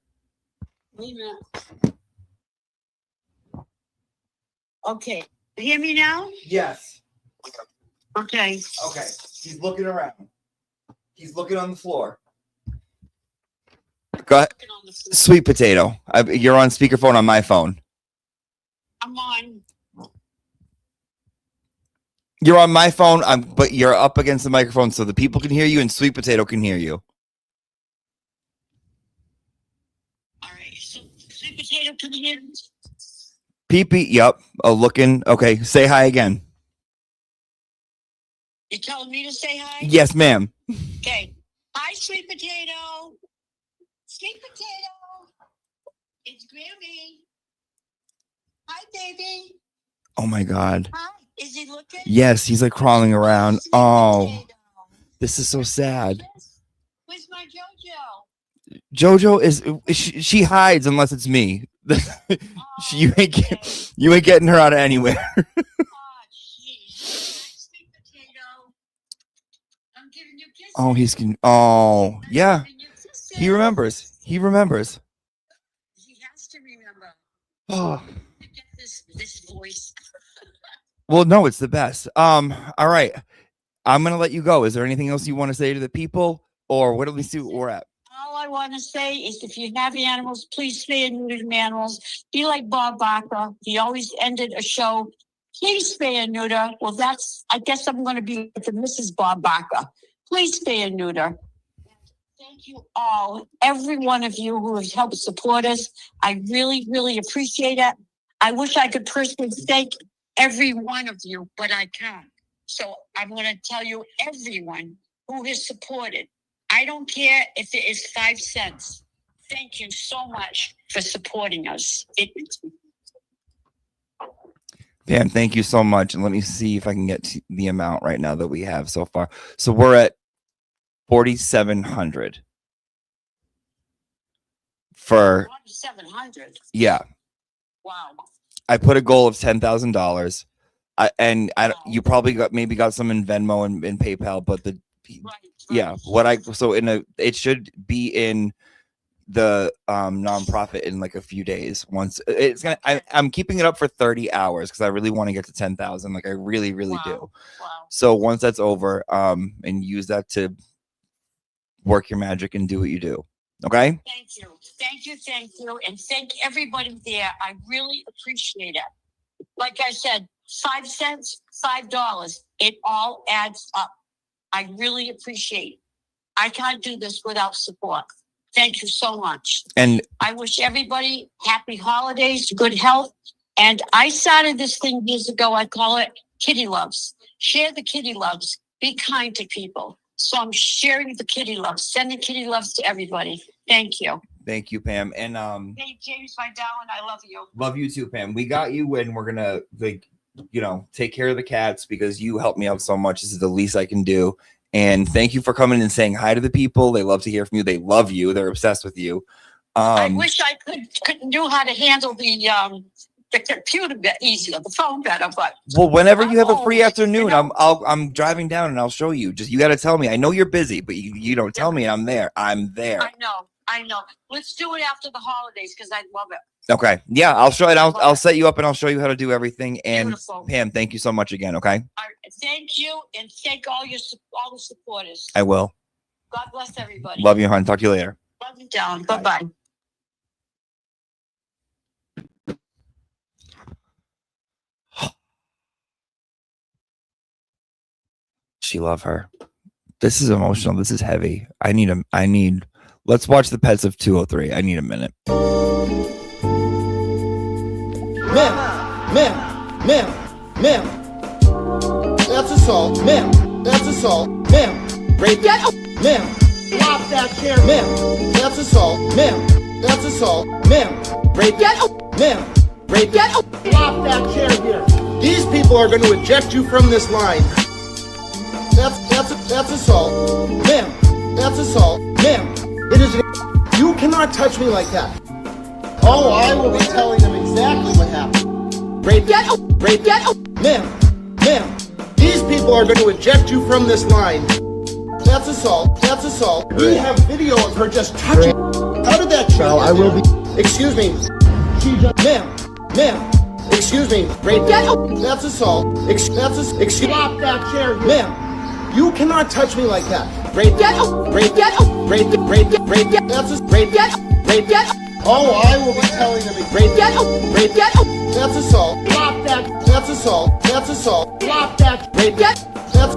Wait a minute. Okay. You hear me now? Yes. Okay. Okay. He's looking around. He's looking on the floor. Go ahead. Sweet potato. You're on speakerphone on my phone. I'm on. You're on my phone, but you're up against the microphone so the people can hear you and Sweet Potato can hear you. All right. So Sweet Potato can hear me? Pee-pee, yep. Oh, looking. Okay, say hi again. You telling me to say hi? Yes, ma'am. Okay. Hi, Sweet Potato. Sweet Potato. It's Grammy. Hi, baby. Oh my God. Hi. Is he looking? Yes, he's like crawling around. Oh, this is so sad. Where's my JoJo? JoJo she hides unless it's me. you ain't getting her out of anywhere. Oh, oh, yeah. He remembers. He remembers. He has to remember. Oh. Get this voice. Well, no, it's the best. All right. I'm gonna let you go. Is there anything else you want to say to the people, or what? Let me see what we're at. All I want to say is, if you have animals, please spay and neuter your animals. Be like Bob Barker. He always ended a show. Please spay and neuter. Well, I guess I'm going to be with the Mrs. Bob Barker. Please spay and neuter. Thank you all, every one of you who has helped support us. I really, really appreciate it. I wish I could personally thank every one of you, but I can't. So I'm going to tell you, everyone who has supported. I don't care if it is 5 cents. Thank you so much for supporting us. Pam, thank you so much. And let me see if I can get to the amount right now that we have so far. So we're at 4,700 for 4,700. Yeah. Wow. I put a goal of $10,000. You probably got some in Venmo and PayPal, but yeah, it should be in the nonprofit in like a few days. Once it's gonna, I'm keeping it up for 30 hours because I really want to get to 10,000. Like I really do. Wow. So once that's over, and use that to work your magic and do what you do. Okay. Thank you, and thank everybody there. I really appreciate it. Like I said, 5 cents, $5. It all adds up. I really appreciate it. I can't do this without support. Thank you so much. And I wish everybody happy holidays, good health. And I started this thing years ago. I call it Kitty Loves. Share the Kitty Loves. Be kind to people. So I'm sharing the Kitty Loves, sending Kitty Loves to everybody. Thank you. Thank you, Pam. And hey, James, my darling, I love you. love you too, Pam. We got you, and we're gonna take care of the cats because you helped me out so much. This is the least I can do. And thank you for coming and saying hi to the people. They love to hear from you. They love you. They're obsessed with you. I wish I could know how to handle the computer bit easier, the phone better. But whenever you have a free afternoon, I'm driving down and I'll show you. Just you got to tell me. I know you're busy, but you don't tell me. I'm there. I'm there. I know. Let's do it after the holidays because I love it. Okay. Yeah, I'll show it. I'll set you up and I'll show you how to do everything. And Beautiful. Pam, thank you so much again. Okay. Thank you, and thank all the supporters. I will. God bless everybody. Love you, hon. Talk to you later. Love you, down. Bye. She love her. This is emotional. This is heavy. I need Let's watch the pets of 203. I need a minute. Ma'am. That's assault. Ma'am. That's assault. Ma'am. Rape. Get up. Ma'am. Drop that chair. Ma'am. That's assault. Ma'am. That's assault. Ma'am. Rape. Get up. Ma'am. Rape. Get up. Drop that chair here. These people are going to eject you from this line. That's assault. Ma'am. That's assault. Ma'am. It is you cannot touch me like that. Oh, I will be telling them exactly what happened. Rape. Get up. Rape. Get up. Ma'am. These people are going to eject you from this line. That's assault. That's assault. We have video of her just touching. How did that child? I will be. Excuse me. Ma'am. Excuse me. Rape. Get up. That's assault. Excuse. Drop that chair, ma'am. You cannot touch me like that. Rape. Get up. Rape. Get up. Rape. Get. That's a rape. Get up. Rape. Get up. Oh, I will be telling them. Rape. Get up. Rape. Get up. That's assault. Drop that. That's assault. That's assault. Drop that. Rape. Get. That's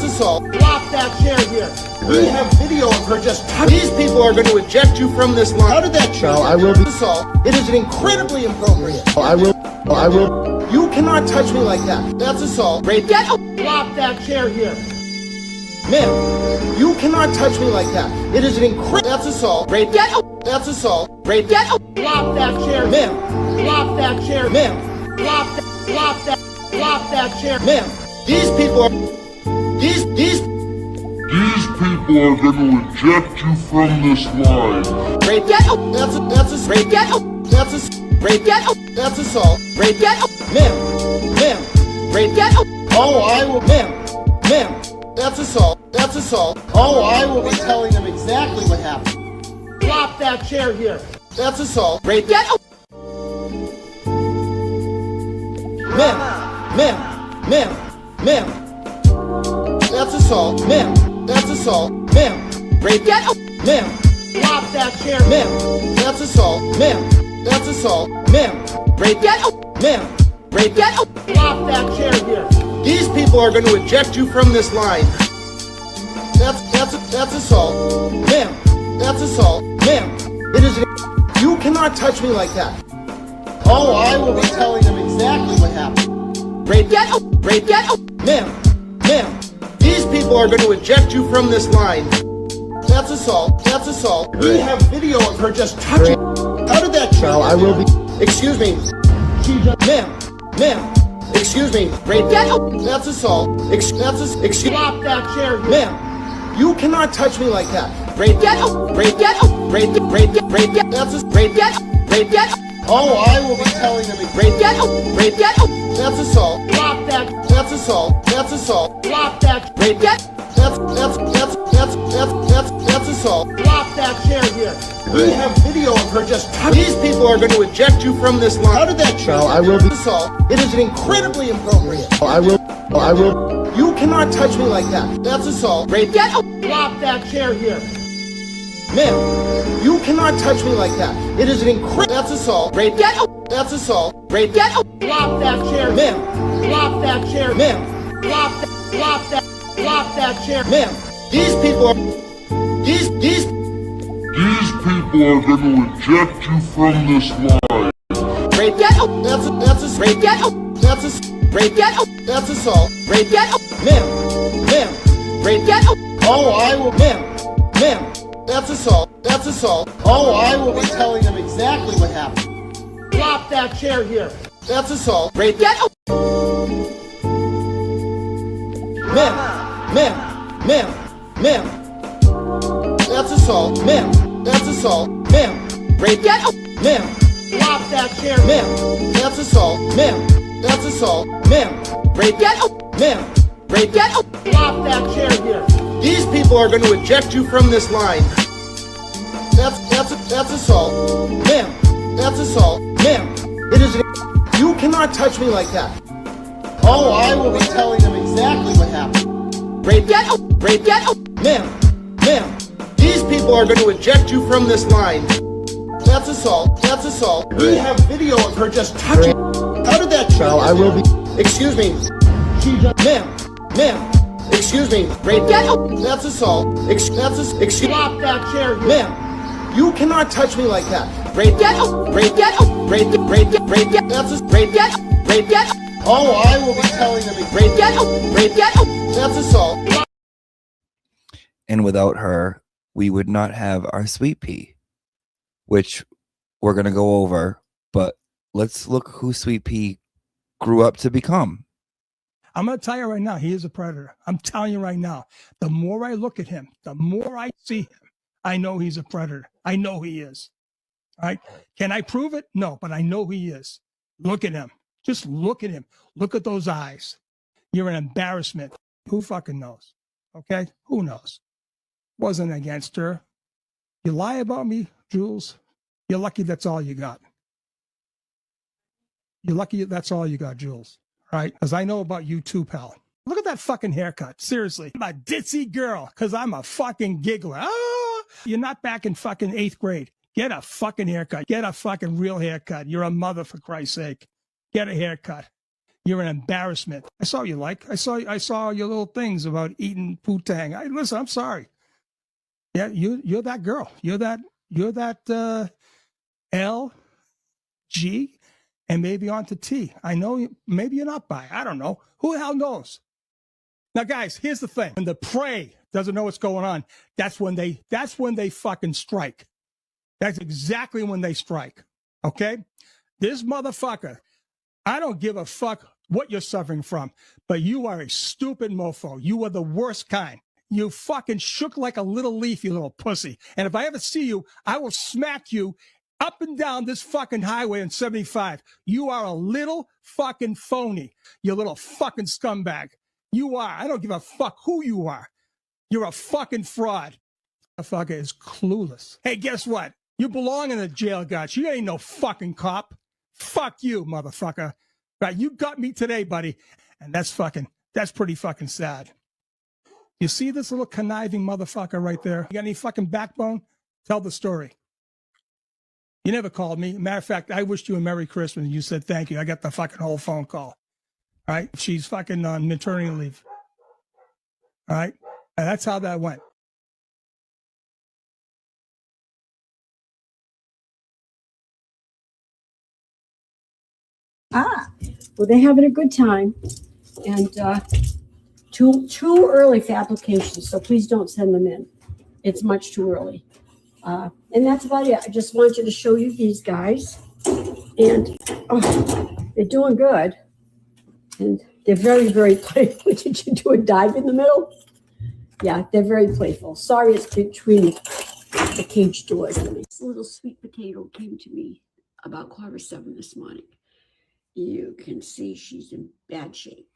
assault. Drop that chair here. We have video of her just touching. These people are going to eject you from this line. How did that chair? I will be assault. It is incredibly inappropriate. I will. You cannot touch me like that. That's assault. Rape. Get up. Drop that chair here. Ma'am, you cannot touch me like that. It is that's assault. Rape. Get up. That's assault. Rape. Get up. Drop that chair. Ma'am. Drop that chair. Ma'am. Drop that chair. Ma'am. These people are people are going to eject you from this line. Rape. Get up. That's rape. Get up. That's rape. Get up. That's assault. Rape. Get up. Ma'am. Rape. Get up. Oh, I will. Ma'am. That's assault. That's assault. Oh, I will be telling them exactly what happened. Drop that chair here. That's assault. Rape. Get up. Ma'am. That's assault. Ma'am. That's assault. Ma'am. Rape. Get up. Ma'am. Drop that chair. Ma'am. That's assault. Ma'am. That's assault. Ma'am. Rape. Get up. Ma'am. Rape. Get up. Drop that chair here. These people are going to eject you from this line. That's assault. Ma'am. That's assault. Ma'am. It is you cannot touch me like that. Oh, I will be telling them exactly what happened. Rape. Get up. Rape. Get up. Ma'am. These people are going to eject you from this line. That's assault. That's assault. We have video of her just touching. How did that child? I will be. Excuse me. Ma'am. Excuse me. Rape. Get up. That's assault. Excuse. Drop that chair, ma'am. You cannot touch me like that. Rape. Get up. Rape. Get up. Rape. Get. That's rape. Get up. Rape. Get up. Oh, I will be telling them. Rape. Get up. Rape. Get up. That's assault. Drop that. That's assault. That's assault. Drop that. Rape. Get. That's assault. Drop that chair here. We have video of her just touching. These people are going to eject you from this line. How did that child? I will be assault. It is incredibly inappropriate. I will. You cannot touch me like that. That's assault. Rape. Get up. Drop that chair here. Ma'am, you cannot touch me like that. It is that's assault. Rape. Get up. That's assault. Rape. Get up. Drop that chair. Ma'am. Drop that chair. Ma'am. Drop that chair. Ma'am. These people are people are going to eject you from this line. Rape. Get up. That's rape. Get up. That's rape. Get up. That's assault. Rape. Get up. Ma'am. Rape. Get up. Oh, I will. Ma'am. That's assault. That's assault. Oh, I will be telling them exactly what happened. Drop that chair here. That's assault. Rape. Get up. Ma'am. That's assault. Ma'am. That's assault. Ma'am. Rape. Get up. Ma'am. Drop that chair. Ma'am. That's assault. Ma'am. That's assault. Ma'am. Rape. Get up. Ma'am. Rape. Get up. Drop that chair here. These people are going to eject you from this line. That's assault. Ma'am. That's assault. Ma'am. It is you cannot touch me like that. Oh, I will be telling them exactly what happened. Rape. Get up. Rape. Get up. Ma'am. These people are going to eject you from this line. That's assault. That's assault. We have video of her just touching. How did that child? I will be. Excuse me. Ma'am. Excuse me, rape. That's assault. Excuse. Stop that chair, ma'am. You cannot touch me like that. Rape. Rape. Rape. That's rape. Oh, I will be telling them. Rape. That's assault. And without her, we would not have our sweet pea, which we're going to go over. But let's look who Sweet Pea grew up to become. I'm going to tell you right now, he is a predator. I'm telling you right now, the more I look at him, the more I see him, I know he's a predator. I know he is. All right. Can I prove it? No, but I know he is. Look at him. Just look at him. Look at those eyes. You're an embarrassment. Who fucking knows? Okay. Who knows? Wasn't against her. You lie about me, Jules. You're lucky that's all you got. You're lucky that's all you got, Jules. Right? Because I know about you too, pal. Look at that fucking haircut. Seriously. I'm a ditzy girl because I'm a fucking giggler. Oh, you're not back in fucking 8th grade. Get a fucking haircut. Get a fucking real haircut. You're a mother, for Christ's sake. Get a haircut. You're an embarrassment. I saw you like. I saw your little things about eating poo-tang. Listen, I'm sorry. Yeah, you're that girl. You're that L, G, and maybe on to T. I know maybe you're not bi. I don't know. Who the hell knows? Now, guys, here's the thing. When the prey doesn't know what's going on, that's when they fucking strike. That's exactly when they strike. Okay? This motherfucker, I don't give a fuck what you're suffering from, but you are a stupid mofo. You are the worst kind. You fucking shook like a little leaf, you little pussy. And if I ever see you, I will smack you up and down this fucking highway in 75. You are a little fucking phony. You little fucking scumbag. You are. I don't give a fuck who you are. You're a fucking fraud. The fucker is clueless. Hey, guess what? You belong in the jail, guys. You ain't no fucking cop. Fuck you, motherfucker. Right? You got me today, buddy. And that's pretty fucking sad. You see this little conniving motherfucker right there? You got any fucking backbone? Tell the story. You never called me. Matter of fact, I wished you a Merry Christmas and you said thank you. I got the fucking whole phone call. All right? She's fucking on maternity leave. All right? And that's how that went. Well, they're having a good time. And too early for applications, so please don't send them in. It's much too early. And that's about it. I just wanted to show you these guys. And they're doing good. And they're very, very playful. Did you do a dive in the middle? Yeah, they're very playful. Sorry, it's between the cage doors. This little sweet potato came to me about 7:15 this morning. You can see she's in bad shape.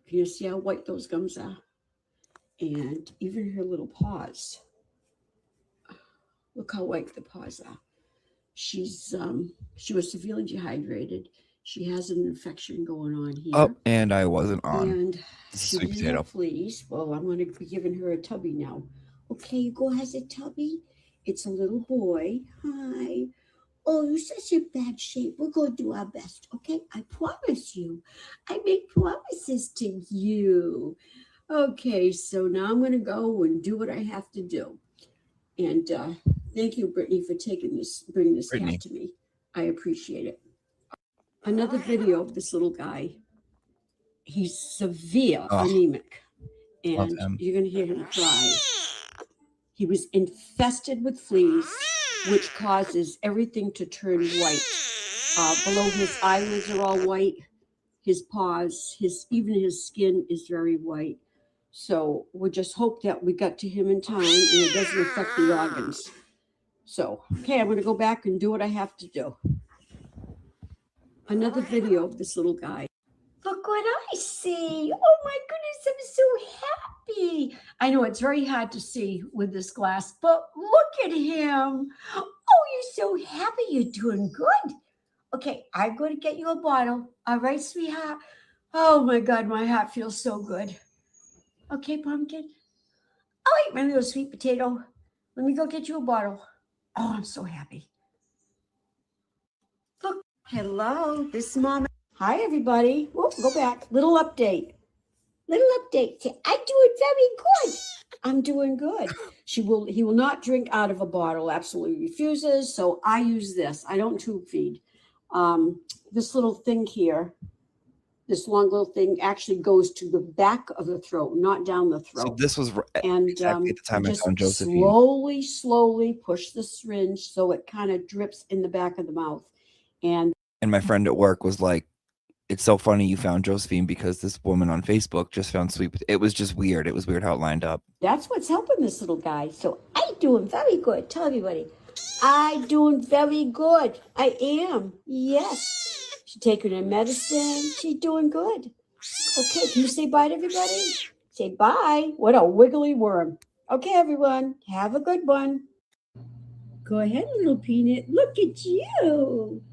Can you see how white those gums are? And even her little paws. Look how white the paws are. She was severely dehydrated. She has an infection going on here. Oh, and I wasn't on. And she didn't have fleas. Well, I'm going to be giving her a tubby now. Okay, Hugo has a tubby. It's a little boy. Hi. Oh, you're such in bad shape. We're going to do our best, okay? I promise you. I make promises to you. Okay, so now I'm going to go and do what I have to do. And thank you, Brittany, for bringing this cat to me. I appreciate it. Another video of this little guy. He's severe anemic. And you're going to hear him cry. He was infested with fleas, which causes everything to turn white. Below his eyelids are all white. His paws, even his skin is very white. So we just hope that we got to him in time and it doesn't affect the organs. So, okay, I'm going to go back and do what I have to do. Another video of this little guy. Look what I see. Oh my goodness, I'm so happy. I know it's very hard to see with this glass, but look at him. Oh, you're so happy. You're doing good. Okay, I'm going to get you a bottle. All right, sweetheart. Oh my God, my heart feels so good. Okay, pumpkin. All right, my little sweet potato. Let me go get you a bottle. Oh, I'm so happy. Look, hello, this is Mom. Hi, everybody. Whoop, go back. Little update. little update. Say, I'm doing very good. I'm doing good. He will not drink out of a bottle. Absolutely refuses. So I use this. I don't tube feed. This little thing here, this long little thing actually goes to the back of the throat, not down the throat. So this was And exactly the time I just found Josephine. slowly push the syringe so it kind of drips in the back of the mouth. And my friend at work was like, it's so funny you found Josephine because this woman on Facebook just found sweet. It was just weird. It was weird how it lined up. that's what's helping this little guy. So I'm doing very good. Tell everybody, I'm doing very good. I am. Yes. She's taking her medicine. She's doing good. Okay, can you say bye to everybody? Say bye. What a wiggly worm. Okay, everyone, have a good one. Go ahead, little peanut. Look at you.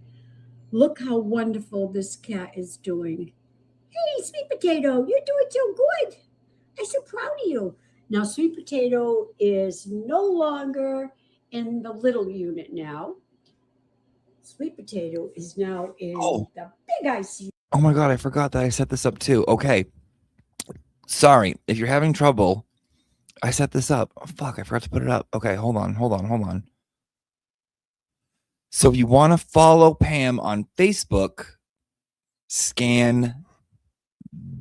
Look how wonderful this cat is doing. Hey, Sweet Potato, you're doing so good. I'm so proud of you. Now, Sweet Potato is no longer in the little unit now. Sweet Potato is now in the big ICU. Oh my God, I forgot that I set this up too. Okay. Sorry. If you're having trouble, I set this up. Oh, fuck, I forgot to put it up. Okay, hold on. So if you want to follow Pam on Facebook, scan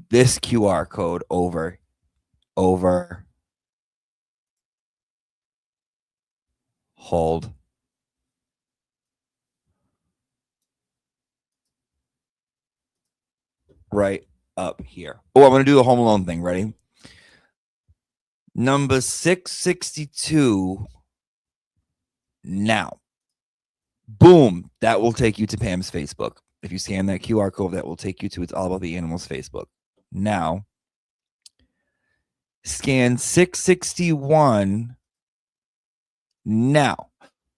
this QR code over. Hold. Right up here. Oh, I'm going to do the Home Alone thing. Ready? Number 662. Now. Boom. That will take you to Pam's Facebook. If you scan that QR code, that will take you to It's All About the Animals Facebook. Now, scan 661. Now.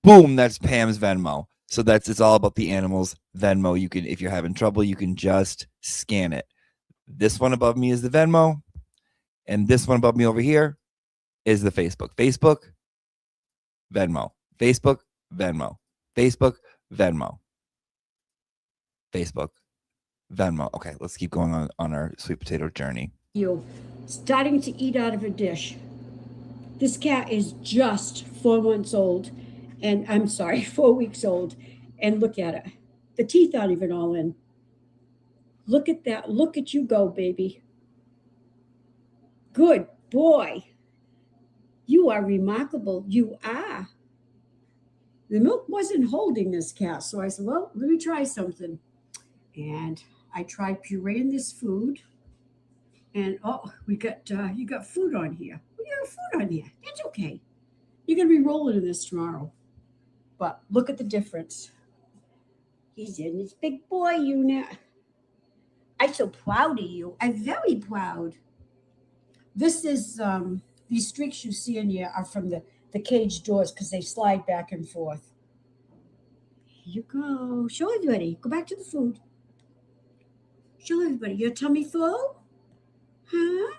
Boom. That's Pam's Venmo. So It's All About the Animals Venmo. You can, if you're having trouble, you can just scan it. This one above me is the Venmo, and this one above me over here is the Facebook. Facebook, Venmo. Facebook, Venmo. Facebook, Venmo. Facebook, Venmo. Okay, let's keep going on our sweet potato journey. You starting to eat out of a dish. This cat is just 4 months old, and I'm sorry, 4 weeks old. And look at it. The teeth aren't even all in. Look at that. Look at you go, baby. Good boy. You are remarkable. You are. The milk wasn't holding this cat, so I said, well, let me try something. And I tried pureeing this food. And you got food on here. We got food on here. That's okay. You're gonna be rolling in this tomorrow. But look at the difference. He's in his big boy unit. I'm so proud of you. I'm very proud. This is these streaks you see in here are from the cage doors because they slide back and forth. Here you go. Show everybody. Go back to the food. Show everybody. Your tummy full? Huh?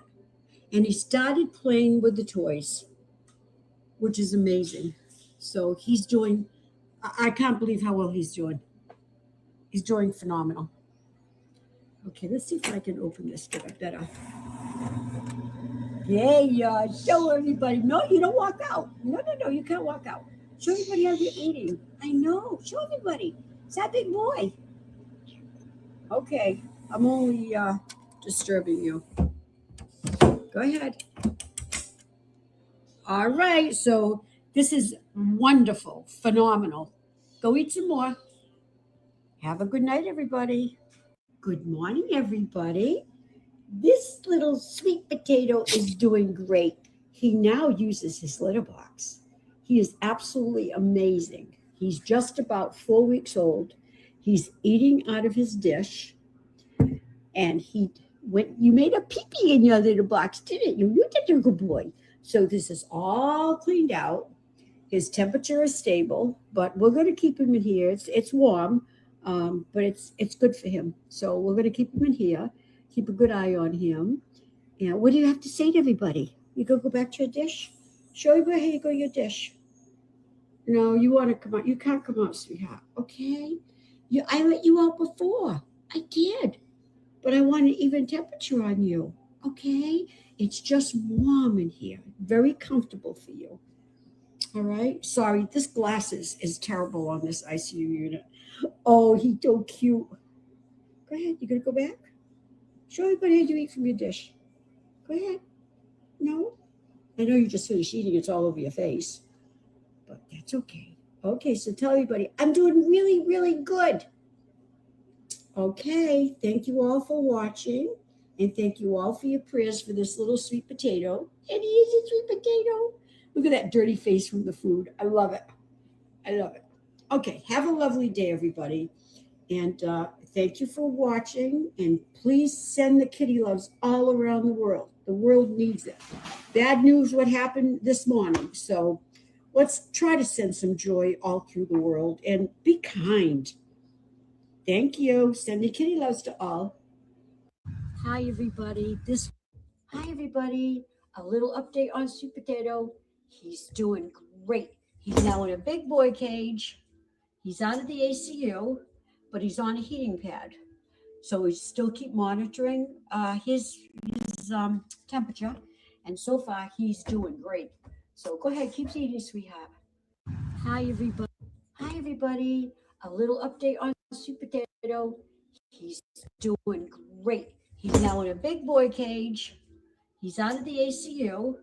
And he started playing with the toys, which is amazing. So he's doing, I can't believe how well he's doing. He's doing phenomenal. Okay, let's see if I can open this to get better. Yeah, show everybody. No, you don't walk out. No, you can't walk out. Show everybody how you're eating. I know. Show everybody. It's that big boy. Okay, I'm only disturbing you. Go ahead. All right, so this is wonderful, phenomenal. Go eat some more. Have a good night, everybody. Good morning, everybody. This little sweet potato is doing great. He now uses his litter box. He is absolutely amazing. He's just about 4 weeks old. He's eating out of his dish. And you made a pee-pee in your litter box, didn't you? You did a good boy. So this is all cleaned out. His temperature is stable, but we're going to keep him in here. It's warm, but it's good for him. So we're going to keep him in here. Keep a good eye on him. And what do you have to say to everybody? You go back to your dish? Show everybody how you go to your dish. No, you want to come out. You can't come out, sweetheart. Okay? I let you out before. I did. But I want an even temperature on you. okay? It's just warm in here, very comfortable for you. All right. Sorry, this glass is terrible on this ICU unit. Oh, he's so cute. Go ahead. You gonna go back? Show everybody how you eat from your dish. Go ahead. No? I know you just finished eating. It's all over your face. But that's okay. Okay, so tell everybody, I'm doing really, really good. Okay, thank you all for watching. And thank you all for your prayers for this little sweet potato. And he is a sweet potato. Look at that dirty face from the food. I love it. I love it. Okay, have a lovely day, everybody. And thank you for watching. And please send the kitty loves all around the world. The world needs it. Bad news what happened this morning. So let's try to send some joy all through the world and be kind. Thank you. Send the kitty loves to all. Hi, everybody. Hi, everybody. A little update on Sweet Potato. He's doing great. He's now in a big boy cage. He's out of the ACU, but he's on a heating pad. So we still keep monitoring his temperature. And so far, he's doing great. So go ahead, keep eating, sweetheart. Hi, everybody. Hi, everybody. A little update on Sweet Potato. He's doing great. He's now in a big boy cage. He's out of the ACU,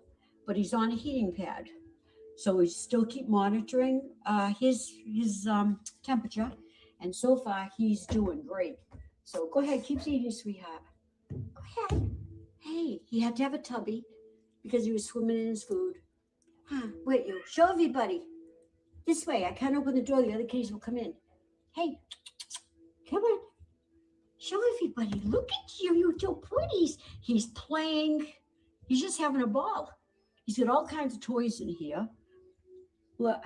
but he's on a heating pad. So we still keep monitoring his temperature. And so far, he's doing great. So go ahead, keep eating, sweetheart. Go ahead. Hey, he had to have a tubby because he was swimming in his food. Wait, you show everybody. This way, I can't open the door. The other kitties will come in. Hey, come on. Show everybody. Look at you. You're so pretty. He's playing. He's just having a ball. He's got all kinds of toys in here. Look,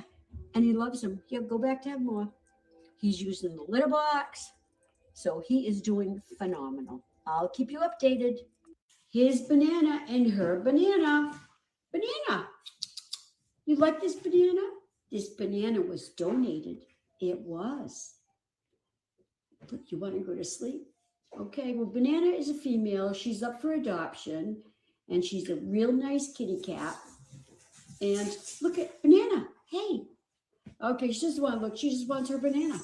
and he loves them. Here, go back to have more. He's using the litter box. So he is doing phenomenal. I'll keep you updated. Here's Banana and her banana. Banana. You like this banana? This banana was donated. It was. But you want to go to sleep? Okay, well, Banana is a female. She's up for adoption, and she's a real nice kitty cat. And look at Banana. Hey. Okay, she doesn't want to look. She just wants her banana.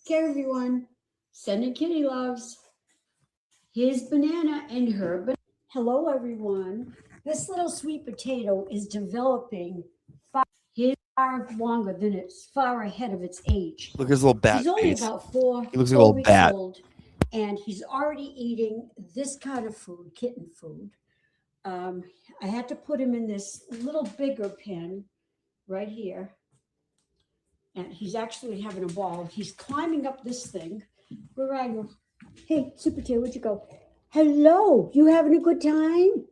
Okay, everyone. Sending kitty loves. Here's Banana and her banana. Hello, everyone. This little sweet potato is developing far longer than it's far ahead of its age. Look at his little bat He's only face. about four He looks like a little weeks bat. old, and he's already eating this kind of food, kitten food. I had to put him in this little bigger pen right here, and he's actually having a ball. He's climbing up this thing. Where are you? Hey, Super Tail, where'd you go? Hello, you having a good time?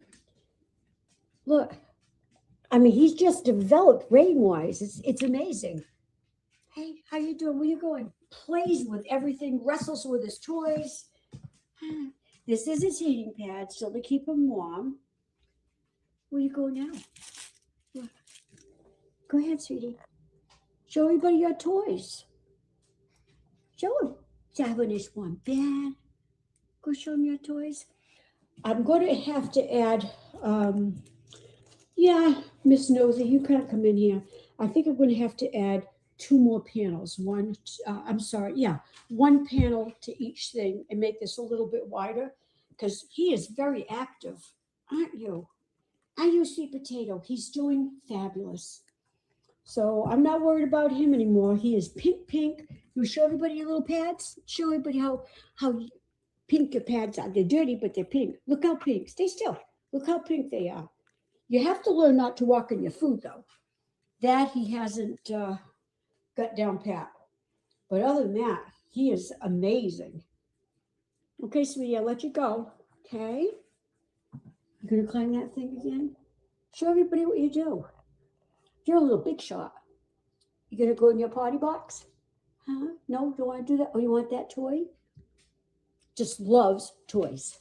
Look, I mean, he's just developed brain-wise. It's amazing. Hey, how you doing? Where you going? Plays with everything, wrestles with his toys. This is his heating pad, so to keep him warm. Where you going now? Look. Go ahead, sweetie. Show everybody your toys. Show them. Have a nice warm bed. Go show them your toys. I'm going to have to add, yeah, Miss Nosy, you can't come in here. I think I'm going to have to add 2 more panels. One panel to each thing and make this a little bit wider because he is very active, aren't you? Aren't you, Sweet Potato? He's doing fabulous. So I'm not worried about him anymore. He is pink. You show everybody your little pads? Show everybody how pink your pads are. They're dirty, but they're pink. Look how pink. Stay still. Look how pink they are. You have to learn not to walk in your food, though. That he hasn't got down pat. But other than that, he is amazing. Okay, sweetie, I'll let you go. Okay? You gonna climb that thing again? Show everybody what you do. You're a little big shot. You gonna go in your potty box? Huh? No, don't want to do that. Oh, you want that toy? Just loves toys.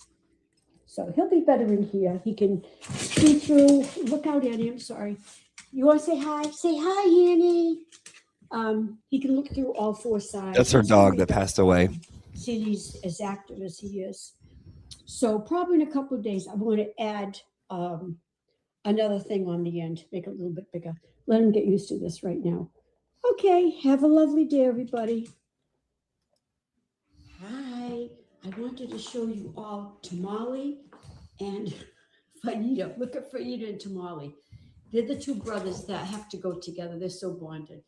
So he'll be better in here. He can see through. Look out at him. Sorry. You want to say hi? Say hi, Annie. He can look through all 4 sides. That's her dog that passed away. See, he's as active as he is. So probably in a couple of days, I want to add another thing on the end, make it a little bit bigger. Let them get used to this right now. Okay, have a lovely day, everybody. Hi, I wanted to show you all Tamale and Fanita. Look at Fanita and Tamale. They're the two brothers that have to go together. They're so bonded.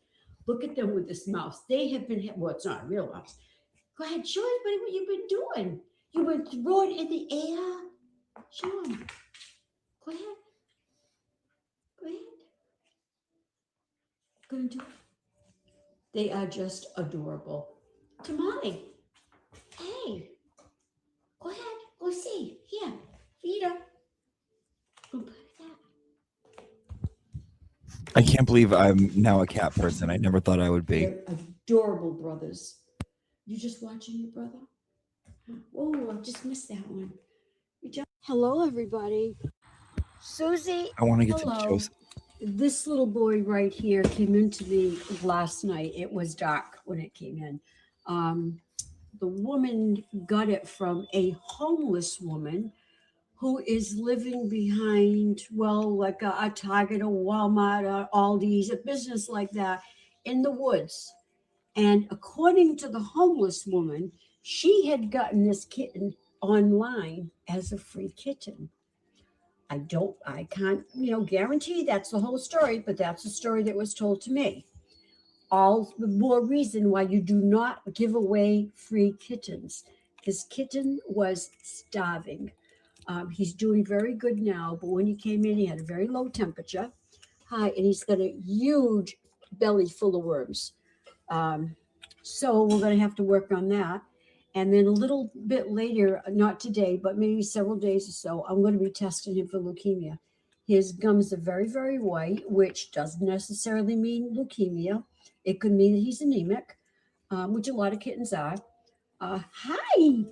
Look at them with this mouse. They have been, well, it's not a real mouse. Go ahead, show everybody what you've been doing. You've been throwing in the air. Show them. Go ahead. Go ahead. Go and do it. They are just adorable. Tamale. Hey. Go ahead. Go see. Here. Feed her. Go put that. I can't believe I'm now a cat person. I never thought I would be. They're adorable brothers. You just watching your brother? Oh, I just missed that one. Hello, everybody. Susie. I want to get hello. to Joseph. This little boy right here came into me last night. It was dark when it came in. The woman got it from a homeless woman who is living behind, well, like a Target, a Walmart, a Aldi's, a business like that in the woods. And according to the homeless woman, she had gotten this kitten online as a free kitten. I can't, guarantee that's the whole story, but that's the story that was told to me. All the more reason why you do not give away free kittens. This kitten was starving. He's doing very good now, but when he came in, he had a very low temperature. Hi, and he's got a huge belly full of worms. So we're going to have to work on that. And then a little bit later, not today, but maybe several days or so, I'm going to be testing him for leukemia. His gums are very, very white, which doesn't necessarily mean leukemia. It could mean that he's anemic, which a lot of kittens are. Hi,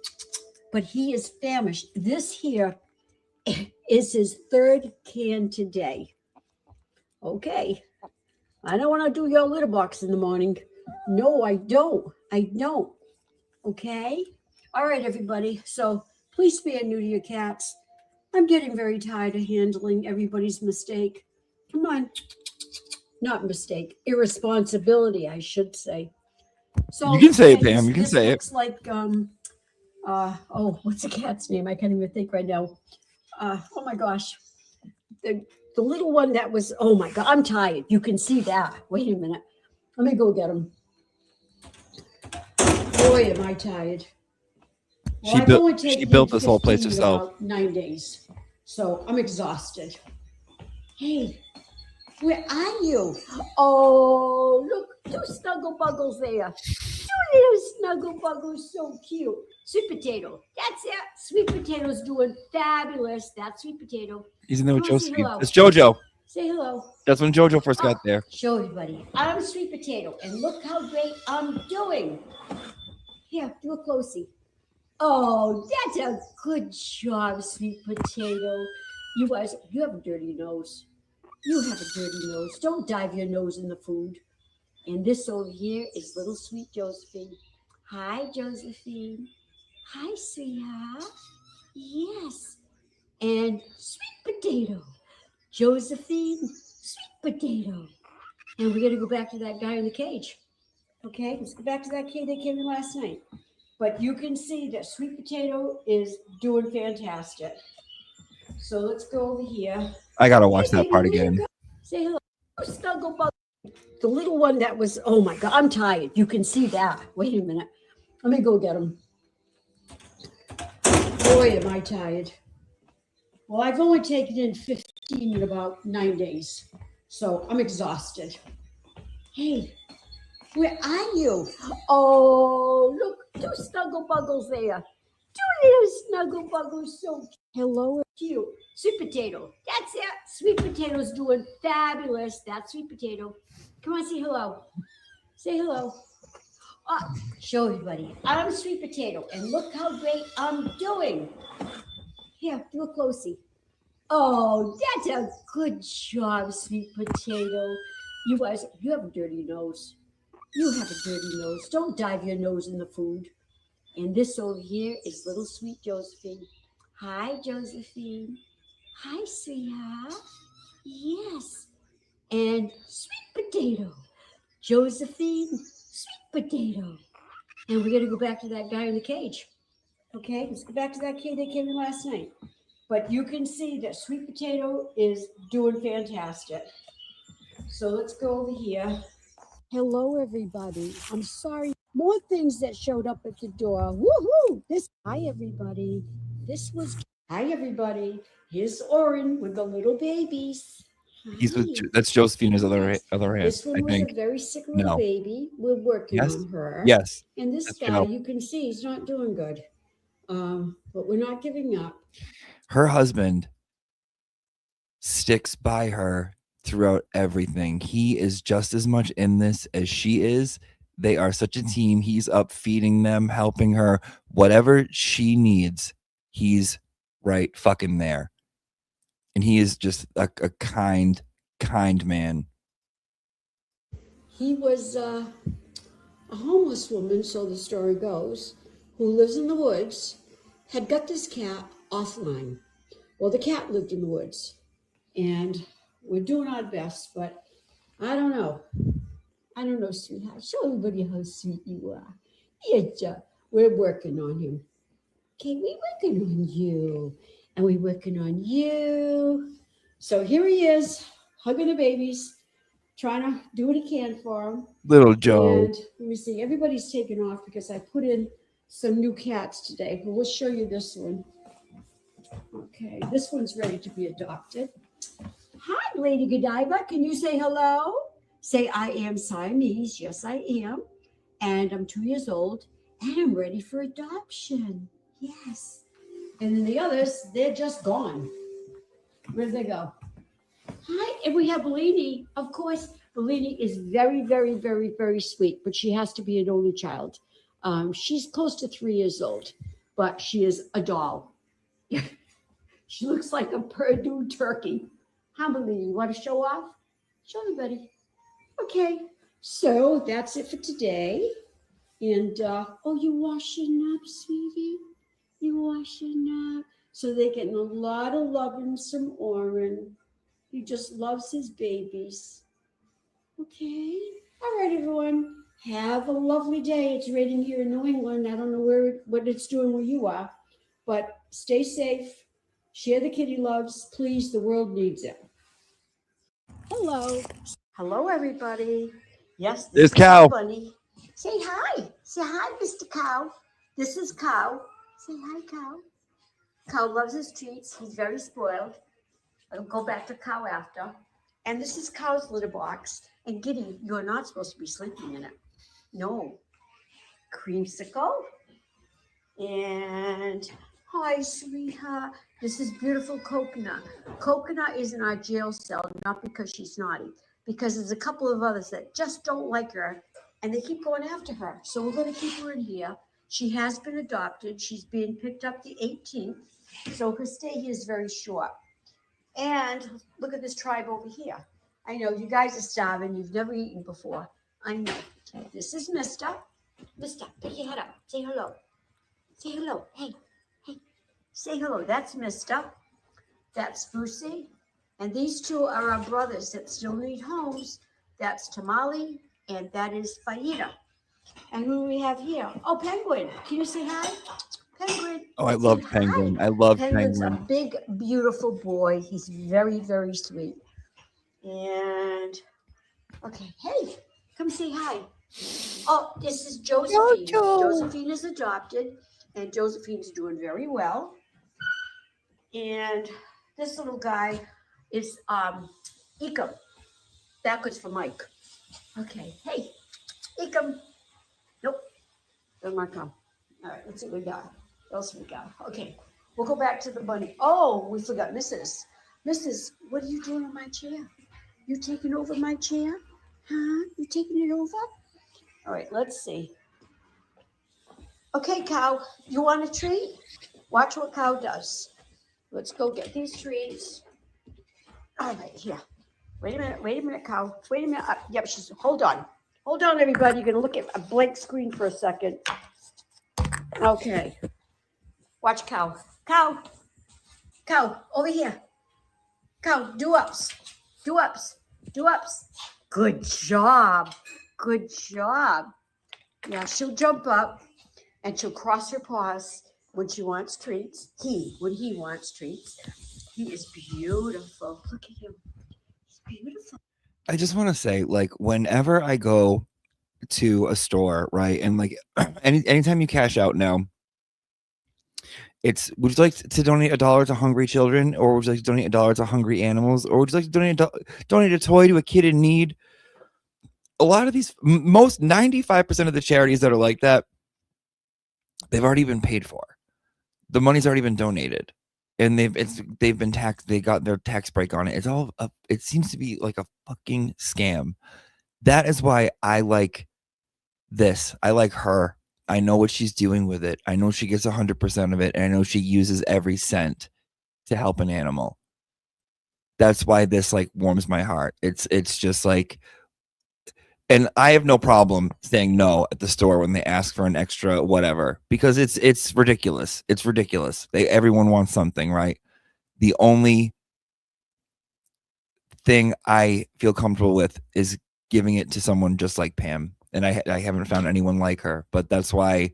but he is famished. This here is his third can today. Okay. I don't want to do your litter box in the morning. No, I don't. I don't. Okay. All right, everybody. So please be new to your cats. I'm getting very tired of handling everybody's mistake. Come on. Not mistake. Irresponsibility, I should say. So You can say it, Pam. You can say it. Looks like what's the cat's name? I can't even think right now. Oh my gosh. The little one that was, oh my God, I'm tired. You can see that. Wait a minute. Let me go get him. Boy, am I tired. Well, she built this whole place herself. About 9 days. So I'm exhausted. Hey, where are you? Oh, look, two snuggle buggles there. Two little snuggle buggles, so cute. Sweet Potato. That's it. Sweet Potato's doing fabulous. That's Sweet Potato. He's in there with Come on, say Josephine. hello. It's JoJo. Say hello. That's when JoJo first got there. Show everybody. I'm Sweet Potato, and look how great I'm doing. Here, do a closey. Oh, that's a good job, Sweet Potato. You guys, you have a dirty nose. You have a dirty nose. Don't dive your nose in the food. And this over here is little sweet Josephine. Hi, Josephine. Hi, sweetheart. Yes. And Sweet Potato. Josephine, Sweet Potato. And we're going to go back to that guy in the cage. Okay, let's go back to that cage that came in last night. But you can see that Sweet Potato is doing fantastic. So let's go over here. I gotta watch that part again. Say hello. Snuggle bug. The little one that was, oh my God, I'm tired. You can see that. Wait a minute. Let me go get him. Boy, am I tired. Well, I've only taken in 15 in about 9 days. So I'm exhausted. Hey, where are you? Oh, look, two snuggle buggles there. Two little snuggle buggles, so cute. Hello, cute. Sweet Potato. That's it. Sweet Potato's doing fabulous. That's Sweet Potato. Come on, say hello. Say hello. Show everybody. I'm Sweet Potato, and look how great I'm doing. Here, do a closey. Oh, that's a good job, Sweet Potato. You guys, you have a dirty nose. You have a dirty nose. Don't dive your nose in the food. And this over here is little sweet Josephine. Hi, Josephine. Hi, sweetheart. Yes. And sweet potato. Josephine, sweet potato. And we're going to go back to that guy in the cage. Okay, let's go back to that kid that came in last night. But you can see that sweet potato is doing fantastic. So let's go over here. Hello, everybody. I'm sorry. More things that showed up at the door. Woohoo! Hi, everybody. Hi, everybody. Here's Oren with the little babies. He's with, Hi. that's Josephine's other Yes. other aunt, This one I was a think. very sick little No. baby. We're working Yes. on her. Yes. And this That's guy, Joe. you can see he's not doing good. But we're not giving up. Her husband sticks by her throughout everything. He is just as much in this as she is. They are such a team. He's up feeding them, helping her, whatever she needs. He's right fucking there. And he is just a kind man. He was a homeless woman, so the story goes, who lives in the woods, had got this cat offline. Well, the cat lived in the woods, and we're doing our best, but I don't know. I don't know, sweetheart. Show everybody how sweet you are. Yeah, we're working on him. Okay, we're working on you, and we're working on you. So here he is, hugging the babies, trying to do what he can for them. Little Joe. And let me see, everybody's taken off because I put in some new cats today, but we'll show you this one. Okay, this one's ready to be adopted. Hi, Lady Godiva. Can you say hello? Say, I am Siamese. Yes, I am. And I'm 2 years old and I'm ready for adoption. Yes. And then the others, they're just gone. Where did they go? Hi, and we have Bellini. Of course, Bellini is very, very, very, very sweet, but she has to be an only child. She's close to 3 years old, but she is a doll. She looks like a Purdue turkey. How, Bellini? You want to show off? Show everybody. Okay, so that's it for today. And, oh, you washing up, sweetie? You washing up? So they're getting a lot of loving from Oren. He just loves his babies. Okay. All right, everyone. Have a lovely day. It's raining here in New England. I don't know what it's doing where you are, but stay safe. Share the kitty loves. Please, the world needs it. Hello. Hello, everybody. Yes, There's this is Cow. Bunny. Say hi. Say hi, Mr. Cow. This is Cow. Say hi, Cow. Cow loves his treats. He's very spoiled. I'll go back to Cow after. And this is Cow's litter box. And Giddy, you're not supposed to be sleeping in it. No. Creamsicle. And hi, sweetheart. This is beautiful Coconut. Coconut is in our jail cell, not because she's naughty, because there's a couple of others that just don't like her, and they keep going after her. So we're going to keep her in here. She has been adopted. She's being picked up the 18th, so her stay here is very short. And look at this tribe over here. I know you guys are starving. You've never eaten before. I know. This is Mister. Mister, pick your head up. Say hello. Say hello. Hey, hey. Say hello. That's Mister. That's Fusi. And these two are our brothers that still need homes. That's Tamale and that is Faida. And who do we have here? Oh, Penguin. Can you say hi? Penguin. Oh, I love Penguin. I love Penguin's Penguin. a big, beautiful boy. He's very, very sweet. And, okay, hey, come say hi. Oh, this is Josephine. Josephine is adopted, and Josephine's doing very well. And this little guy is Ecom. That goes for Mike. Okay, hey, Ecom. Nope, doesn't want to come. All right, let's see what we got. What else we got? Okay, we'll go back to the bunny. Oh, we forgot Mrs. Mrs., what are you doing on my chair? You taking over my chair? Huh? You taking it over? All right, let's see. Okay, Cow, you want a treat? Watch what Cow does. Let's go get these treats. All right, here. Wait a minute, Cow. Wait a minute. Yep, she's, hold on. Hold on, everybody. You're going to look at a blank screen for a second. Okay. Watch Cow. Cow, Cow, over here. Cow, do ups. Do ups. Do ups. Good job. Good job. Now she'll jump up and she'll cross her paws when she wants treats. When he wants treats. He is beautiful. Look at him. He's beautiful. I just want to say, like, whenever I go to a store, right, and like anytime you cash out now, it's, would you like to donate $1 to hungry children, or would you like to donate $1 to hungry animals, or would you like to donate a toy to a kid in need? A lot of these, most 95% of the charities that are like that, they've already been paid for. The money's already been donated, and they've been taxed. They got their tax break on it. It's all it seems to be like a fucking scam. That is why I like this. I like her. I know what she's doing with it. I know she gets 100% of it, and I know she uses every cent to help an animal. That's why this like warms my heart. It's just like, and I have no problem saying no at the store when they ask for an extra whatever, because it's ridiculous. It's ridiculous. Everyone wants something, right? The only thing I feel comfortable with is giving it to someone just like Pam. And I haven't found anyone like her, but that's why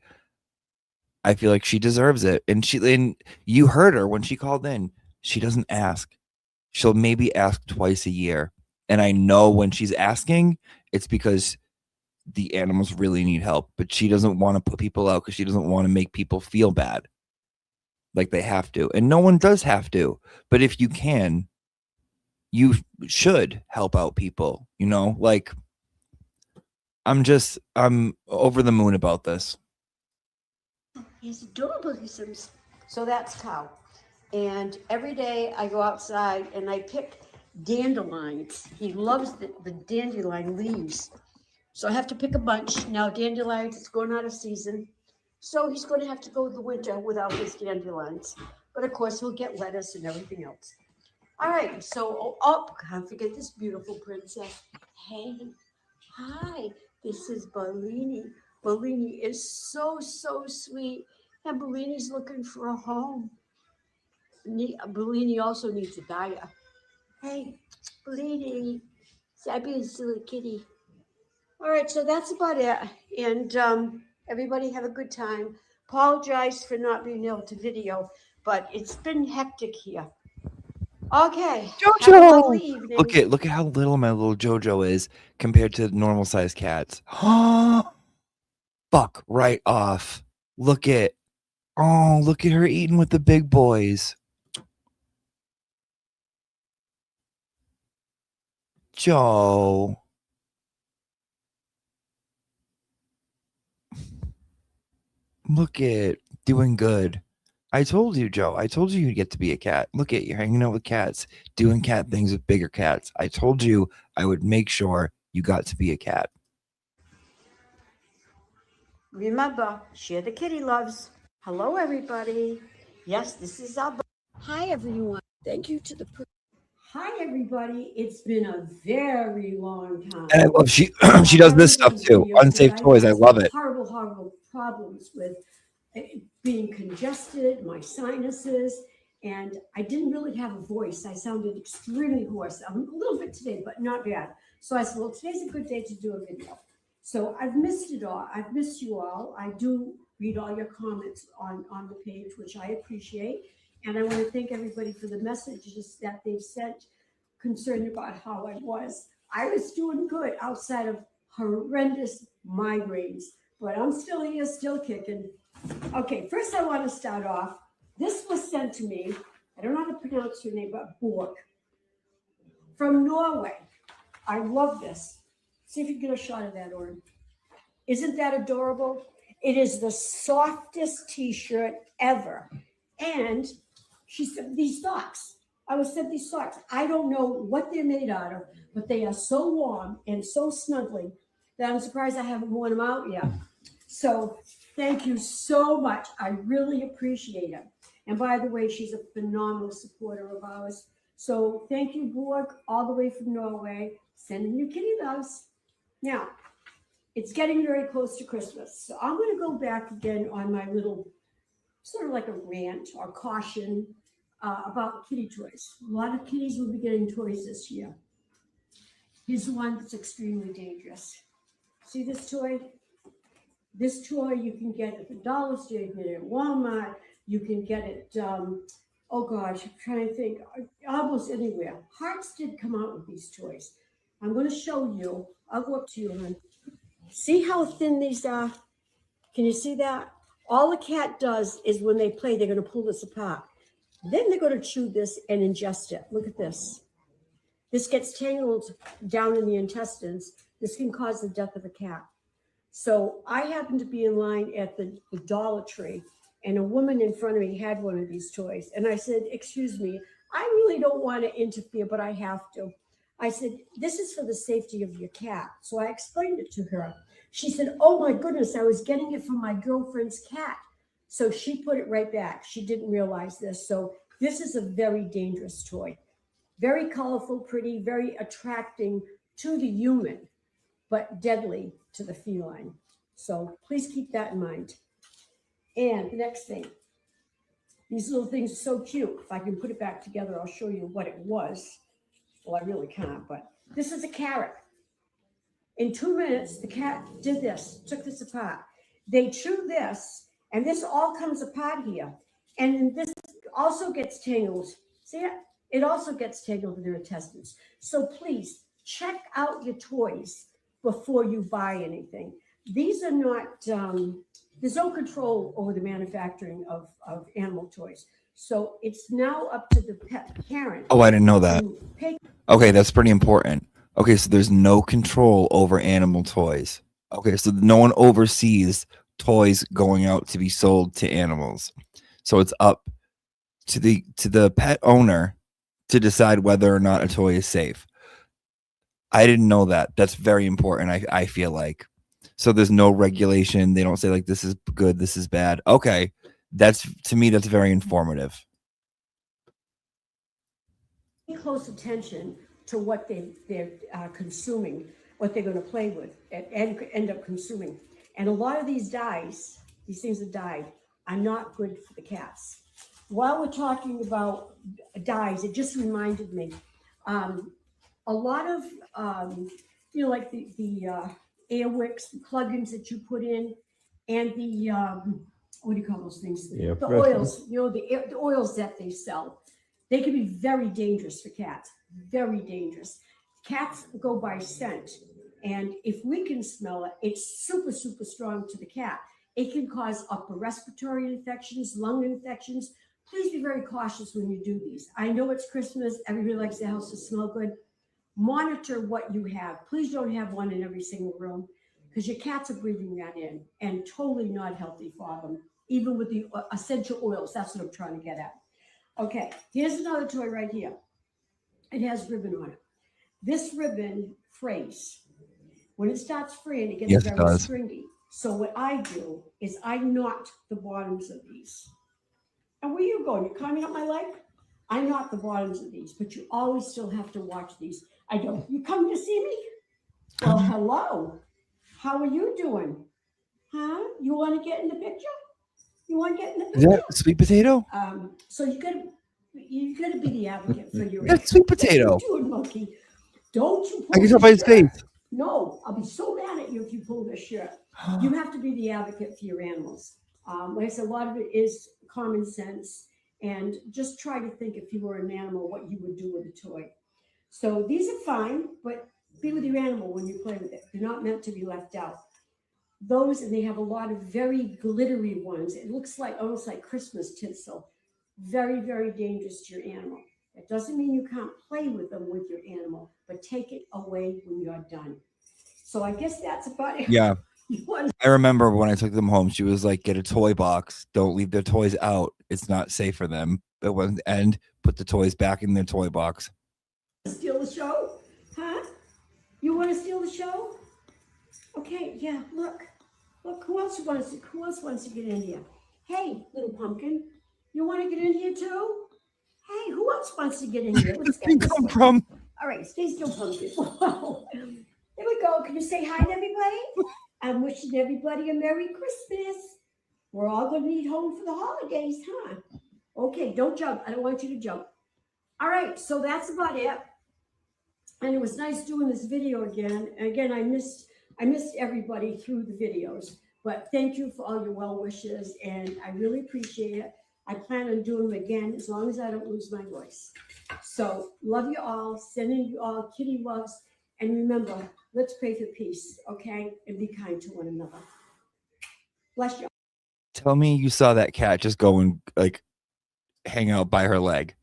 I feel like she deserves it. And you heard her when she called in. She doesn't ask. She'll maybe ask twice a year. And I know when she's asking, it's because the animals really need help, but she doesn't want to put people out because she doesn't want to make people feel bad like they have to. And no one does have to. But if you can, you should help out people, you know, like I'm over the moon about this. He's adorable. So that's Cow. And every day I go outside and I pick dandelions. He loves the dandelion leaves. So I have to pick a bunch. Now dandelions, it's going out of season. So he's going to have to go the winter without his dandelions. But of course he'll get lettuce and everything else. All right, so can't forget this beautiful princess. Hey, hi, this is Bellini. Bellini is so sweet. And Bellini's looking for a home. Bellini also needs a Gaia. Hey, Bellini, stop being a silly kitty. All right, so that's about it. And everybody have a good time. Apologize for not being able to video, but it's been hectic here. Okay. Jojo! Have a lovely evening. Look at how little my little Jojo is compared to normal sized cats. Fuck right off. Look at her eating with the big boys. Joe. Look at doing good. I told you, Joe. I told you you'd get to be a cat. Look at you hanging out with cats, doing cat things with bigger cats. I told you I would make sure you got to be a cat. Remember, share the kitty loves. Hello, everybody. Yes, this is our. Hi, everyone. Thank you to the. Hi, everybody. It's been a very long time. And I love she does this stuff too. Unsafe toys. I love it. Horrible problems with being congested, my sinuses, and I didn't really have a voice. I sounded extremely hoarse. I'm a little bit today, but not bad. So I said, well, today's a good day to do a video. So I've missed it all. I've missed you all. I do read all your comments on the page, which I appreciate. And I want to thank everybody for the messages that they've sent concerned about how I was. I was doing good outside of horrendous migraines, but I'm still here, still kicking. Okay, first I want to start off. This was sent to me. I don't know how to pronounce your name, but Borg from Norway. I love this. See if you can get a shot of that, Oren. Isn't that adorable? It is the softest t-shirt ever. And she sent these socks. I was sent these socks. I don't know what they're made out of, but they are so warm and so snuggly that I'm surprised I haven't worn them out yet. So thank you so much. I really appreciate it. And by the way, she's a phenomenal supporter of ours. So thank you, Borg, all the way from Norway, sending you kitty loves. Now, it's getting very close to Christmas. So I'm going to go back again on my little, sort of like a rant or caution. about kitty toys. A lot of kitties will be getting toys this year. Here's the one that's extremely dangerous. See this toy? This toy you can get at the dollar store, you can get it at Walmart, you can get it, oh gosh, I'm trying to think, almost anywhere. Hearts did come out with these toys. I'm going to show you. I'll go up to you, hon. See how thin these are? Can you see that? All the cat does is when they play, they're going to pull this apart. Then they're going to chew this and ingest it. Look at this. This gets tangled down in the intestines. This can cause the death of a cat. So I happened to be in line at the Dollar Tree, and a woman in front of me had one of these toys. And I said, excuse me, I really don't want to interfere, but I have to. I said, this is for the safety of your cat. So I explained it to her. She said, oh my goodness, I was getting it from my girlfriend's cat. So she put it right back. She didn't realize this. So this is a very dangerous toy. Very colorful, pretty, very attracting to the human, but deadly to the feline. So please keep that in mind. And the next thing, these little things are so cute. If I can put it back together, I'll show you what it was. Well, I really can't, but this is a carrot. In 2 minutes, the cat did this, took this apart. They chew this, and this all comes apart here. And this also gets tangled. See it? It also gets tangled in their intestines. So please check out your toys before you buy anything. These are not, there's no control over the manufacturing of animal toys. So it's now up to the pet parent. Oh, I didn't know that. Okay, that's pretty important. Okay, so there's no control over animal toys. Okay, so no one oversees toys going out to be sold to animals. So it's up to the pet owner to decide whether or not a toy is safe. I didn't know that. That's very important, I feel like. So there's no regulation. They don't say like this is good, this is bad. Okay. That's, to me, that's very informative. Pay close attention to what they're consuming, what they're going to play with and end up consuming. And a lot of these dyes, these things that dyed, are not good for the cats. While we're talking about dyes, it just reminded me, a lot of, like the Airwicks, the plugins that you put in, and the, what do you call those things? Yeah, the oils, the oils that they sell. They can be very dangerous for cats, very dangerous. Cats go by scent. And if we can smell it, it's super, super strong to the cat. It can cause upper respiratory infections, lung infections. Please be very cautious when you do these. I know it's Christmas. Everybody likes their house to smell good. Monitor what you have. Please don't have one in every single room because your cats are breathing that in and totally not healthy for them. Even with the essential oils, that's what I'm trying to get at. Okay, here's another toy right here. It has ribbon on it. This ribbon frays. When it starts fraying, it gets very stringy. So what I do is I knot the bottoms of these. And where are you going? You're climbing up my leg? I knot the bottoms of these, but you always still have to watch these. I go, you come to see me? Well, hello. How are you doing? Huh? You want to get in the picture? You want to get in the picture? Is that sweet potato? So you gotta be the advocate for your. That's sweet potato. What are you doing, monkey? Don't you? I can tell by his face. No, I'll be so mad at you if you pull this shirt. You have to be the advocate for your animals. Like I said, a lot of it is common sense, and just try to think if you were an animal, what you would do with a toy. So these are fine, but be with your animal when you play with it. They're not meant to be left out. Those, and they have a lot of very glittery ones. It looks like almost like Christmas tinsel. Very, very dangerous to your animal. That doesn't mean you can't play with them with your animal, but take it away when you're done. So I guess that's about it. Yeah. I remember when I took them home, she was like, get a toy box. Don't leave their toys out. It's not safe for them. And put the toys back in their toy box. Steal the show? Huh? You want to steal the show? Okay, yeah, look. Look, who else wants to get in here? Hey, little pumpkin, you want to get in here too? Hey, who else wants to get in here? Let's get this come from? All right, stay still, pumpkin. Wow. There we go. Can you say hi to everybody? I'm wishing everybody a Merry Christmas. We're all going to need home for the holidays, huh? Okay, don't jump. I don't want you to jump. All right, so that's about it. And it was nice doing this video again. And again, I missed everybody through the videos, but thank you for all your well wishes, and I really appreciate it. I plan on doing them again as long as I don't lose my voice. So love you all, sending you all kitty loves, and remember, let's pray for peace, okay? And be kind to one another. Bless you. Tell me you saw that cat just go and like hang out by her leg.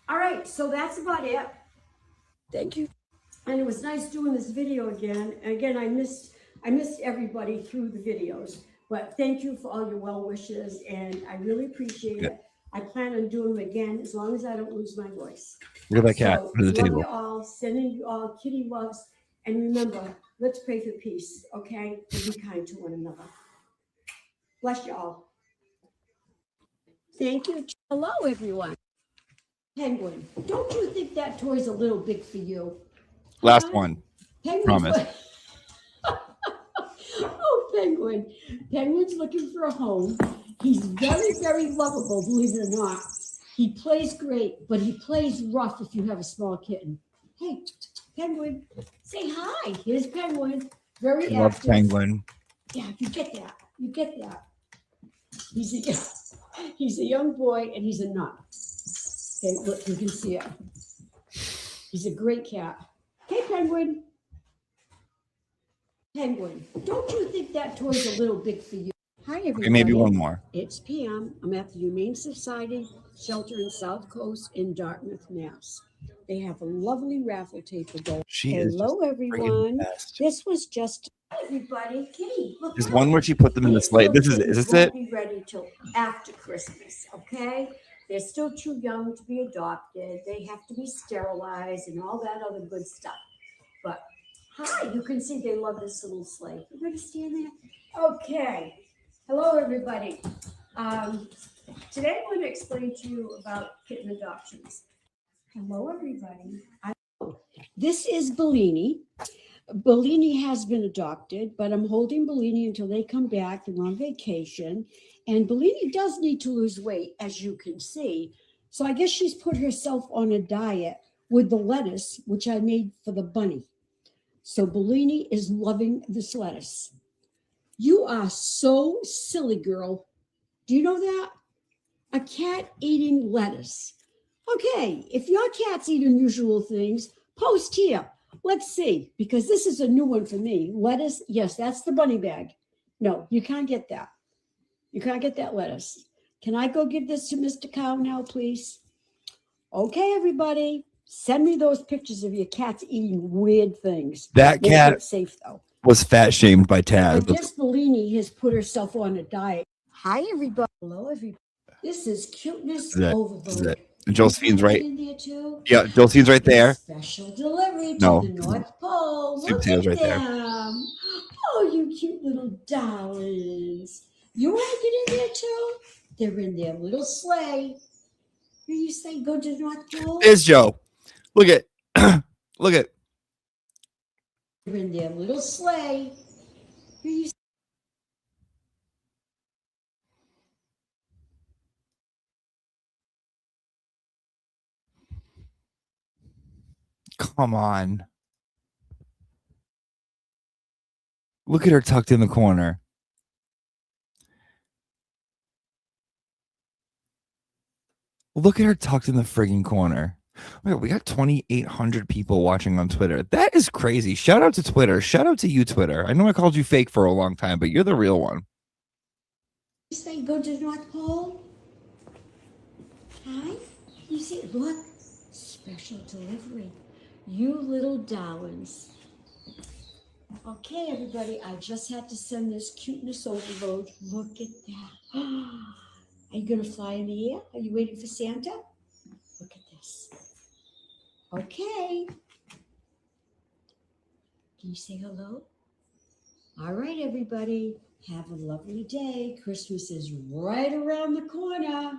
All right, so that's about it. Thank you. And it was nice doing this video again. And again, I missed everybody through the videos, but thank you for all your well wishes, and I really appreciate it. I plan on doing them again as long as I don't lose my voice. Look at that cat So, under the love table. you all, sending you all kitty loves, and remember, let's pray for peace, okay? And be kind to one another. Bless you all. Thank you. Hello, everyone. Penguin, don't you think that toy's a little big for you? Last one. Penguin's Promise. Oh, Penguin. Penguin's looking for a home. He's very, very lovable, believe it or not. He plays great, but he plays rough if you have a small kitten. Hey, Penguin, say hi. Here's Penguin. Very Love active. Penguin. Yeah, you get that. You get that. He's a young boy, and he's a nut. Okay, look, you can see it. He's a great cat. Hey, Penguin. Penguin, don't you think that toy's a little big for you? Hi, everybody. Okay, maybe one more. It's Pam. I'm at the Humane Society shelter in South Coast in Dartmouth, Mass. They have a lovely raffle table going. She is Hello, just everyone. freaking best. This was just everybody. Kitty, look. There's one where she put them in the sleigh. Is this it? Won't be ready till after Christmas, okay? They're still too young to be adopted. They have to be sterilized and all that other good stuff. But hi, you can see they love this little sleigh. You ready to stand there? Okay. Hello, everybody. Today I'm going to explain to you about kitten adoptions. Hello, everybody. This is Bellini. Bellini has been adopted, but I'm holding Bellini until they come back. They're on vacation. And Bellini does need to lose weight, as you can see. So I guess she's put herself on a diet with the lettuce, which I made for the bunny. So Bellini is loving this lettuce. You are so silly, girl. Do you know that? A cat eating lettuce. Okay, if your cat's eat unusual things, post here. Let's see, because this is a new one for me. Lettuce, yes, that's the bunny bag. No, you can't get that. You can't get that lettuce. Can I go give this to Mr. Cow now, please? Okay, everybody. Send me those pictures of your cats eating weird things. That Make cat it safe, though. was fat shamed by I Taz. guess Bellini has put herself on a diet. Hi, everybody. Hello, everybody. This is cuteness This is it. overload. This is it. And Josephine's right. In there too? Yeah, Josephine's right there. Special delivery to No. the North Pole. Super Look Tail's at right there. them. Oh, you cute little darlings. You want to get in there too? They're in their little sleigh. Here you say go to the North Pole? There's Joe. Look at look at They're in their little sleigh. Here you come on. Look at her tucked in the corner. Look at her tucked in the frigging corner. Wait, we got 2,800 people watching on Twitter. That is crazy. Shout out to Twitter. Shout out to you, Twitter. I know I called you fake for a long time, but you're the real one. say go to the North Pole? Hi. You see, look, special delivery. You little darlings. Okay, everybody, I just had to send this cuteness overload. Look at that. Are you going to fly in the air? Are you waiting for Santa? Look at this. Okay. Can you say hello? All right, everybody. Have a lovely day. Christmas is right around the corner.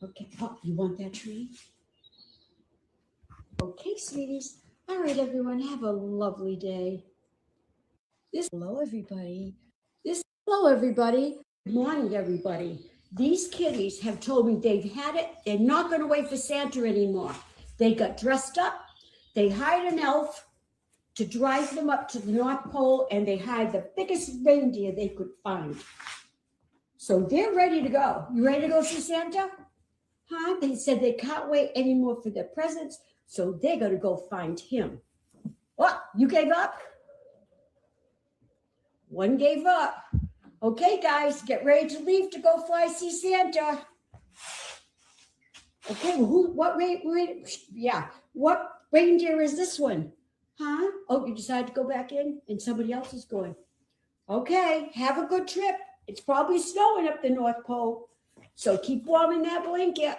Okay. Oh, you want that tree? Okay, sweeties. All right, everyone. Have a lovely day. Hello, everybody. Hello, everybody. Good morning, everybody. These kiddies have told me they've had it. They're not going to wait for Santa anymore. They got dressed up. They hired an elf to drive them up to the North Pole, and they hired the biggest reindeer they could find. So they're ready to go. You ready to go see Santa? Huh? They said they can't wait anymore for their presents, so they're going to go find him. What? You gave up? One gave up. Okay, guys, get ready to leave to go fly see Santa. Okay, well, what reindeer is this one? Huh? Oh, you decided to go back in and somebody else is going. Okay, have a good trip. It's probably snowing up the North Pole, so keep warm in that blanket.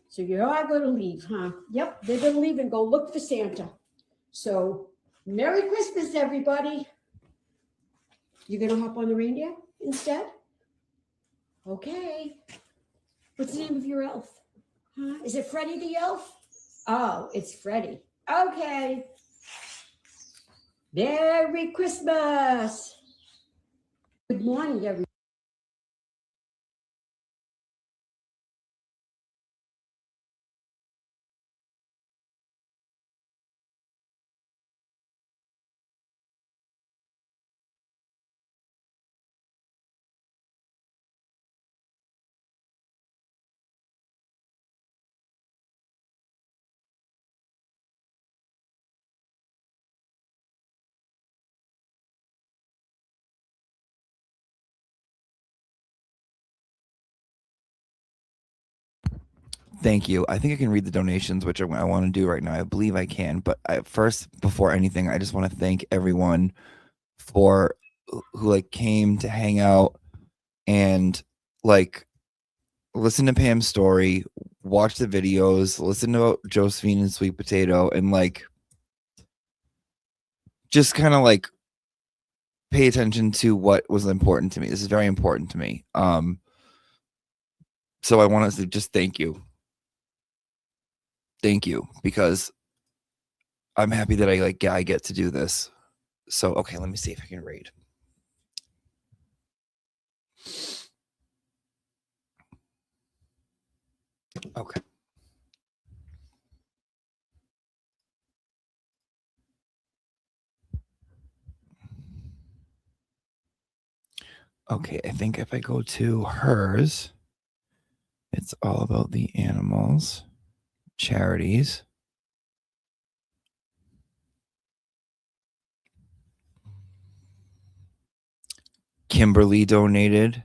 So you're all going to leave, huh? Yep, they're going to leave and go look for Santa. So Merry Christmas, everybody. You're going to hop on the reindeer instead? Okay. What's the name of your elf? Huh? Is it Freddie the elf? Oh, it's Freddie. Okay. Merry Christmas. Good morning, everybody. Thank you. I think I can read the donations, which I want to do right now. I believe I can. But first, before anything, I just want to thank everyone for who like came to hang out and like listen to Pam's story, watch the videos, listen to Josephine and Sweet Potato, and like just kind of like pay attention to what was important to me. This is very important to me. So I want to just thank you. Thank you, because I'm happy that I get to do this. So, okay, let me see if I can read. Okay. Okay, I think if I go to hers, it's all about the animals, charities. Kimberly donated.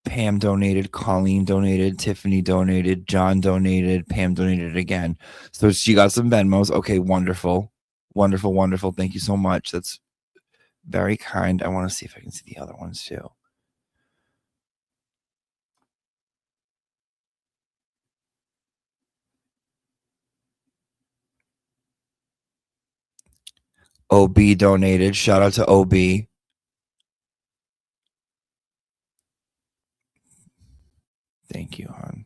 Pam donated. Colleen donated. Tiffany donated. John donated. Pam donated again. So she got some Venmos. Okay, wonderful. Wonderful, wonderful. Thank you so much. That's very kind. I want to see if I can see the other ones too. OB donated. Shout out to OB. Thank you, hon.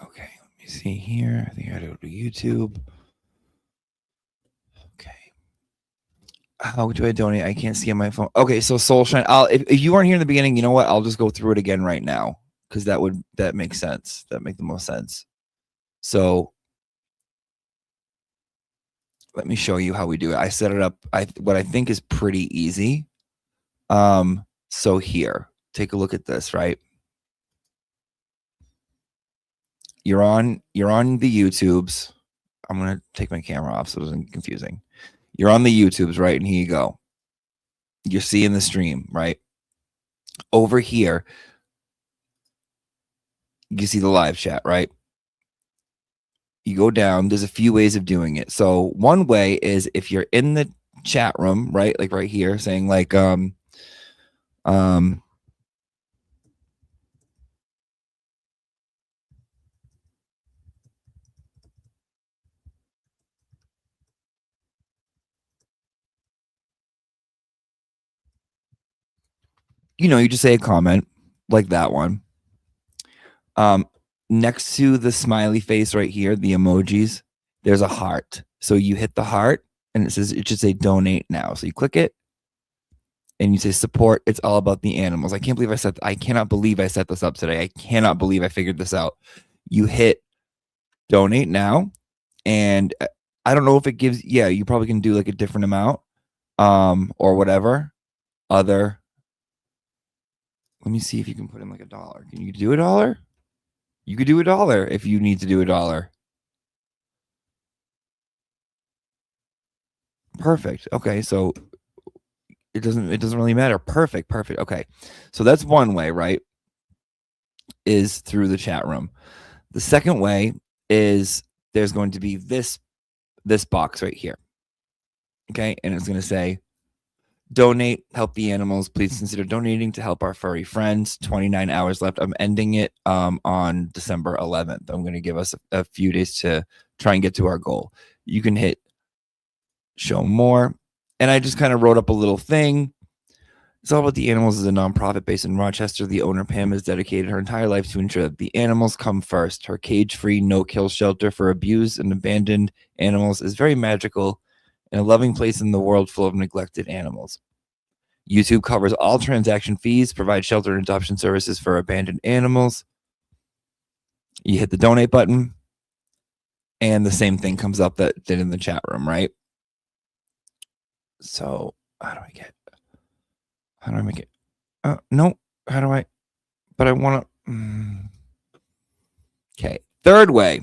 Okay, let me see here. I think I gotta go to YouTube. Okay. How do I donate? I can't see on my phone. Okay, so Soulshine. If you weren't here in the beginning, you know what? I'll just go through it again right now, because that makes sense. That makes the most sense. So let me show you how we do it. I set it up. What I think is pretty easy. So here, take a look at this, right? You're on the YouTubes. I'm gonna take my camera off so it doesn't get confusing. You're on the YouTubes, right? And here you go. You're seeing the stream, right? Over here, you see the live chat, right? You go down. There's a few ways of doing it. So one way is if you're in the chat room, right? Like right here, saying like you just say a comment like that one. Next to the smiley face right here, the emojis, there's a heart. So you hit the heart and it should say donate now. So you click it and you say support. It's all about the animals. I cannot believe I set this up today. I cannot believe I figured this out. You hit donate now, and I don't know if it gives, you probably can do like a different amount, or whatever. Let me see if you can put in like $1. Can you do $1? You could do $1 if you need to do $1. Perfect. Okay, so it doesn't really matter. Perfect. Okay. So that's one way, right? Is through the chat room. The second way is there's going to be this box right here. Okay, and it's going to say donate, help the animals. Please consider donating to help our furry friends. 29 hours left. I'm ending it on December 11th. I'm going to give us a few days to try and get to our goal. You can hit show more. And I just kind of wrote up a little thing. It's all about the animals as a nonprofit based in Rochester. The owner, Pam, has dedicated her entire life to ensure that the animals come first. Her cage-free, no-kill shelter for abused and abandoned animals is very magical and a loving place in the world full of neglected animals. YouTube covers all transaction fees, provides shelter and adoption services for abandoned animals. You hit the donate button, and the same thing comes up that did in the chat room, right? So how do I make it? No. How do I? But I want to. Okay. Third way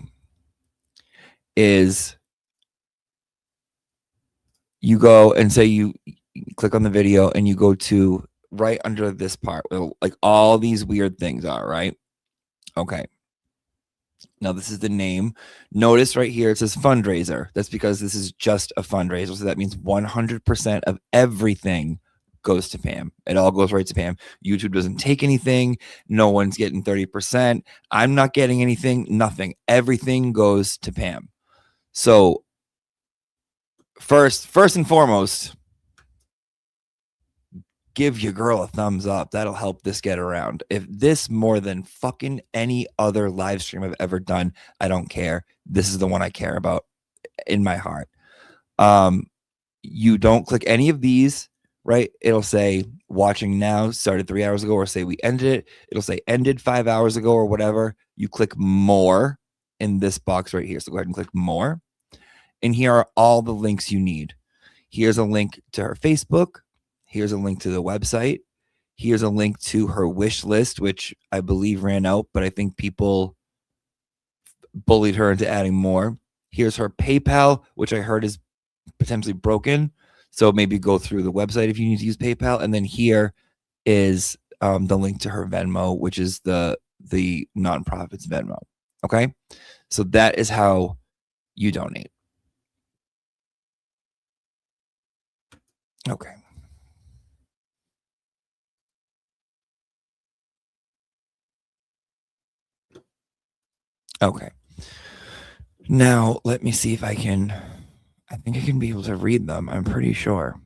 is you go and say you click on the video and you go to right under this part where like all these weird things are, right? Okay. Now this is the name. Notice right here it says fundraiser. That's because this is just a fundraiser. So that means 100% of everything goes to Pam. It all goes right to Pam. YouTube doesn't take anything. No one's getting 30%. I'm not getting anything. Nothing. Everything goes to Pam. So first and foremost, give your girl a thumbs up. That'll help this get around. If this more than fucking any other live stream I've ever done, I don't care. This is the one I care about in my heart. You don't click any of these, right? It'll say watching now, started 3 hours ago, or say we ended it. It'll say ended 5 hours ago or whatever. You click more in this box right here. So go ahead and click more. And here are all the links you need. Here's a link to her Facebook. Here's a link to the website. Here's a link to her wish list, which I believe ran out, but I think people bullied her into adding more. Here's her PayPal, which I heard is potentially broken. So maybe go through the website if you need to use PayPal. And then here is the link to her Venmo, which is the nonprofit's Venmo. Okay. So that is how you donate. Okay. Okay. Now let me see if I think I can be able to read them. I'm pretty sure.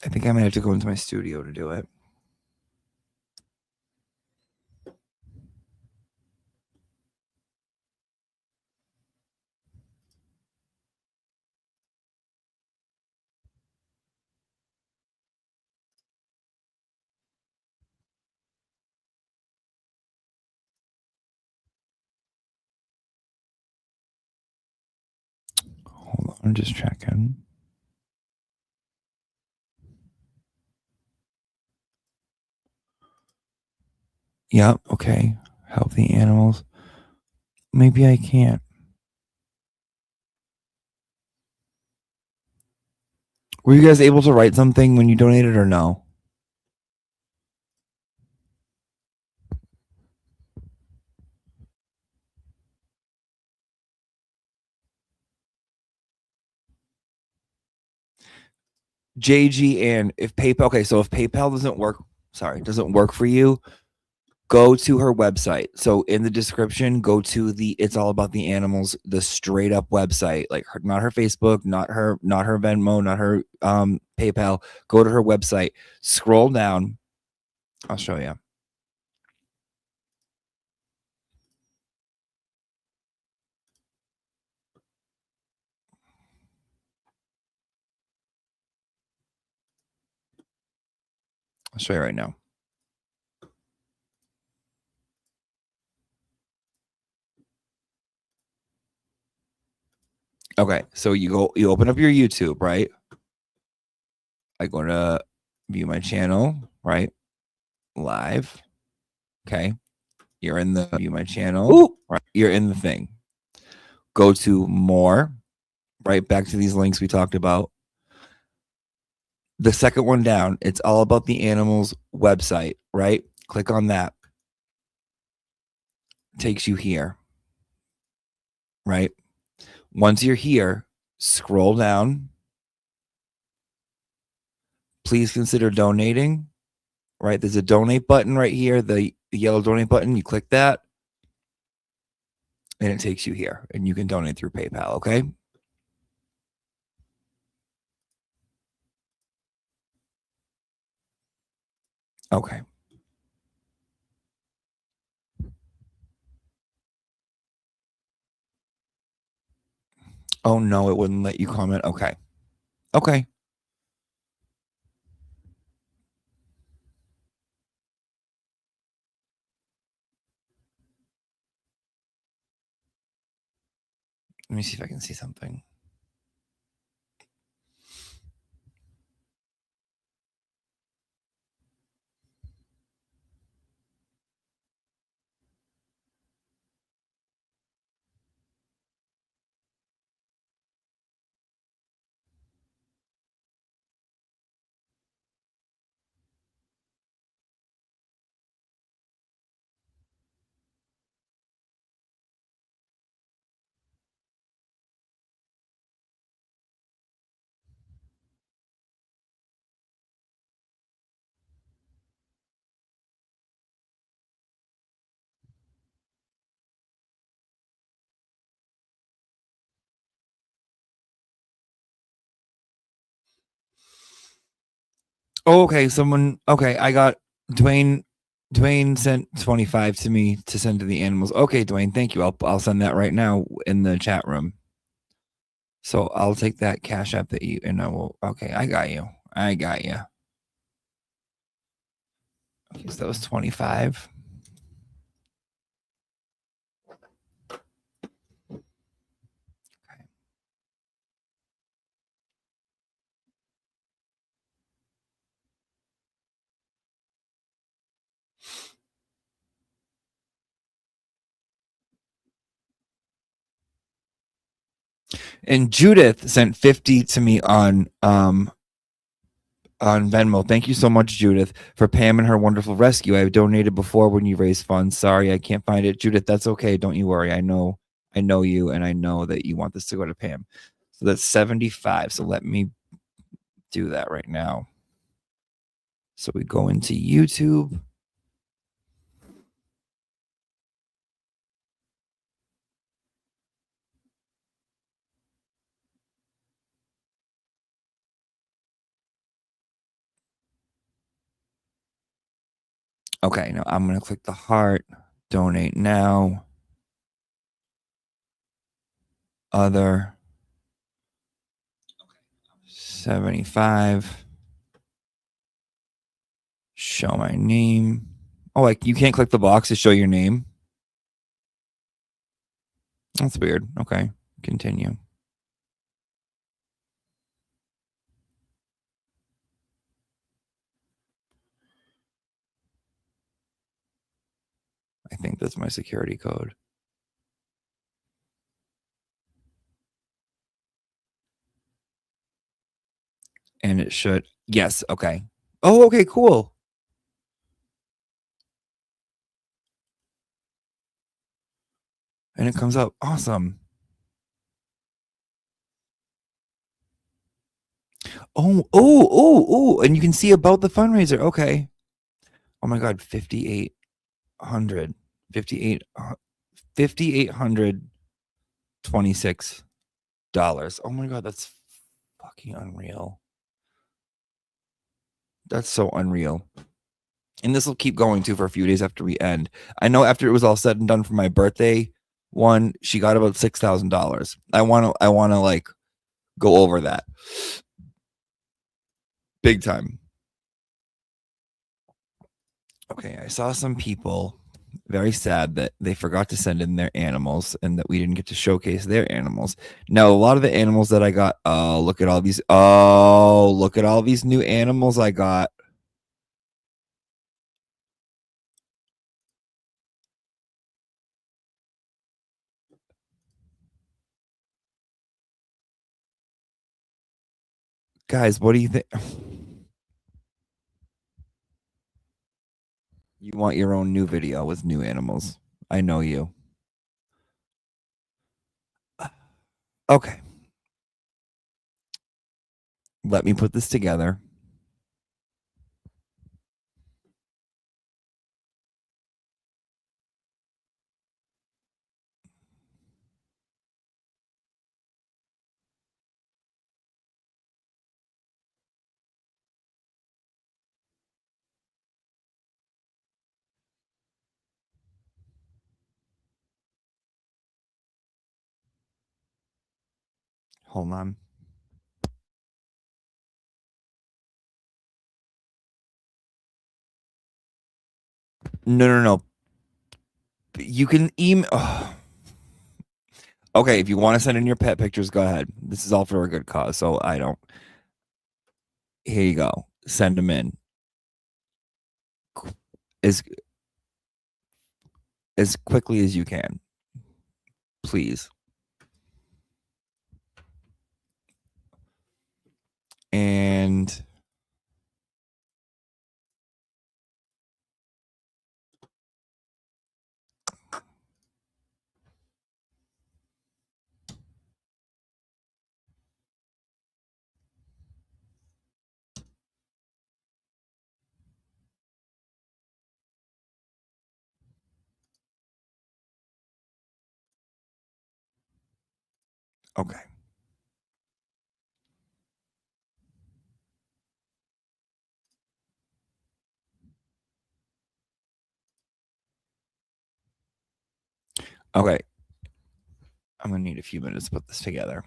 I think I might have to go into my studio to do it. Hold on, I'm just checking. Yep, okay. Help the animals. Maybe I can't. Were you guys able to write something when you donated or no? JG, and if PayPal, okay, so if PayPal doesn't work for you, go to her website. So in the description, go to the It's All About the Animals, the straight up website, like not her Facebook, not her Venmo, not her PayPal. Go to her website, scroll down. I'll show you. I'll show you right now. Okay, so you open up your YouTube, right? I go to view my channel, right? Live. Okay. You're in the view my channel. Ooh. Right. You're in the thing. Go to more, right? Back to these links we talked about. The second one down, It's All About the Animals website, right? Click on that. Takes you here, right? Once you're here, scroll down. Please consider donating, right? There's a donate button right here, the yellow donate button. You click that, and it takes you here, and you can donate through PayPal, okay? Okay. Oh, no, it wouldn't let you comment. Okay. Okay. Let me see if I can see something. Oh, okay. Okay. I got Dwayne sent 25 to me to send to the animals. Okay, Dwayne, thank you. I'll send that right now in the chat room. So I'll take that Cash App that you, and I will, okay, I got you. Okay, so that was 25. And Judith sent 50 to me on Venmo. Thank you so much, Judith, for Pam and her wonderful rescue. I've donated before when you raise funds. Sorry, I can't find it. Judith, that's okay. Don't you worry. I know you, and I know that you want this to go to Pam. So that's 75. So let me do that right now. So we go into YouTube. Okay, now I'm going to click the heart, donate now, other, 75, show my name. Oh, like you can't click the box to show your name? That's weird. Okay, continue. I think that's my security code. And it should, yes, okay. Oh, okay, cool. And it comes up, awesome. Oh, and you can see about the fundraiser, okay. Oh my God, 58. hundred 58 $5,826. Oh my god, that's fucking unreal. That's so unreal. And this will keep going too for a few days after we end. I know after it was all said and done for my birthday one, she got about $6,000. I want to like go over that big time. Okay, I saw some people very sad that they forgot to send in their animals and that we didn't get to showcase their animals. Now, a lot of the animals that I got, look at all these new animals I got. Guys, what do you think? You want your own new video with new animals. I know you. Okay. Let me put this together. Hold on. No. You can email. Oh. Okay, if you want to send in your pet pictures, go ahead. This is all for a good cause, so I don't. Here you go. Send them in. As quickly as you can. Please. And okay. Okay. I'm going to need a few minutes to put this together.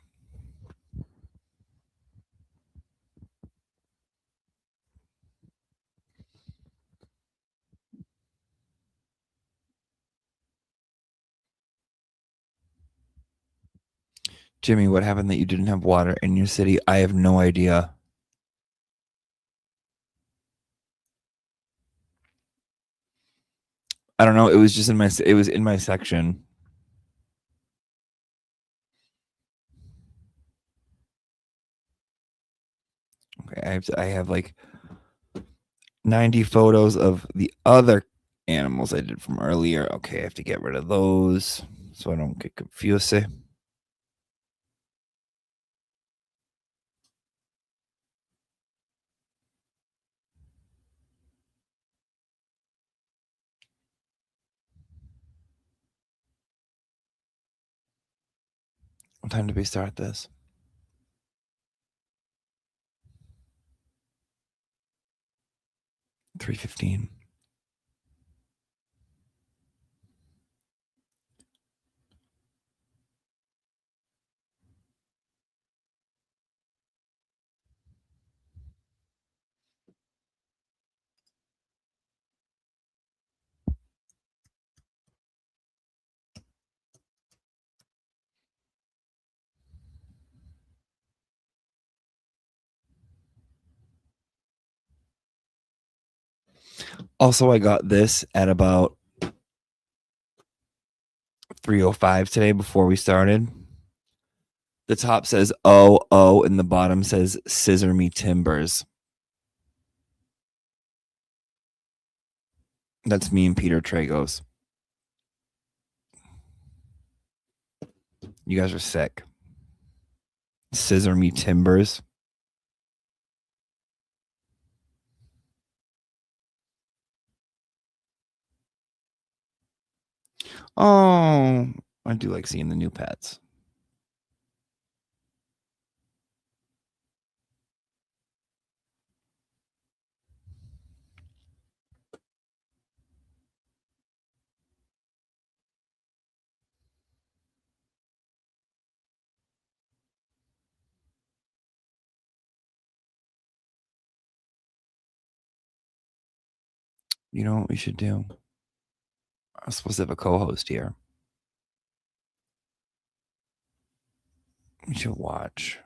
Jimmy, what happened that you didn't have water in your city? I have no idea. I don't know. It was just it was in my section. Okay, I have like 90 photos of the other animals I did from earlier. Okay, I have to get rid of those so I don't get confused. What time did we start this? 3:15. Also, I got this at about 3:05 today before we started. The top says "oh," and the bottom says "scissor me timbers." That's me and Peter Tragos. You guys are sick. Scissor me timbers. Oh, I do like seeing the new pets. You know what we should do? I'm supposed to have a co-host here. We should watch.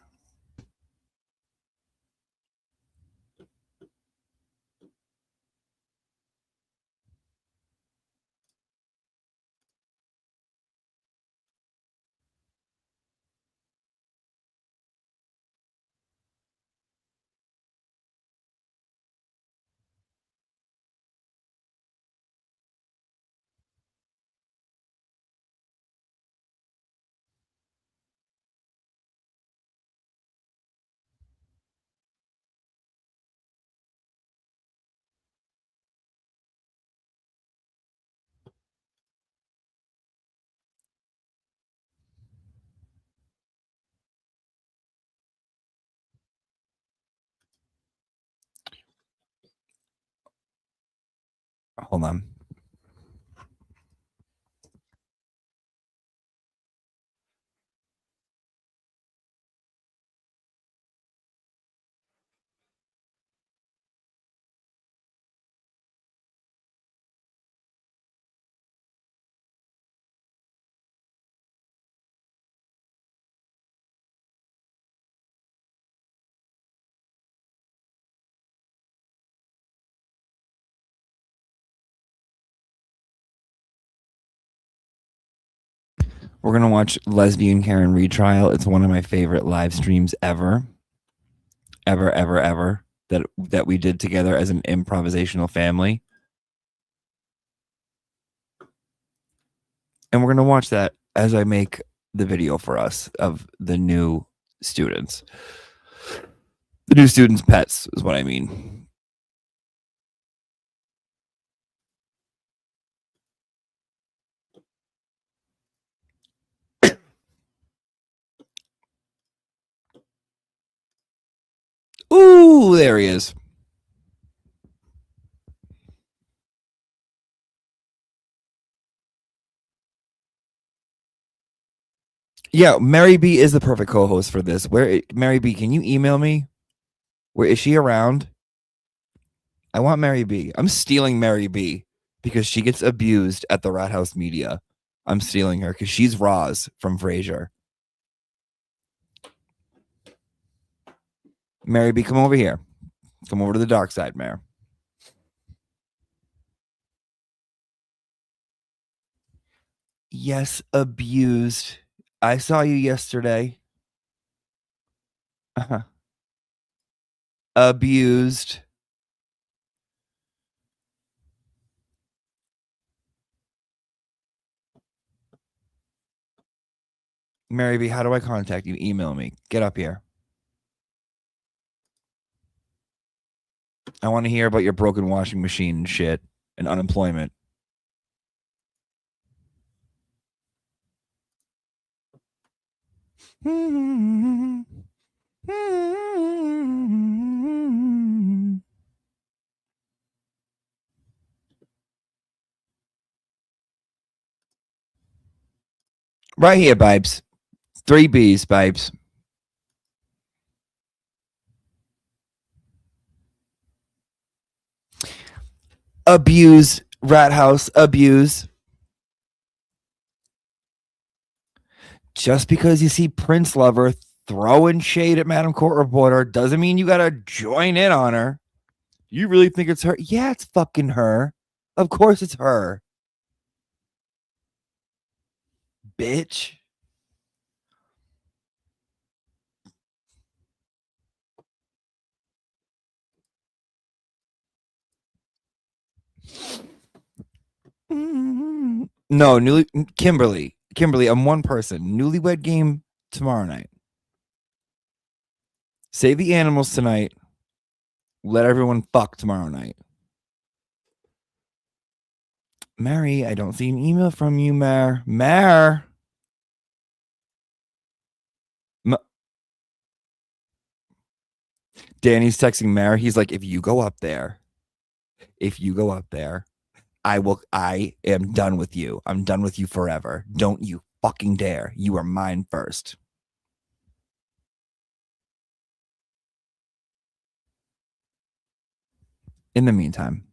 Hold on. We're going to watch Lesbian Karen retrial. It's one of my favorite live streams ever. Ever that we did together as an improvisational family. And we're going to watch that as I make the video for us of the new students. The new students' pets is what I mean. Ooh, there he is. Yeah, Mary B is the perfect co-host for this. Mary B, can you email me? Where is she around? I want Mary B. I'm stealing Mary B because she gets abused at the Rat House Media. I'm stealing her because she's Roz from Frasier. Mary B, come over here. Come over to the dark side, Mare. Yes, abused. I saw you yesterday. Abused. Mary B, how do I contact you? Email me. Get up here. I want to hear about your broken washing machine and shit and unemployment. Right here, Bibes. 3 B's, Bibes. Abuse, Rat House, abuse. Just because you see Prince Lover throwing shade at Madam Court Reporter doesn't mean you gotta join in on her. You really think it's her? Yeah, it's fucking her. Of course it's her. Bitch. No, Kimberly, I'm one person. Newlywed Game tomorrow night. Save the animals tonight. Let everyone fuck tomorrow night. Mary, I don't see an email from you, Mare. Danny's texting Mare. He's like, if you go up there, I am done with you. I'm done with you forever. Don't you fucking dare. You are mine first. In the meantime,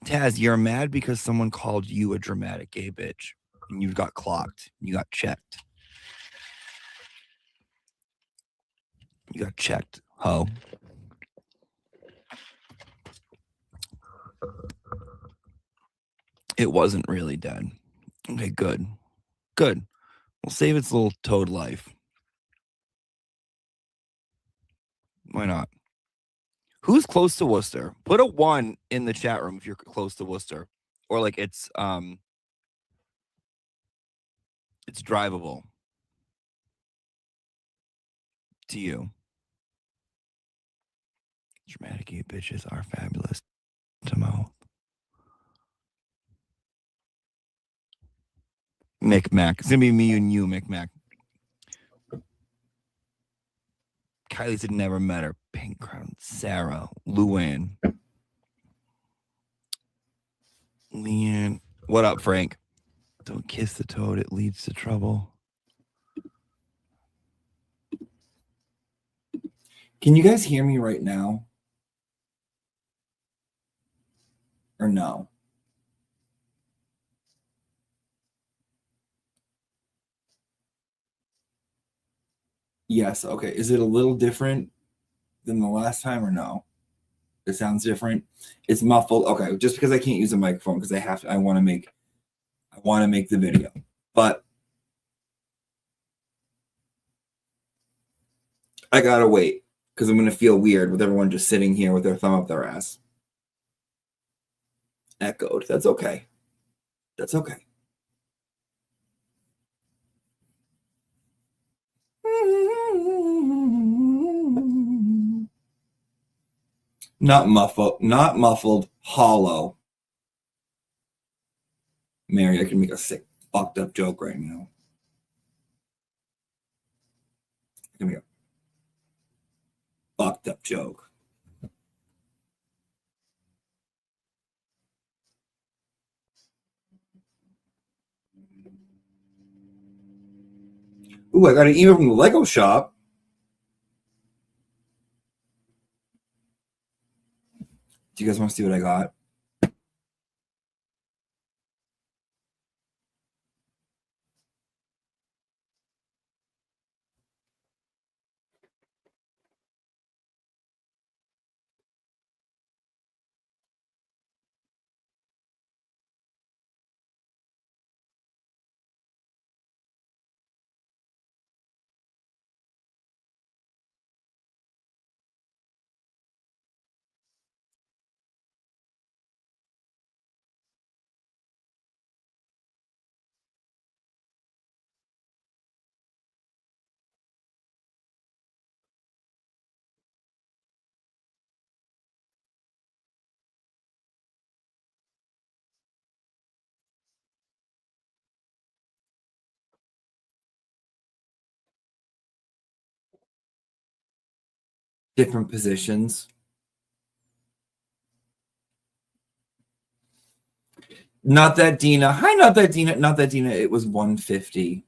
Taz, you're mad because someone called you a dramatic gay bitch and you got clocked. You got checked. You got checked, ho. It wasn't really dead. Okay, good. Good. We'll save its little toad life. Why not? Who's close to Worcester? Put a 1 in the chat room if you're close to Worcester. Or like it's drivable to you. Dramatic gay bitches are fabulous to mouth. Mick Mac. It's gonna be me and you, Mick Mac. Kylie's had never met her. Pink Crown. Sarah. Luann. Leanne. What up, Frank? Don't kiss the toad. It leads to trouble. Can you guys hear me right now? Or no? Yes. Okay. Is it a little different than the last time or no? It sounds different. It's muffled. Okay. Just because I can't use a microphone because I want to make the video. But I gotta wait because I'm gonna feel weird with everyone just sitting here with their thumb up their ass. Echoed. That's okay. That's okay. Not muffled, hollow. Mary, I can make a sick, fucked up joke right now. I can make a fucked up joke. Ooh, I got an email from the Lego shop. Do you guys want to see what I got? Different positions. Not that Dina. Hi, not that Dina. Not that Dina. It was 150.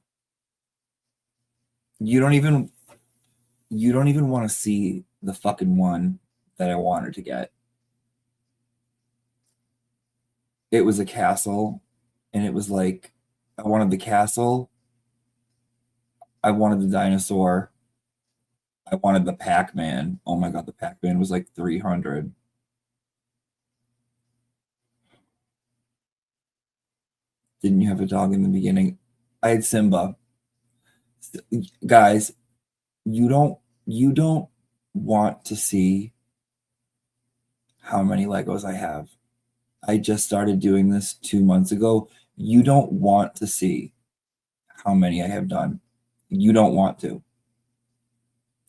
You don't even want to see the fucking one that I wanted to get. It was a castle, and it was like I wanted the castle. I wanted the dinosaur. I wanted the Pac-Man. Oh my god, the Pac-Man was like 300. Didn't you have a dog in the beginning? I had Simba. Guys, you don't want to see how many Legos I have. I just started doing this 2 months ago. You don't want to see how many I have done. You don't want to.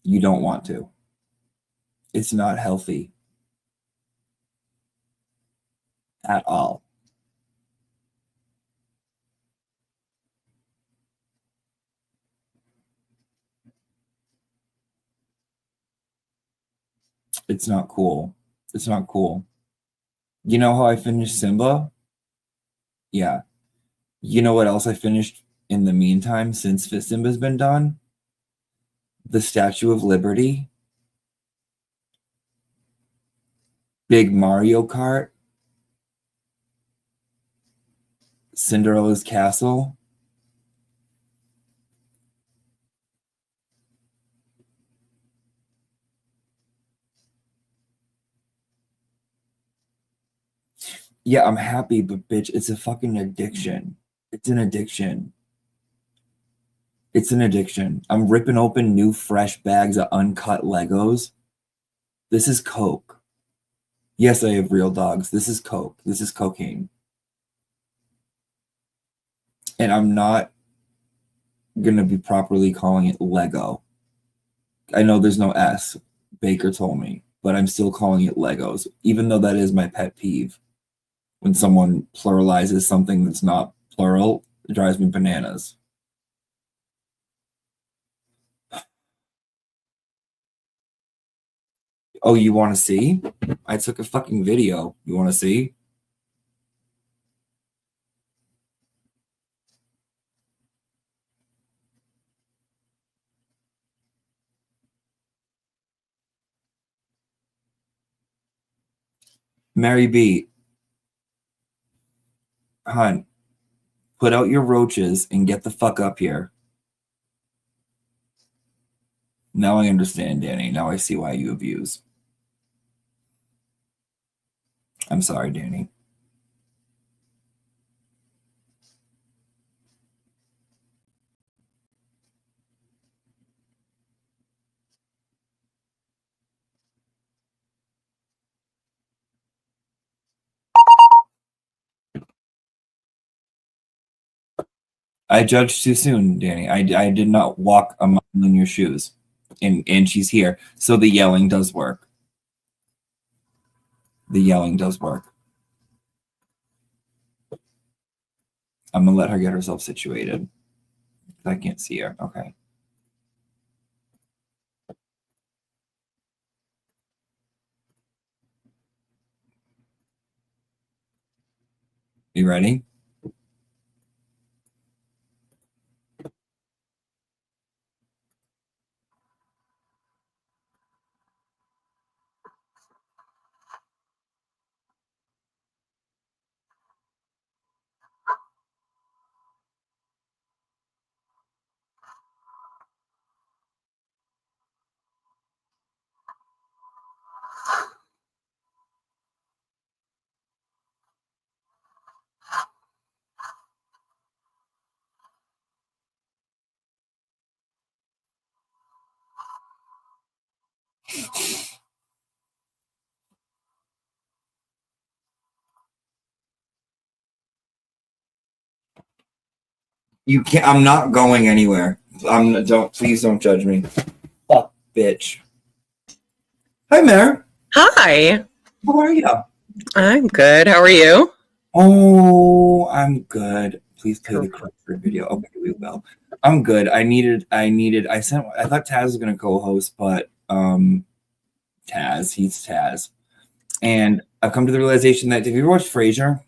You don't want to. It's not healthy. at all. It's not cool. It's not cool. You know how I finished Simba? Yeah. You know what else I finished in the meantime since Simba's been done? The Statue of Liberty. Big Mario Kart. Cinderella's Castle. Yeah, I'm happy, but bitch, it's a fucking addiction. It's an addiction. It's an addiction. I'm ripping open new fresh bags of uncut Legos. This is coke. Yes, I have real dogs. This is coke. This is cocaine. And I'm not going to be properly calling it Lego. I know there's no S, Baker told me, but I'm still calling it Legos, even though that is my pet peeve. When someone pluralizes something that's not plural, it drives me bananas. Oh, you want to see? I took a fucking video. You want to see? Mary B. Hun, put out your roaches and get the fuck up here. Now I understand, Danny. Now I see why you abuse. I'm sorry, Danny. I judged too soon, Danny. I did not walk a mile in your shoes. And she's here. So the yelling does work. The yelling does work. I'm going to let her get herself situated. I can't see her. Okay. You ready? You can't. I'm not going anywhere. Please don't judge me. Fuck, bitch. Hi, Mare. Hi. How are you? I'm good. How are you? Oh, I'm good. Please play the corrected video. Okay, we will. I'm good. I thought Taz was gonna co-host, but he's Taz. And I've come to the realization that, have you ever watched Frasier?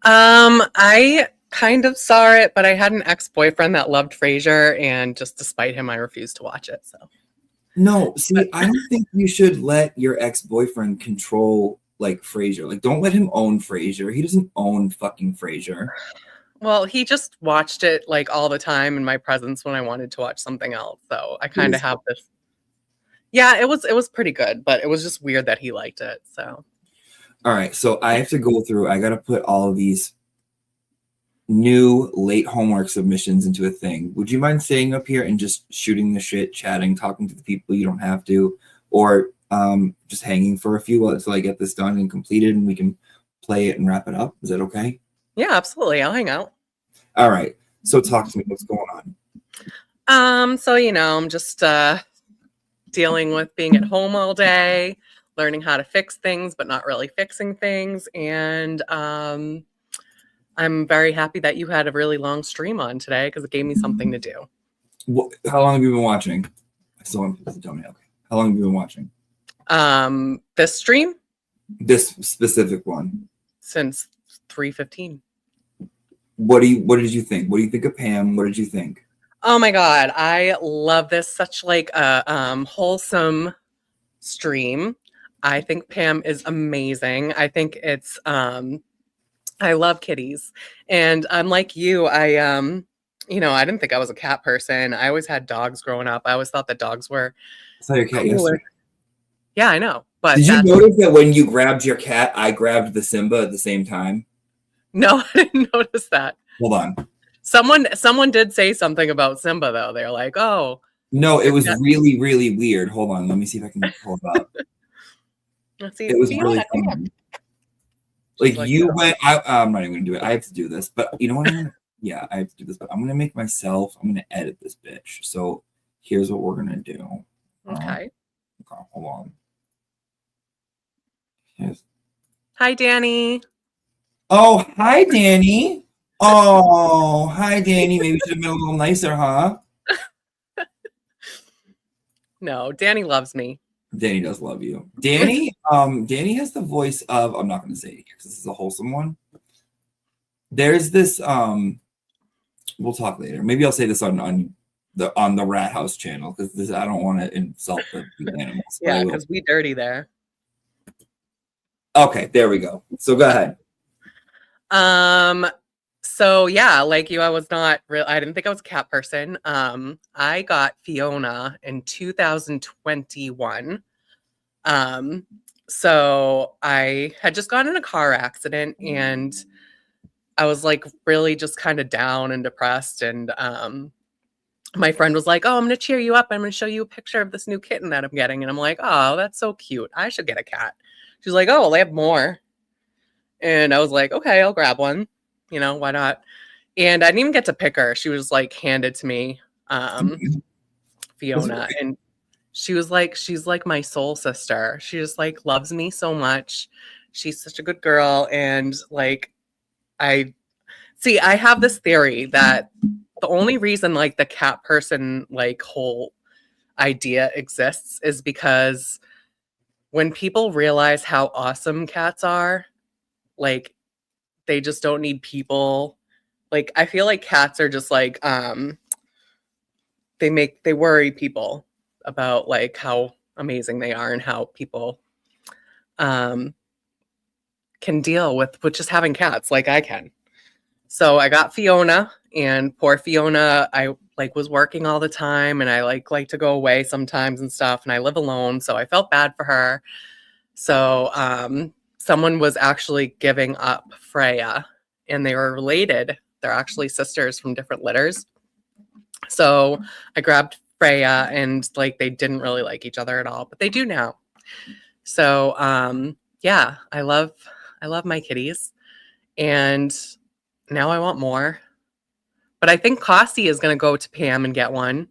I kind of saw it, but I had an ex-boyfriend that loved Frasier, and just despite him, I refused to watch it. So No, see, I don't think you should let your ex-boyfriend control like Frasier. Like, don't let him own Frasier. He doesn't own fucking Frasier. well, he just watched it like all the time in my presence when I wanted to watch something else. So I kind of have this. Yeah, it was pretty good, but it was just weird that he liked it. So all right, so I have to go through. I got to put all of these new late homework submissions into a thing. Would you mind staying up here and just shooting the shit, chatting, talking to the people? You don't have to, or just hanging for a few until I get this done and completed, and we can play it and wrap it up. Is that okay? yeah, absolutely. I'll hang out. All right. So talk to me. What's going on? So I'm just dealing with being at home all day, learning how to fix things, but not really fixing things. And I'm very happy that you had a really long stream on today because it gave me something to do. How long have you been watching? I still want people to tell me. Okay. How long have you been watching? This stream? This specific one. Since 3:15. What did you think? What do you think of Pam? What did you think? Oh my God. I love this. Such like a wholesome stream. I think Pam is amazing. I think it's I love kitties. And unlike you, I I didn't think I was a cat person. I always had dogs growing up. I always thought that dogs were I saw your cat cooler. yesterday. Yeah, I know. But Did you notice that when you grabbed your cat, I grabbed the Simba at the same time? No, I didn't notice that. Hold on. Someone did say something about Simba though. They're like, "Oh." No, it was really, really weird. Hold on. Let me see if I can pull it up. Let's see. It was really funny. Like you went, I'm not even going to do it. I have to do this. But you know what? Yeah, I have to do this. But I'm going to make myself, I'm going to edit this bitch. So here's what we're going to do. Okay. Hold on. Here's... Hi, Danny. Oh, hi, Danny. Oh, hi, Danny. Maybe should have been a little nicer, huh? No, Danny loves me. Danny does love you. Danny, Danny has the voice of, I'm not going to say it here because this is a wholesome one. There's this, we'll talk later. Maybe I'll say this on the Rat House channel because I don't want to insult the animals. Yeah, because we dirty there. Okay, there we go. So go ahead. So yeah, like you, I was not real. I didn't think I was a cat person. I got Fiona in 2021. So I had just gotten in a car accident and I was like really just kind of down and depressed. And my friend was like, "Oh, I'm gonna cheer you up. I'm gonna show you a picture of this new kitten that I'm getting." And I'm like, "Oh, that's so cute. I should get a cat." She's like, "Oh, well, they have more." And I was like, "Okay, I'll grab one. You know, why not?" And I didn't even get to pick her. She was like handed to me, Fiona. And she's like my soul sister. She just like loves me so much. She's such a good girl. And like, I have this theory that the only reason like the cat person like whole idea exists is because when people realize how awesome cats are, like they just don't need people. Like I feel like cats are just like they worry people about like how amazing they are and how people can deal with just having cats like I can. So I got Fiona, and poor Fiona, I like was working all the time and I like to go away sometimes and stuff, and I live alone, so I felt bad for her. So someone was actually giving up Freya, and they were related. They're actually sisters from different litters. So I grabbed Freya, and like they didn't really like each other at all, but they do now. So yeah, I love my kitties, and now I want more. But I think Kossi is going to go to Pam and get one.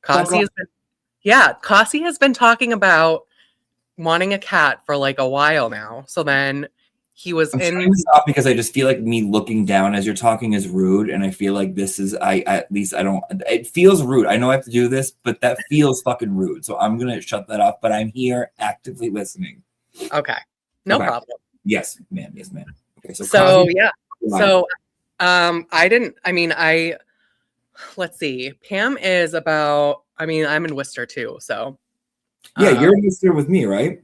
Kossi has been talking about wanting a cat for like a while now. So then he was I'm trying to stop because I just feel like me looking down as you're talking is rude, and I feel like this is it feels rude. I know I have to do this, but that feels fucking rude. So I'm gonna shut that off. But I'm here actively listening. Okay, no problem. Yes, ma'am. Yes, ma'am. Okay, so yeah. So let's see. Pam is about. I'm in Worcester too. So yeah, you're in Worcester with me, right?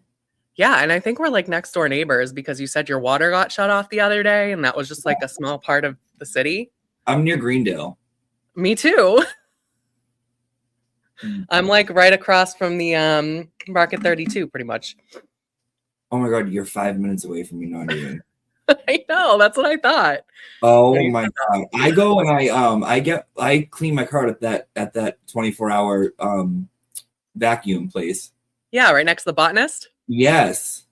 Yeah, and I think we're like next door neighbors because you said your water got shut off the other day, and that was just like a small part of the city. I'm near Greendale. Me too. I'm like right across from the Market 32, pretty much. Oh my God, you're 5 minutes away from me, not even. I know, that's what I thought. Oh my God. I go and I clean my car at that 24-hour vacuum place. Yeah, right next to the botanist. Yes.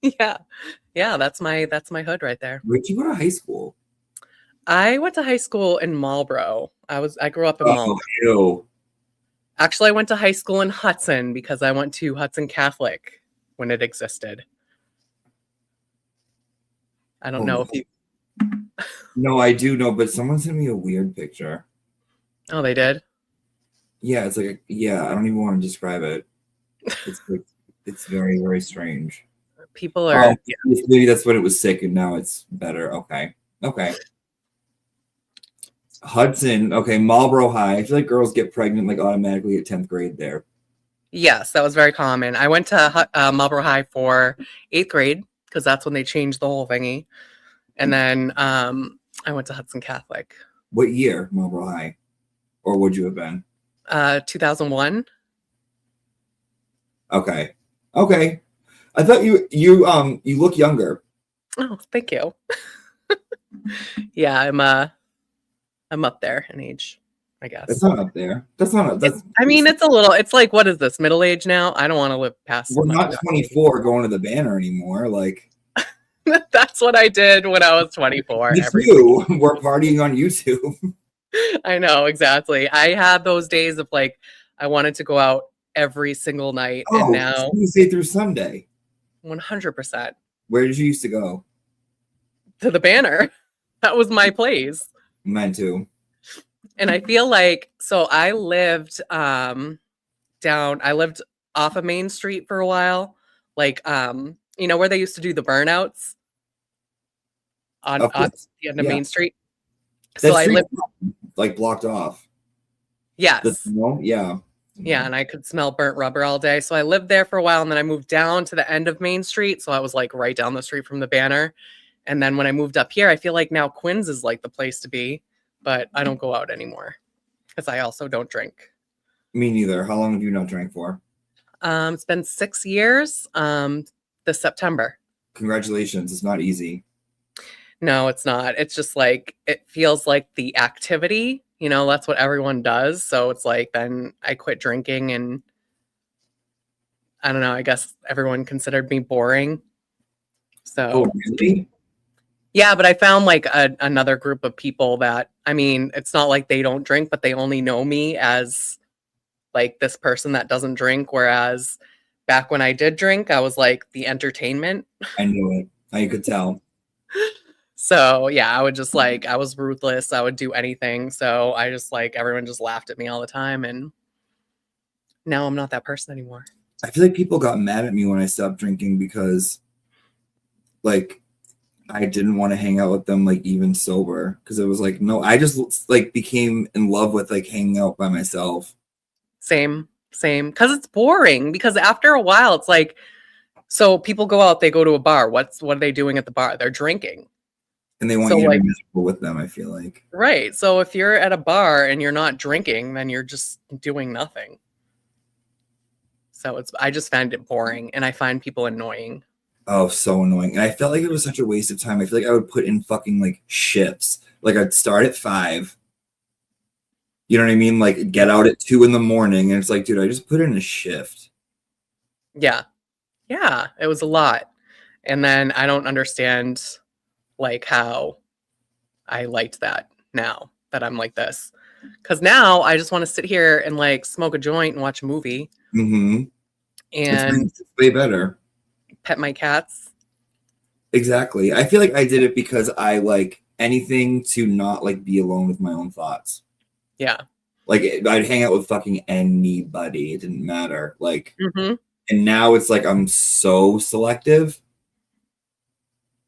Yeah, that's my hood right there. Where'd you go to high school? I went to high school in Marlboro. I grew up in Marlboro. Ew. Actually, I went to high school in Hudson because I went to Hudson Catholic. when it existed. I don't Oh, know if you. No, I do know, but someone sent me a weird picture. Oh, they did? Yeah, it's like, yeah, I don't even want to describe it. It's like, it's very, very strange. People are. Maybe that's when it was sick and now it's better. Okay. Okay. Hudson. Okay. Marlboro High. I feel like girls get pregnant like automatically at 10th grade there. Yes, that was very common. I went to Marlboro High for 8th grade because that's when they changed the whole thingy. And then I went to Hudson Catholic. What year, Marlboro High? Or would you have been? 2001. Okay. Okay. I thought you look younger. Oh, thank you. Yeah, I'm up there in age, I guess. That's not up there. That's not. That's. I mean, it's a little. It's like, what is this, middle age now? I don't want to live past. We're not 24 going to the banner anymore. Like. That's what I did when I was 24. We're partying on YouTube. I know, exactly. I had those days of like, I wanted to go out every single night, and now Tuesday through Sunday. 100%. Where did you used to go? To the banner. That was my place. Mine too. And I feel like, so I lived I lived off of Main Street for a while. Like, you know where they used to do the burnouts on the end of Main Street. So I lived like blocked off. Yes. Yeah. Yeah, and I could smell burnt rubber all day. So I lived there for a while, and then I moved down to the end of Main Street. So I was like right down the street from the banner. And then when I moved up here, I feel like now Quinn's is like the place to be, but I don't go out anymore because I also don't drink. Me neither. How long have you not drank for? It's been 6 years. This September. Congratulations. It's not easy. No, it's not. It's just like, it feels like the activity, you know, that's what everyone does. So it's like, then I quit drinking and I don't know, I guess everyone considered me boring. So, oh, really? Yeah, but I found like another group of people that, I mean, it's not like they don't drink, but they only know me as like this person that doesn't drink. Whereas back when I did drink, I was like the entertainment. I knew it. I could tell. So yeah, I would just like, I was ruthless. I would do anything. So I just like, everyone just laughed at me all the time. And now I'm not that person anymore. I feel like people got mad at me when I stopped drinking because like I didn't want to hang out with them like even sober. Cause it was like, no, I just like became in love with like hanging out by myself. Same. Cause it's boring because after a while it's like, so people go out, they go to a bar. What are they doing at the bar? They're drinking. And they want you to be miserable with them, I feel like. Right. So if you're at a bar and you're not drinking, then you're just doing nothing. So I just find it boring and I find people annoying. Oh, so annoying. And I felt like it was such a waste of time. I feel like I would put in fucking like shifts. Like I'd start at 5. You know what I mean? Like get out at 2 in the morning. And it's like, dude, I just put in a shift. Yeah. Yeah. It was a lot. And then I don't understand like how I liked that now that I'm like this. Because now I just want to sit here and like smoke a joint and watch a movie. Mm-hmm. And it's way better. Pet my cats. Exactly. I feel like I did it because I like anything to not like be alone with my own thoughts. Yeah. Like I'd hang out with fucking anybody. It didn't matter. Like, mm-hmm. And now it's like I'm so selective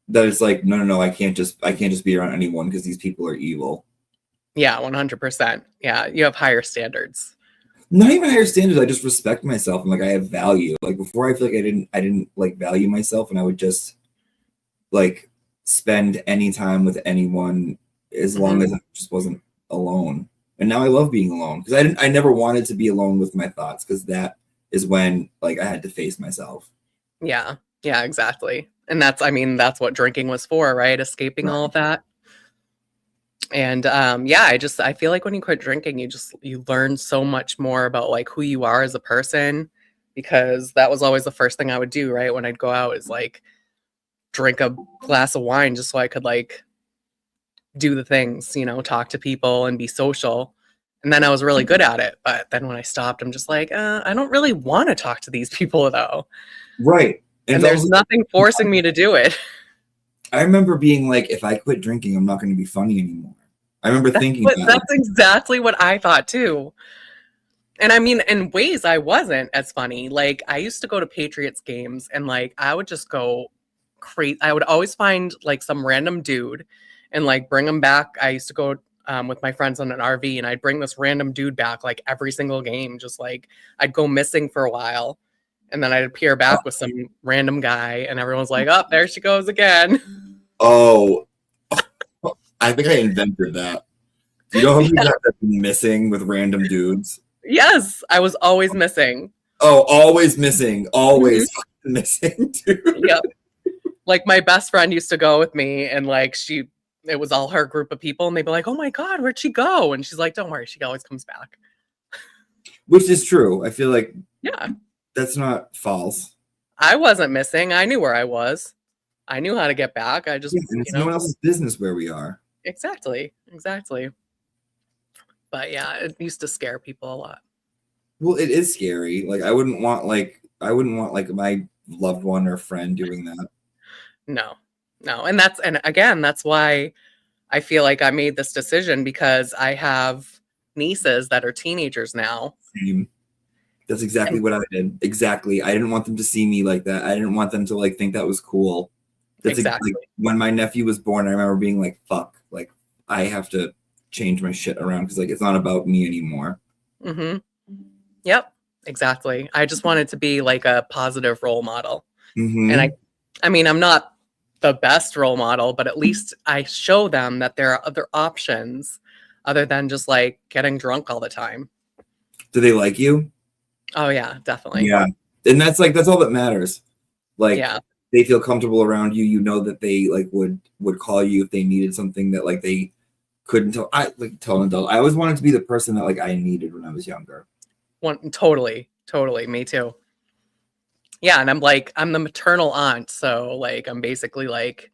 that it's like, no, I can't just be around anyone because these people are evil. Yeah, 100%. Yeah, you have higher standards. Not even higher standards. I just respect myself and like I have value. Like before, I feel like I didn't like value myself, and I would just like spend any time with anyone as long as I just wasn't alone. And now I love being alone because I never wanted to be alone with my thoughts because that is when like I had to face myself. Yeah, exactly. And that's what drinking was for, right? Escaping all of that. And I feel like when you quit drinking, you learn so much more about like who you are as a person, because that was always the first thing I would do, right? When I'd go out is like drink a glass of wine just so I could like do the things, you know, talk to people and be social. And then I was really good at it. But then when I stopped, I'm just like, I don't really want to talk to these people though. Right. And there's nothing forcing me to do it. I remember being like, if I quit drinking, I'm not going to be funny anymore. I remember thinking that. That's exactly what I thought too. And I mean, in ways I wasn't as funny. Like, I used to go to Patriots games and like I would just go crazy. I would always find like some random dude and like bring him back. I used to go with my friends on an RV and I'd bring this random dude back like every single game. Just like I'd go missing for a while and then I'd appear back with some random guy and everyone's like, oh, there she goes again. Oh, I think I invented that. You know how you got that missing with random dudes? Yes, I was always missing. Oh, always missing. Always missing, dude. Yep. Like my best friend used to go with me and like it was all her group of people and they'd be like, oh my God, where'd she go? And she's like, don't worry, she always comes back. Which is true. I feel like yeah, that's not false. I wasn't missing. I knew where I was. I knew how to get back. I just, and it's no one else's business where we are. Exactly. But yeah, it used to scare people a lot. Well, it is scary. Like I wouldn't want like my loved one or friend doing that. No. And again, that's why I feel like I made this decision because I have nieces that are teenagers now. Same. That's exactly what I did. Exactly. I didn't want them to see me like that. I didn't want them to like think that was cool. That's exactly like, when my nephew was born, I remember being like, fuck, like I have to change my shit around because like it's not about me anymore. Mm-hmm. Yep, exactly. I just wanted to be like a positive role model. Mm-hmm. And I mean, I'm not the best role model, but at least I show them that there are other options other than just like getting drunk all the time. Do they like you? Oh yeah, definitely. Yeah. And that's all that matters. Like yeah. They feel comfortable around you. You know that they like would call you if they needed something that like they couldn't tell. Tell an adult. I always wanted to be the person that like I needed when I was younger. Totally. Me too. Yeah, and I'm the maternal aunt, so like I'm basically like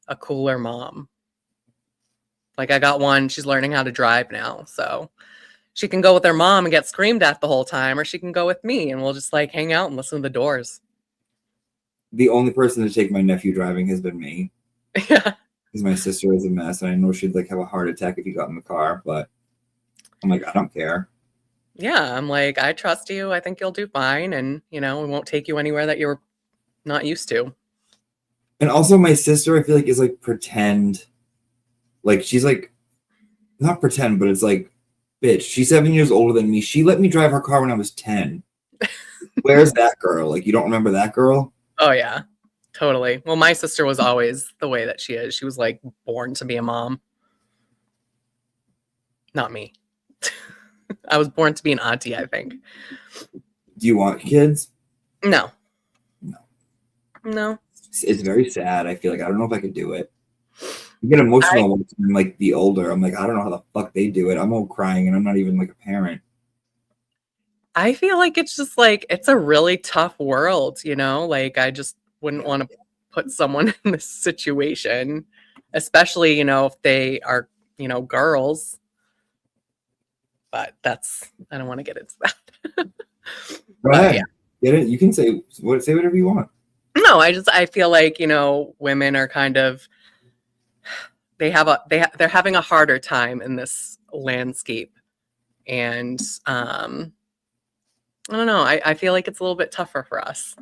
a cooler mom. Like I got one, she's learning how to drive now, so she can go with her mom and get screamed at the whole time, or she can go with me and we'll just like hang out and listen to the Doors. The only person to take my nephew driving has been me. Yeah. Because my sister is a mess, and I know she'd like have a heart attack if he got in the car, but I'm like, I don't care. Yeah, I'm like, I trust you. I think you'll do fine, and we won't take you anywhere that you're not used to. And also, my sister, I feel like is like pretend. Like she's like, not pretend, but it's like, bitch. She's 7 years older than me. She let me drive her car when I was 10. Where's that girl? Like, you don't remember that girl? Oh yeah, totally. Well, my sister was always the way that she is. She was like born to be a mom. Not me. I was born to be an auntie, I think. Do you want kids? No. It's very sad. I feel like I don't know if I could do it. I get emotional when I'm like the older. I'm like, I don't know how the fuck they do it. I'm all crying and I'm not even like a parent. I feel like it's just like it's a really tough world, like I just wouldn't want to put someone in this situation, especially, if they are, girls. But I don't want to get into that. Go ahead. Yeah. Get it. You can say whatever you want. No, I feel like, women are kind of, they're having a harder time in this landscape. And, I don't know. I feel like it's a little bit tougher for us.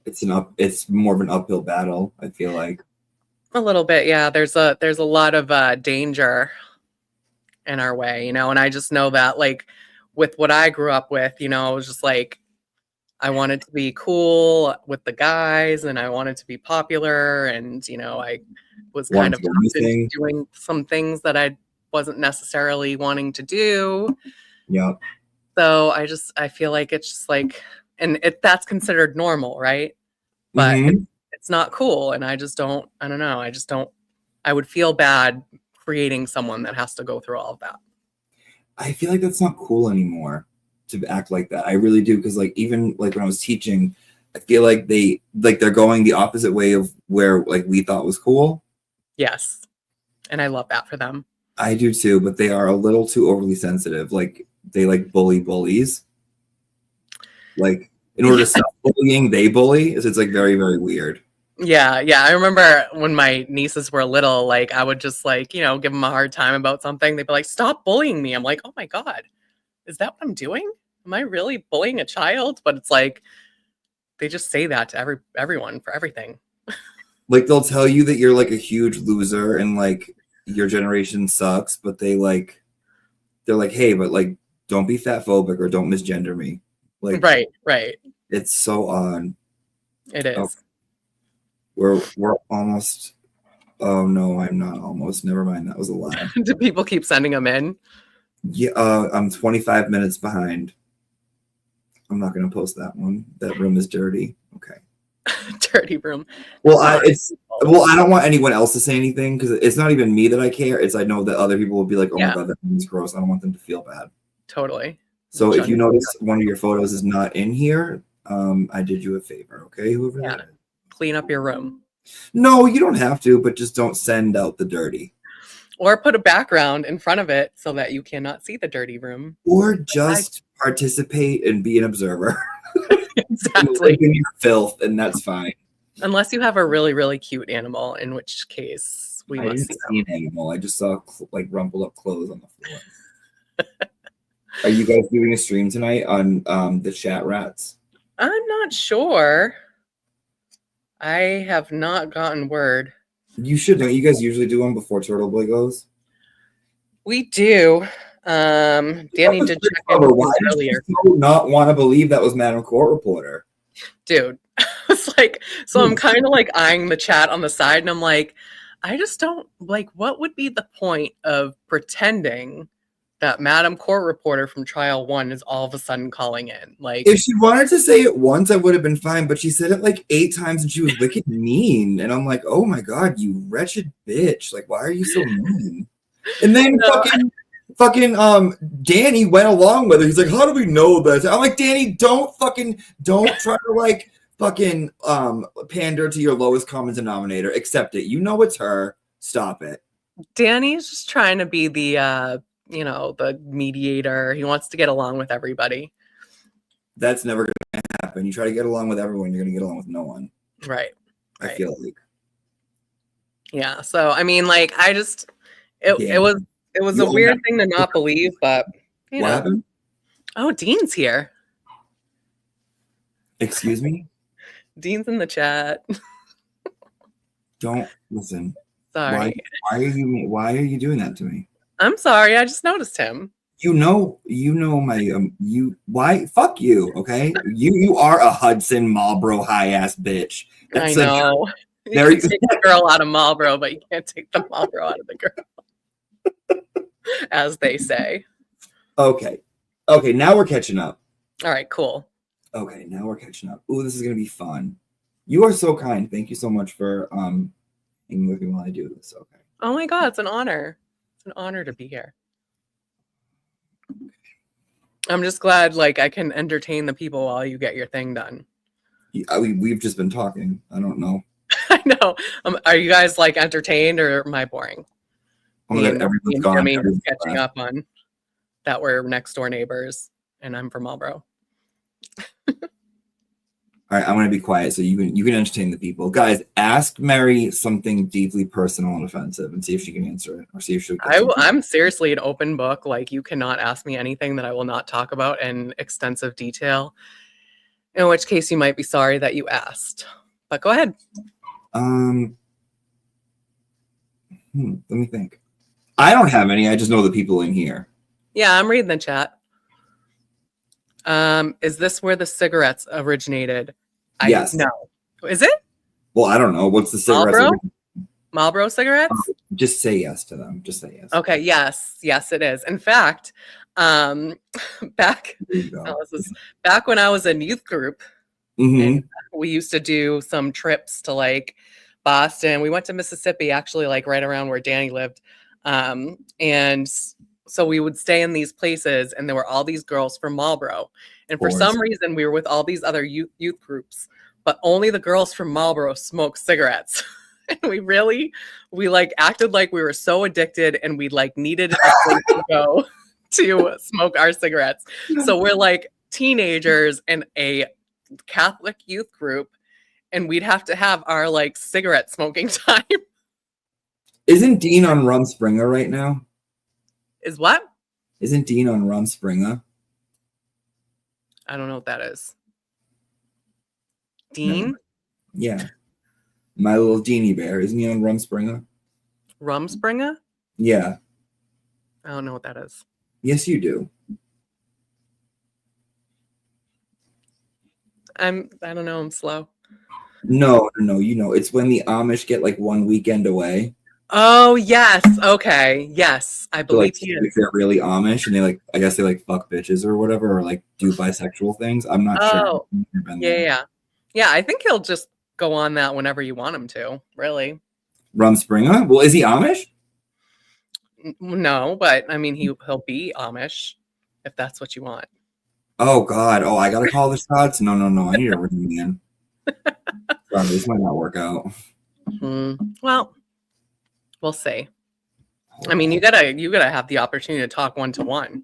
It's more of an uphill battle, I feel like. A little bit, yeah. There's a lot of danger in our way, and I just know that like with what I grew up with, it was just like I wanted to be cool with the guys and I wanted to be popular, and I was kind of doing some things that I wasn't necessarily wanting to do. Yeah. So I feel like it's just like, and that's considered normal, right? But it's not cool. And I don't know. I would feel bad creating someone that has to go through all of that. I feel like that's not cool anymore to act like that. I really do. Cause like, even like when I was teaching, I feel like they're going the opposite way of where like we thought was cool. Yes. And I love that for them. I do too, but they are a little too overly sensitive. Like they like bullies. Like in order to stop bullying, they bully. It's like very, very weird. Yeah. I remember when my nieces were little, like I would just like, you know, give them a hard time about something. They'd be like, "Stop bullying me." I'm like, "Oh my God, is that what I'm doing? Am I really bullying a child?" But it's like they just say that to everyone for everything. Like they'll tell you that you're like a huge loser and like your generation sucks, but they're like, hey, but like don't be fat phobic or don't misgender me. Like Right. It's so odd. It is. Oh, we're almost. Oh no, I'm not almost. Never mind. That was a lie. Do people keep sending them in? Yeah, I'm 25 minutes behind. I'm not gonna post that one. That room is dirty. Okay. Dirty room. Well, I don't want anyone else to say anything because it's not even me that I care. It's I know that other people will be like, "Oh my God, that room is gross." I don't want them to feel bad. Totally. So if you notice one of your photos is not in here, I did you a favor, okay? Whoever that is. Clean up your room. No, you don't have to, but just don't send out the dirty. Or put a background in front of it so that you cannot see the dirty room. Or just participate and be an observer. Exactly. In your filth, and that's fine. Unless you have a really, really cute animal, in which case we must didn't see an animal. I just saw like rumpled up clothes on the floor. Are you guys doing a stream tonight on the chat rats? I'm not sure. I have not gotten word. You should know. You guys usually do one before Turtle Boy goes. We do. Danny did check in earlier. You not want to believe that was Madam Court Reporter, dude. It's like, so I'm kind of like eyeing the chat on the side, and I'm like, I just don't like. What would be the point of pretending that Madam Court Reporter from Trial 1 is all of a sudden calling in? Like, if she wanted to say it once, I would have been fine. But she said it like 8 times, and she was wicked mean. And I'm like, oh my God, you wretched bitch! Like, why are you so mean? And then fucking Danny went along with it. He's like, how do we know this? I'm like, Danny, don't try to like fucking pander to your lowest common denominator. Accept it. You know it's her. Stop it. Danny's just trying to be the the mediator. He wants to get along with everybody. That's never gonna happen. You try to get along with everyone, you're gonna get along with no one. Right. I feel like. Yeah. So I mean, like, it was a weird thing to not believe, but you know. What happened? Oh, Dean's here. Excuse me? Dean's in the chat. Don't listen. Sorry. Why are you doing that to me? I'm sorry. I just noticed him. You know my why fuck you, okay? You are a Hudson Marlboro high ass bitch. I know. You can take the girl out of Marlboro, but you can't take the Marlboro out of the girl. As they say. Okay, now we're catching up. All right, cool. Okay, now we're catching up. Ooh, this is gonna be fun. You are so kind. Thank you so much for hanging with me while I do this. Okay. Oh my God, it's an honor. It's an honor to be here. I'm just glad like I can entertain the people while you get your thing done. We've just been talking. I don't know. I know. Are you guys like entertained or am I boring? Oh my God, everyone's gone. Just catching up on that we're next door neighbors and I'm from Marlboro. All right, I'm going to be quiet so you can entertain the people. Guys, ask Mary something deeply personal and offensive and see if she can answer it or see if she'll I'm seriously an open book. Like, you cannot ask me anything that I will not talk about in extensive detail, in which case you might be sorry that you asked. But go ahead. Let me think. I don't have any. I just know the people in here. Yeah, I'm reading the chat. Is this where the cigarettes originated? Yes. No. Is it? Well, I don't know. What's the cigarettes? Marlboro cigarettes? Just say yes to them. Just say yes. Okay. Yes, it is. In fact, back when I was in youth group, and we used to do some trips to like Boston. We went to Mississippi, actually, like right around where Danny lived. And so we would stay in these places and there were all these girls from Marlboro. And for some reason, we were with all these other youth groups, but only the girls from Marlboro smoked cigarettes. And we like acted like we were so addicted and we like needed a place to go to smoke our cigarettes. So we're like teenagers in a Catholic youth group, and we'd have to have our like cigarette smoking time. Isn't Dean on Rumspringa right now? Is what? Isn't Dean on Rumspringa? I don't know what that is. Dean? Yeah. My little Deanie bear. Isn't he on Rumspringa? Rumspringa? Yeah. I don't know what that is. Yes, you do. I don't know, I'm slow. No, you know, it's when the Amish get like one weekend away. Oh yes, okay, yes, I believe he If is. they're really Amish and they like, I guess they like fuck bitches or whatever, or like do bisexual things. I'm not sure. Oh, yeah. I think he'll just go on that whenever you want him to. Really? Rumspringa? Well, is he Amish? No, but I mean he'll be Amish if that's what you want. Oh God! Oh, I gotta call the shots. No. I need a ring man. Sorry, this might not work out. Well, we'll see. I mean, you gotta have the opportunity to talk 1-to-1.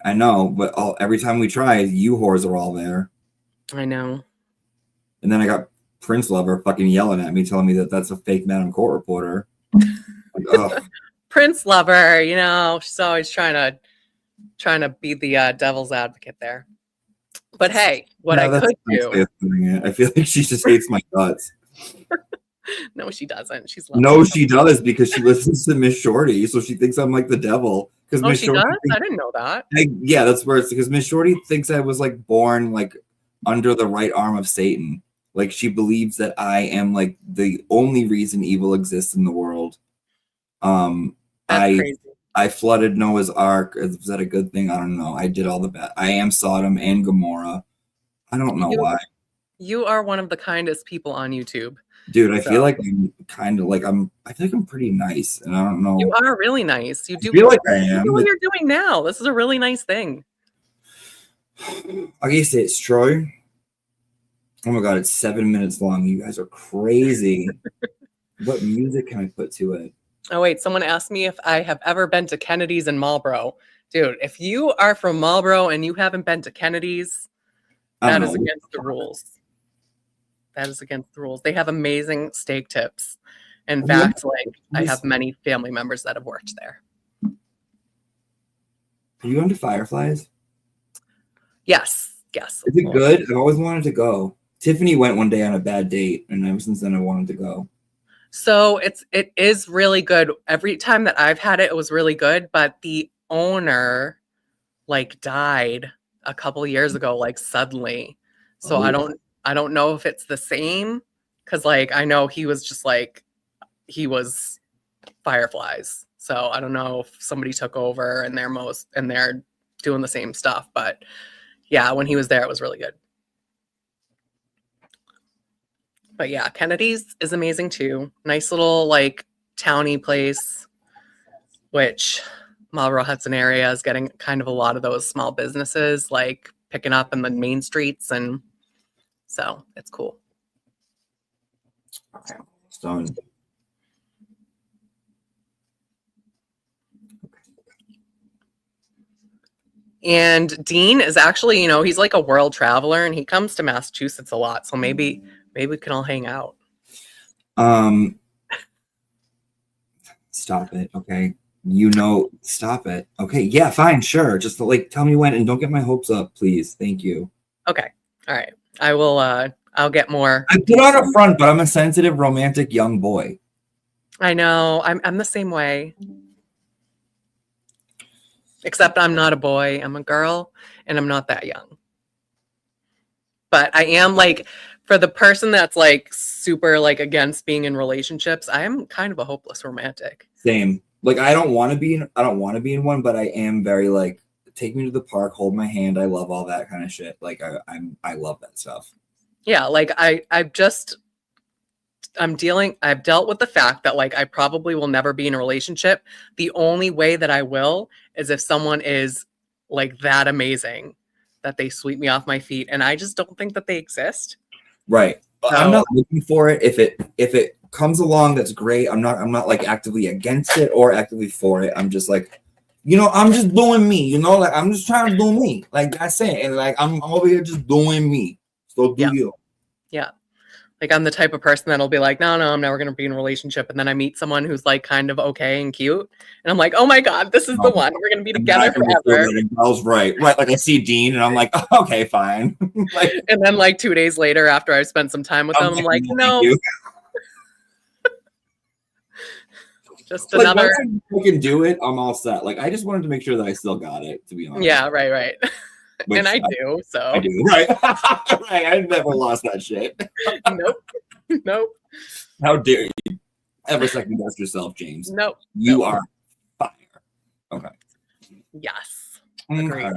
I know, but every time we try, you whores are all there. I know. And then I got Prince Lover fucking yelling at me, telling me that that's a fake Madam Court reporter. Like, ugh. Prince Lover, you know, she's always trying to be the devil's advocate there. But hey, what I could do. I feel like she just hates my guts. No, she doesn't. She's lovely. No, she does, because she listens to Miss Shorty, so she thinks I'm like the devil. Because Miss Shorty does? I didn't know that. Yeah, that's where it's because Miss Shorty thinks I was like born like under the right arm of Satan. Like she believes that I am like the only reason evil exists in the world. That's crazy. I flooded Noah's Ark. Was that a good thing? I don't know. I did all the bad. I am Sodom and Gomorrah. I don't know why. You are one of the kindest people on YouTube. Dude, I feel like I'm kind of like I feel like I'm pretty nice, and I don't know. You are really nice. You do feel like I am. What you're doing now. This is a really nice thing. I guess it's true. Oh my God, it's 7 minutes long. You guys are crazy. What music can I put to it? Oh wait, someone asked me if I have ever been to Kennedy's in Marlboro. Dude, if you are from Marlboro and you haven't been to Kennedy's, that is against the rules. That is against the rules. They have amazing steak tips. In fact, like I have many family members that have worked there. Are you into Fireflies? Yes. Is it good? I've always wanted to go. Tiffany went one day on a bad date, and ever since then I wanted to go. So it is really good. Every time that I've had it, it was really good. But the owner like died a couple years ago, like suddenly. So I don't know if it's the same, because like I know he was Fireflies. So I don't know if somebody took over and they're doing the same stuff. But yeah, when he was there, it was really good. But yeah, Kennedy's is amazing too. Nice little like towny place, which Marlboro Hudson area is getting kind of a lot of those small businesses like picking up in the main streets, and so it's cool. Okay, it's done. And Dean is actually, he's like a world traveler, and he comes to Massachusetts a lot. So maybe we can all hang out. Stop it. Okay. Stop it. Okay. Yeah, fine. Sure. Just like tell me when, and don't get my hopes up, please. Thank you. Okay. All right. I will, I'll get more. I put on a front, but I'm a sensitive, romantic young boy. I know. I'm the same way. Except I'm not a boy. I'm a girl, and I'm not that young. But I am like, for the person that's like super like against being in relationships, I am kind of a hopeless romantic. Same. Like I don't want to be in one, but I am very like, take me to the park, hold my hand. I love all that kind of shit. Like I love that stuff. Yeah, like I've dealt with the fact that like I probably will never be in a relationship. The only way that I will is if someone is like that amazing that they sweep me off my feet, and I just don't think that they exist. Right. So, I'm not looking for it. If it comes along, that's great. I'm not like actively against it or actively for it. I'm just like, I'm just doing me, like I'm just trying to do me. Like that's it. And like I'm over here just doing me. Go do you. Yeah. Like I'm the type of person that'll be like, no, I'm never going to be in a relationship. And then I meet someone who's like kind of okay and cute. And I'm like, oh my God, this is the one. We're going to be together forever. I was right. Like I see Dean and I'm like, oh, okay, fine. Like, and then like 2 days later, after I've spent some time with them, I'm like, no. Just like, another. Once I can do it, I'm all set. Like I just wanted to make sure that I still got it, to be honest. Yeah, right. And I do, so. I do, right. Right. I never lost that shit. Nope. How dare you ever second guess yourself, James? Nope. You are fire. Okay. Yes. Okay.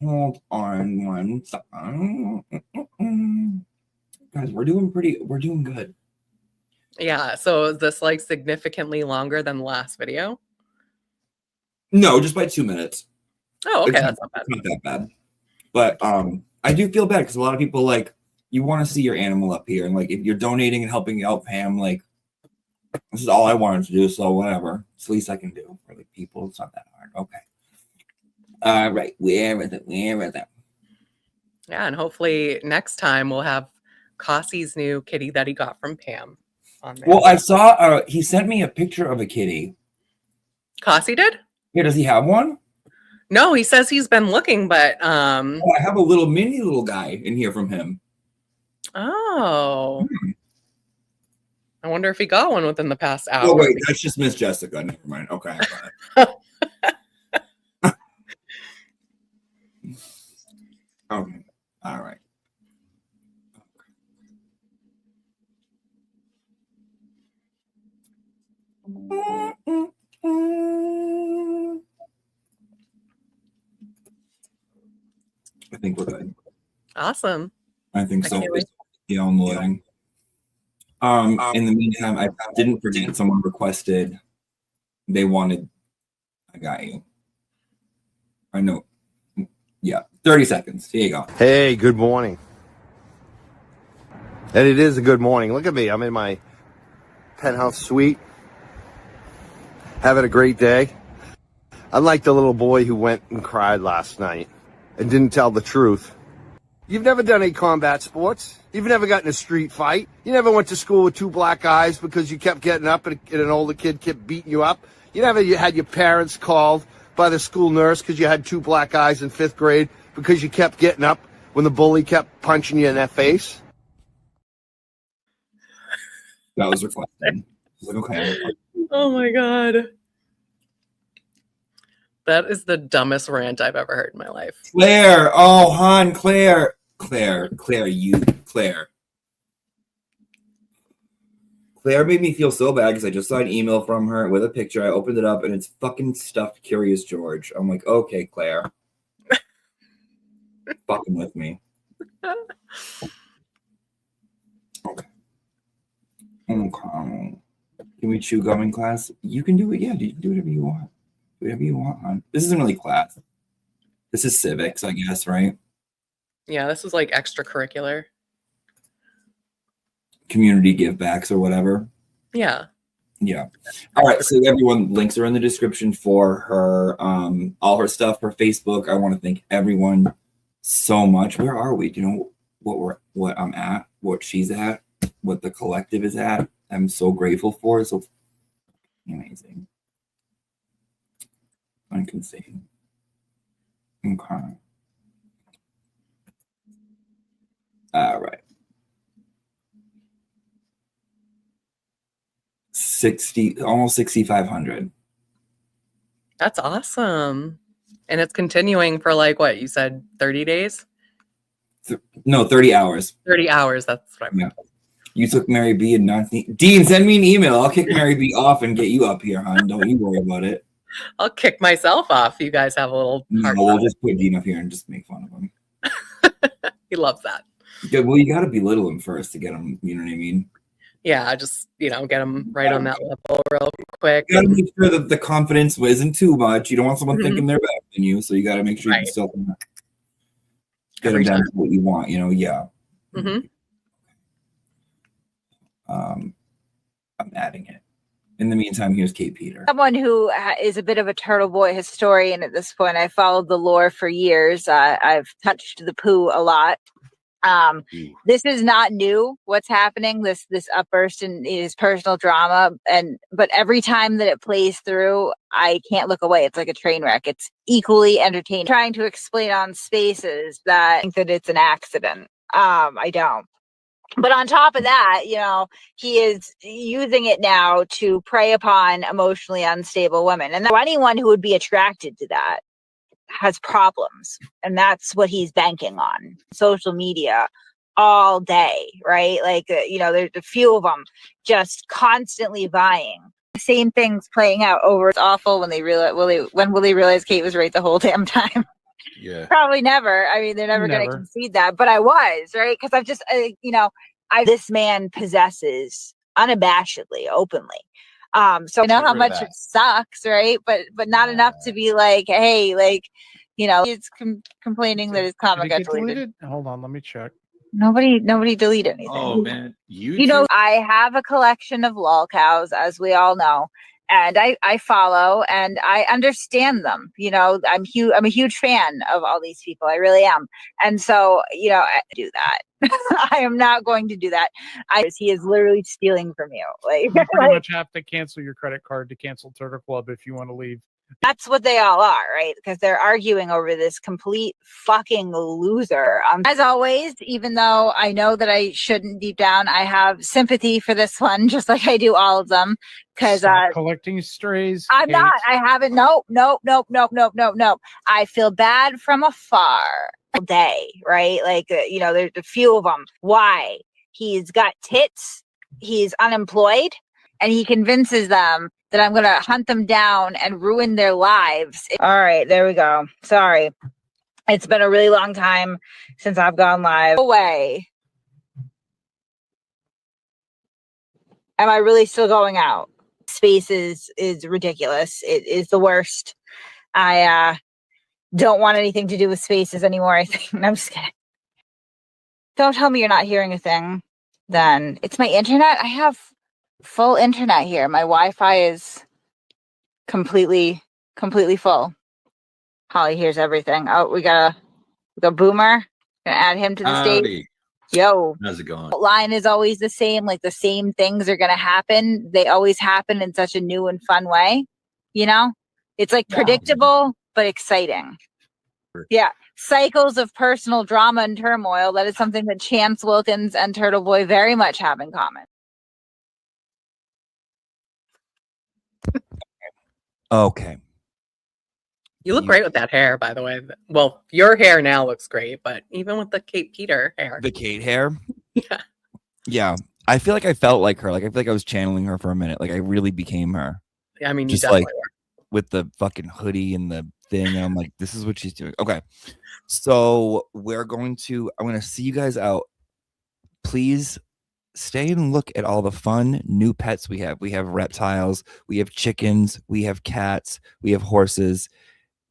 Hold on one second. Guys, we're doing good. Yeah. So is this like significantly longer than the last video? No, just by 2 minutes. Oh, okay. That's not bad. It's not that bad. But I do feel bad because a lot of people like you want to see your animal up here, and like if you're donating and helping out Pam, like this is all I wanted to do, so whatever. It's the least I can do for like people. It's not that hard. Okay. All right. Where is it? Yeah, and hopefully next time we'll have Cassie's new kitty that he got from Pam on there. Well, I saw he sent me a picture of a kitty. Cassie did? Yeah, does he have one? No, he says he's been looking, but I have a little guy in here from him. Oh. I wonder if he got one within the past hour. Oh wait, that's just Miss Jessica. Never mind. Okay. Okay. All right. I think we're good. Awesome. I think so. Yeah, I'm loading. In the meantime, I didn't forget someone requested. They wanted. I got you. I know. Yeah, 30 seconds. Here you go. Hey, good morning. And it is a good morning. Look at me. I'm in my penthouse suite, having a great day. Unlike the little boy who went and cried last night and didn't tell the truth. You've never done any combat sports. You've never gotten in a street fight. You never went to school with two black eyes because you kept getting up and an older kid kept beating you up. You never had your parents called by the school nurse because you had two black eyes in 5th grade because you kept getting up when the bully kept punching you in that face. That was requested. Okay. Oh my God. That is the dumbest rant I've ever heard in my life. Claire. Oh, hon, Claire. Claire made me feel so bad because I just saw an email from her with a picture. I opened it up and it's fucking stuffed Curious George. I'm like, okay, Claire. Fucking with me. Okay. Can we chew gum in class? You can do it. Yeah, you can do whatever you want. Do whatever you want, hon. This isn't really class. This is civics, I guess, right? Yeah, this is like extracurricular. Community give backs or whatever. Yeah. Yeah. All right. So everyone, links are in the description for her, all her stuff, her Facebook. I want to thank everyone so much. Where are we? Do you know what I'm at, what she's at, what the collective is at? I'm so grateful for. So amazing. I can see. Okay. All right. 60, almost 6,500. That's awesome. And it's continuing for like what you said, 30 days? No, 30 hours. 30 hours. That's what I meant. Yeah. You took Mary B and not Dean. Send me an email. I'll kick Mary B off and get you up here, hon. Don't you worry about it. I'll kick myself off. You guys have a little. No, we'll just put Dean up here and just make fun of him. He loves that. Yeah, well, you got to belittle him first to get him. You know what I mean? Yeah, just get him right on that level real quick. You got to make sure that the confidence isn't too much. You don't want someone thinking they're better than you, so you got to make sure you can still get them down to what you want. You know? Yeah. Mm-hmm. I'm adding it. In the meantime, here's Kate Peter. Someone who is a bit of a Turtle Boy historian at this point. I followed the lore for years. I've touched the poo a lot. This is not new. What's happening? This upburst in his personal drama, but every time that it plays through, I can't look away. It's like a train wreck. It's equally entertaining. Trying to explain on Spaces that I think that it's an accident. I don't. But on top of that, he is using it now to prey upon emotionally unstable women, and anyone who would be attracted to that has problems, and that's what he's banking on. Social media all day, right? Like there's a few of them just constantly vying. Same things playing out over. It's awful when they realize. When will they realize Kate was right the whole damn time? Yeah, probably never. I mean, they're never going to concede that, but I was right because I've just this man possesses unabashedly, openly. So I know how much it sucks, right? But not enough to be like, hey, he's complaining that his comment got deleted. Hold on, let me check. Nobody deleted anything. Oh man, I have a collection of lol cows, as we all know, and I follow and I understand them. I'm a huge fan of all these people. I really am. And so, I do that. I am not going to do that. He is literally stealing from you. You pretty much have to cancel your credit card to cancel Turtle Club if you want to leave. That's what they all are, right? Because they're arguing over this complete fucking loser. As always, even though I know that I shouldn't deep down, I have sympathy for this one, just like I do all of them. Because collecting strays. I'm not. I haven't. Nope. I feel bad from afar all day, right? Like, there's a few of them. Why? He's got tits. He's unemployed. And he convinces them that I'm going to hunt them down and ruin their lives. All right, there we go. Sorry. It's been a really long time since I've gone live. No way. Am I really still going out? Spaces is ridiculous. It is the worst. I don't want anything to do with Spaces anymore, I think. I'm just kidding. Don't tell me you're not hearing a thing. Then it's my internet. I have full internet here. My Wi-Fi is completely full. Holly hears everything. Oh, we got Boomer. Gonna add him to the stage. Yo, how's it going? Line is always the same. Like the same things are gonna happen. They always happen in such a new and fun way. It's like predictable but exciting. Yeah, cycles of personal drama and turmoil. That is something that Chance Wilkins and Turtle Boy very much have in common. Okay. You look great with that hair, by the way. Well, your hair now looks great, but even with the Kate Peter hair. The Kate hair? Yeah. Yeah. I feel like I felt like her. Like, I feel like I was channeling her for a minute. Like, I really became her. I mean, just you definitely like were. with the fucking hoodie and the thing. And I'm like, this is what she's doing. Okay. So I'm going to see you guys out. Please stay and look at all the fun new pets we have. We have reptiles, we have chickens, we have cats, we have horses,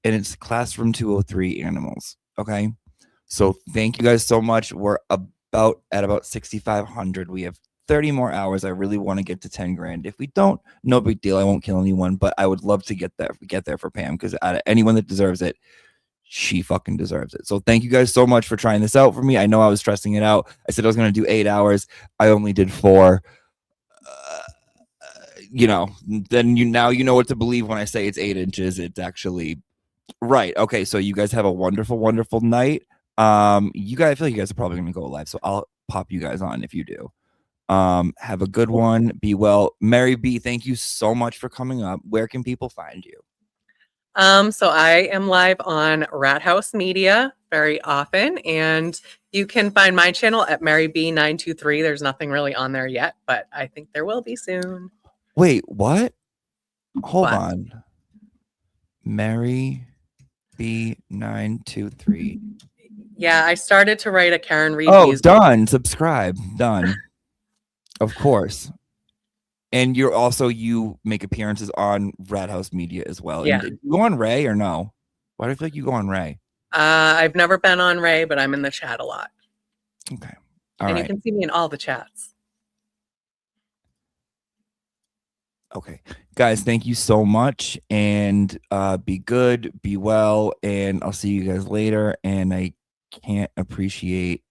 and it's Classroom 203 animals. Okay. So thank you guys so much. We're at about 6,500. We have 30 more hours. I really want to get to 10 grand. If we don't, no big deal. I won't kill anyone, but I would love to get there for Pam, because out of anyone that deserves it, she fucking deserves it. So thank you guys so much for trying this out for me. I know I was stressing it out. I said I was going to do 8 hours. I only did 4. Then you know what to believe when I say it's 8 inches. It's actually right. Okay. So you guys have a wonderful, wonderful night. I feel like you guys are probably going to go live, so I'll pop you guys on if you do. Have a good one. Be well. Mary B, thank you so much for coming up. Where can people find you? So I am live on Rat House Media very often, and you can find my channel at MaryB923. There's nothing really on there yet, but I think there will be soon. Wait, what? Hold on. Mary B923. Yeah, I started to write a Karen Reed. Oh, done. Subscribe. Done. Of course. And you make appearances on Rat House Media as well. Yeah. And you go on Ray or no? Why do I feel like you go on Ray? I've never been on Ray, but I'm in the chat a lot. Okay. And you can see me in all the chats. Okay. Guys, thank you so much. And be good, be well, and I'll see you guys later. And I can't appreciate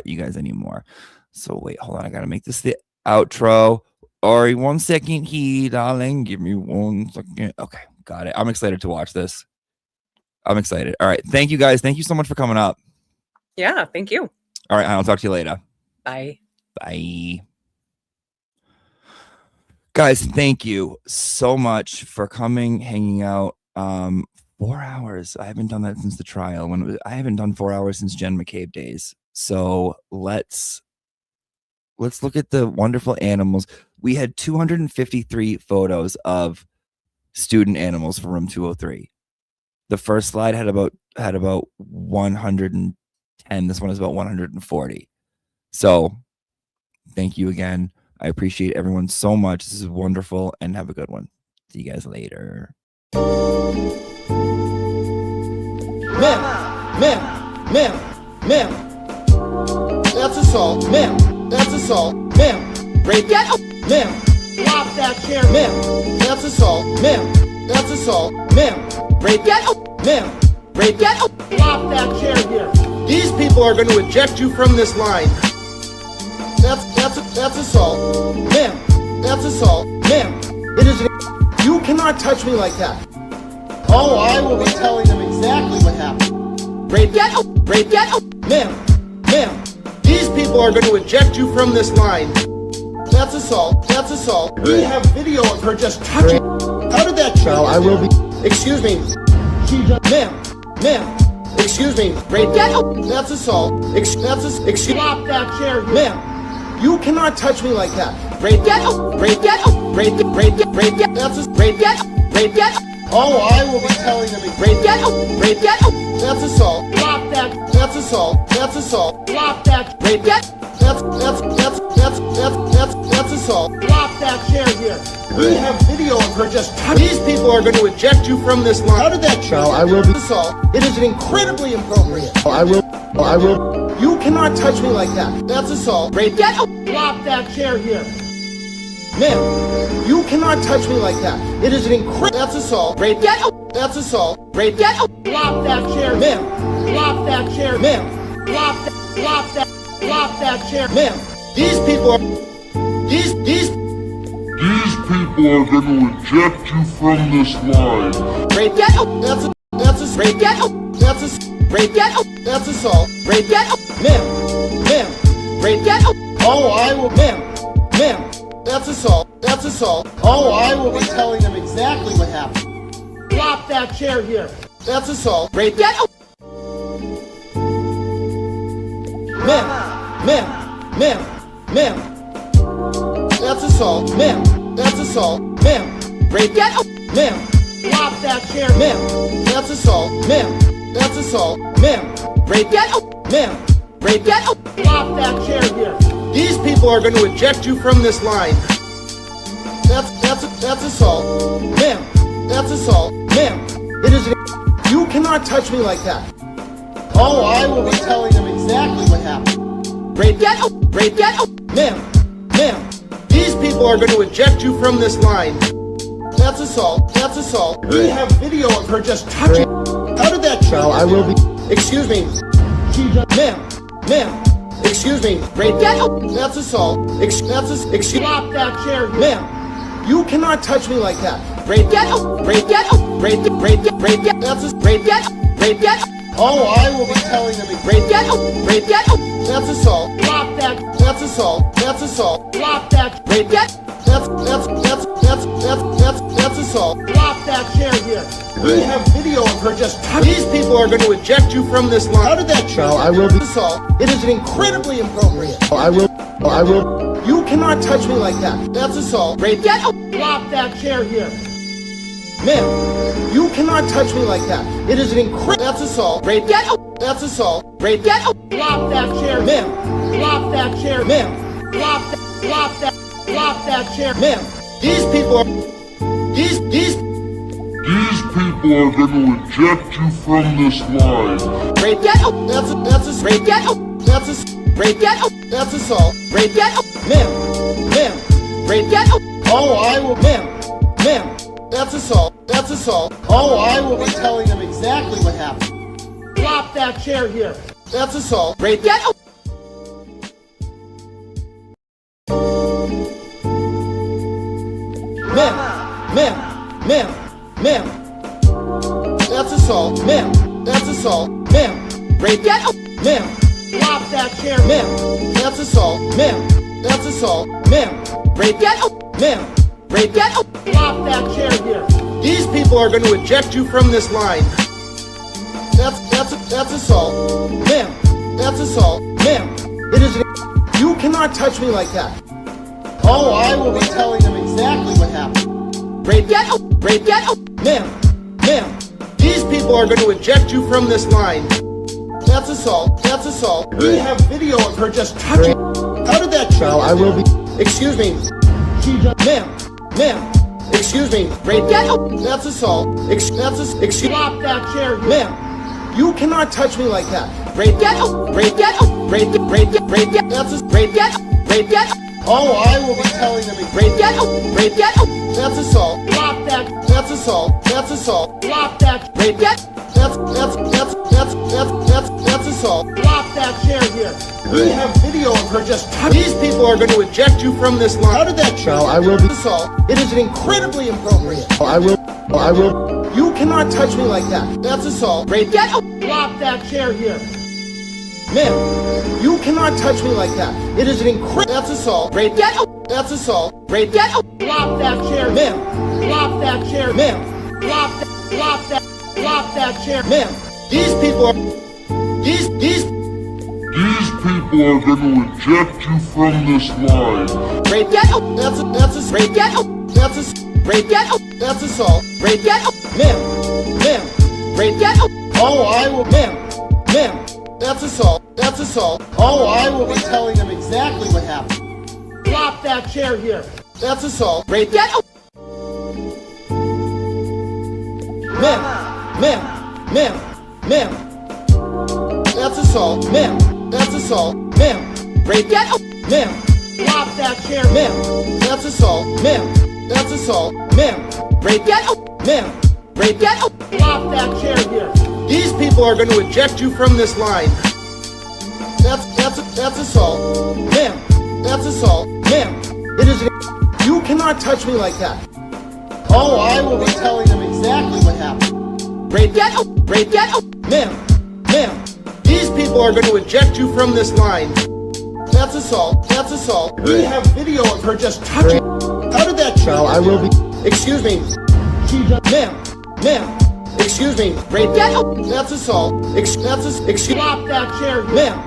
you guys anymore. So wait, hold on. I got to make this the outro. Ari, 1 second here, darling. Give me 1 second. Okay, got it. I'm excited to watch this. I'm excited. All right. Thank you guys. Thank you so much for coming up. Yeah, thank you. All right. I'll talk to you later. Bye. Bye. Guys, thank you so much for coming, hanging out. 4 hours. I haven't done that since the trial. I haven't done 4 hours since Jen McCabe days. So let's look at the wonderful animals. We had 253 photos of student animals for room 203. The first slide had about 110. This one is about 140. So thank you again. I appreciate everyone so much. This is wonderful, and have a good one. See you guys later. Ma'am. That's assault. Ma'am. That's assault. Ma'am. Rape. Get up. Ma'am. Drop that chair. Ma'am. That's assault. Ma'am. That's assault. Ma'am. Rape. Get up. Ma'am. Rape. Get up. Drop that chair here. These people are going to eject you from this line. That's assault. Ma'am. That's assault. Ma'am. It is you cannot touch me like that. Oh, I will be telling them exactly what happened. Rape. Get up. Rape. Get up. Ma'am. These people are going to eject you from this line. That's assault. That's assault. We have video of her just touching. How did that change? So I will be. Excuse me. She just. Ma'am. Excuse me. Rape. Get up. That's assault. Excuse. Drop that chair. Ma'am. You cannot touch me like that. Rape. Get up. Rape. Get up. Rape. Get. That's a rape. Get up. Rape. Get up. Oh, I will be telling them. Rape. Get up. Rape. Get up. That's assault. Drop that. That's assault. That's assault. Drop that. Rape. Get. That's assault. Drop that chair here. We have video of her just touching. These people are going to eject you from this line. How did that change? So I will be. Assault. It is incredibly inappropriate. I will. You cannot touch me like that. That's assault. Rape. Get up. Drop that chair here. Ma'am, you cannot touch me like that. It is that's assault. Rape. Get up. That's assault. Rape. Get up. Drop that chair. Ma'am. Drop that chair. Ma'am. Drop that chair. Ma'am. These people are people are going to eject you from this line. Rape. Get up. That's a rape. Get up. That's a rape. Get up. That's assault. Rape. Get up. Ma'am. Rape. Get up. Oh, I will. Ma'am. That's assault. That's assault. Oh, I will be telling them exactly what happened. Drop that chair here. That's assault. Rape. Get up. Ma'am. That's assault. Ma'am. That's assault. Ma'am. Rape. Get up. Ma'am. Drop that chair. Ma'am. That's assault. Ma'am. That's assault. Ma'am. Rape. Get up. Ma'am. Rape. Get up. Drop that chair here. These people are going to eject you from this line. That's assault. Ma'am. That's assault. Ma'am. It is you cannot touch me like that. Oh, I will be telling them exactly what happened. Rape. Get up. Rape. Get up. Ma'am. These people are going to eject you from this line. That's assault. That's assault. We have video of her just touching. How did that change? So I will be. Excuse me. She just. Ma'am. Excuse me. Rape. Get up. That's assault. Excuse. Drop that chair. Ma'am. You cannot touch me like that. Rape. Get up. Rape. Get up. Rape. Get. That's a rape. Get up. Rape. Get up. Oh, I will be telling them. Rape. Get up. Rape. Get up. That's assault. Drop that. That's assault. That's assault. Drop that. Rape. Get. That's assault. Drop that chair here. We have video of her just touching. These people are going to eject you from this line. How did that change? So I will be. Assault. It is incredibly inappropriate. I will. You cannot touch me like that. That's assault. Rape. Get up. Drop that chair here. Ma'am, you cannot touch me like that. It is that's assault. Rape. Get up. That's assault. Rape. Get up. Drop that chair. Ma'am. Drop that chair. Ma'am. Drop that chair. Ma'am. These people are These people are going to eject you from this line. Rape. Get up. That's a rape. Get up. That's a rape. Get up. That's assault. Rape. Get up. Ma'am. Rape. Get up. Oh, I will. Ma'am. That's assault. That's assault. Oh, I will be telling them exactly what happened. Drop that chair here. That's assault. Rape. Get up. Ma'am, ma'am. That's assault, ma'am. That's assault, ma'am. Rape, get up, ma'am. Drop that chair, ma'am. That's assault, ma'am. That's assault, ma'am. Rape, get up, ma'am. Rape, get up. Drop that chair here. These people are going to eject you from this line. That's assault, ma'am. That's assault, ma'am. It is. You cannot touch me like that. Oh, I will be telling them exactly what happened. Rape, get up, ma'am, ma'am. These people are going to eject you from this line. That's assault. That's assault. We have video of her just touching. How did that show? I will be. Excuse me. She just. Ma'am. Excuse me. Rape. Get up. That's assault. Excuse. Drop that chair, ma'am. You cannot touch me like that. Rape. Get up. Rape. Get up. Rape. Get. That's a rape. Get up. Rape. Get up. Oh, I will be telling them. Rape. Get up. Rape. Get up. That's assault. Drop that. That's assault. That's assault. Drop that. Rape. Get. That's assault. Drop that chair here. We have video of her just touching. These people are going to eject you from this line. How did that show? I will be assault. It is incredibly inappropriate. I will. You cannot touch me like that. That's assault. Rape. Get up. Drop that chair here. Ma'am, you cannot touch me like that. It is an incredible. That's assault. Rape. Get up. That's assault. Rape. Get up. Drop that chair, ma'am. Drop that chair, ma'am. Drop that chair, ma'am. These people are. These people are going to eject you from this line. Rape. Get up. That's rape. Get up. That's rape. Get up. That's assault. Rape. Get up, ma'am. Rape. Get up. Oh, I will, ma'am. That's assault. That's assault. Oh, I will be telling them exactly what happened. Drop that chair here. That's assault. Rape. Get up. Ma'am. That's assault. Ma'am. That's assault. Ma'am. Rape. Get up. Ma'am. Drop that chair. Ma'am. That's assault. Ma'am. That's assault. Ma'am. Rape. Get up. Ma'am. Rape. Get up. Drop that chair here. These people are going to eject you from this line. That's assault, ma'am. That's assault, ma'am. It is. You cannot touch me like that. Oh, I will be telling them exactly what happened. Rape. Get up. Rape. Get up, ma'am. These people are going to eject you from this line. That's assault. That's assault. We have video of her just touching. How did that show? I will be. Excuse me. She just. Ma'am. Excuse me. Rape. Get up. That's assault. Drop that chair, ma'am.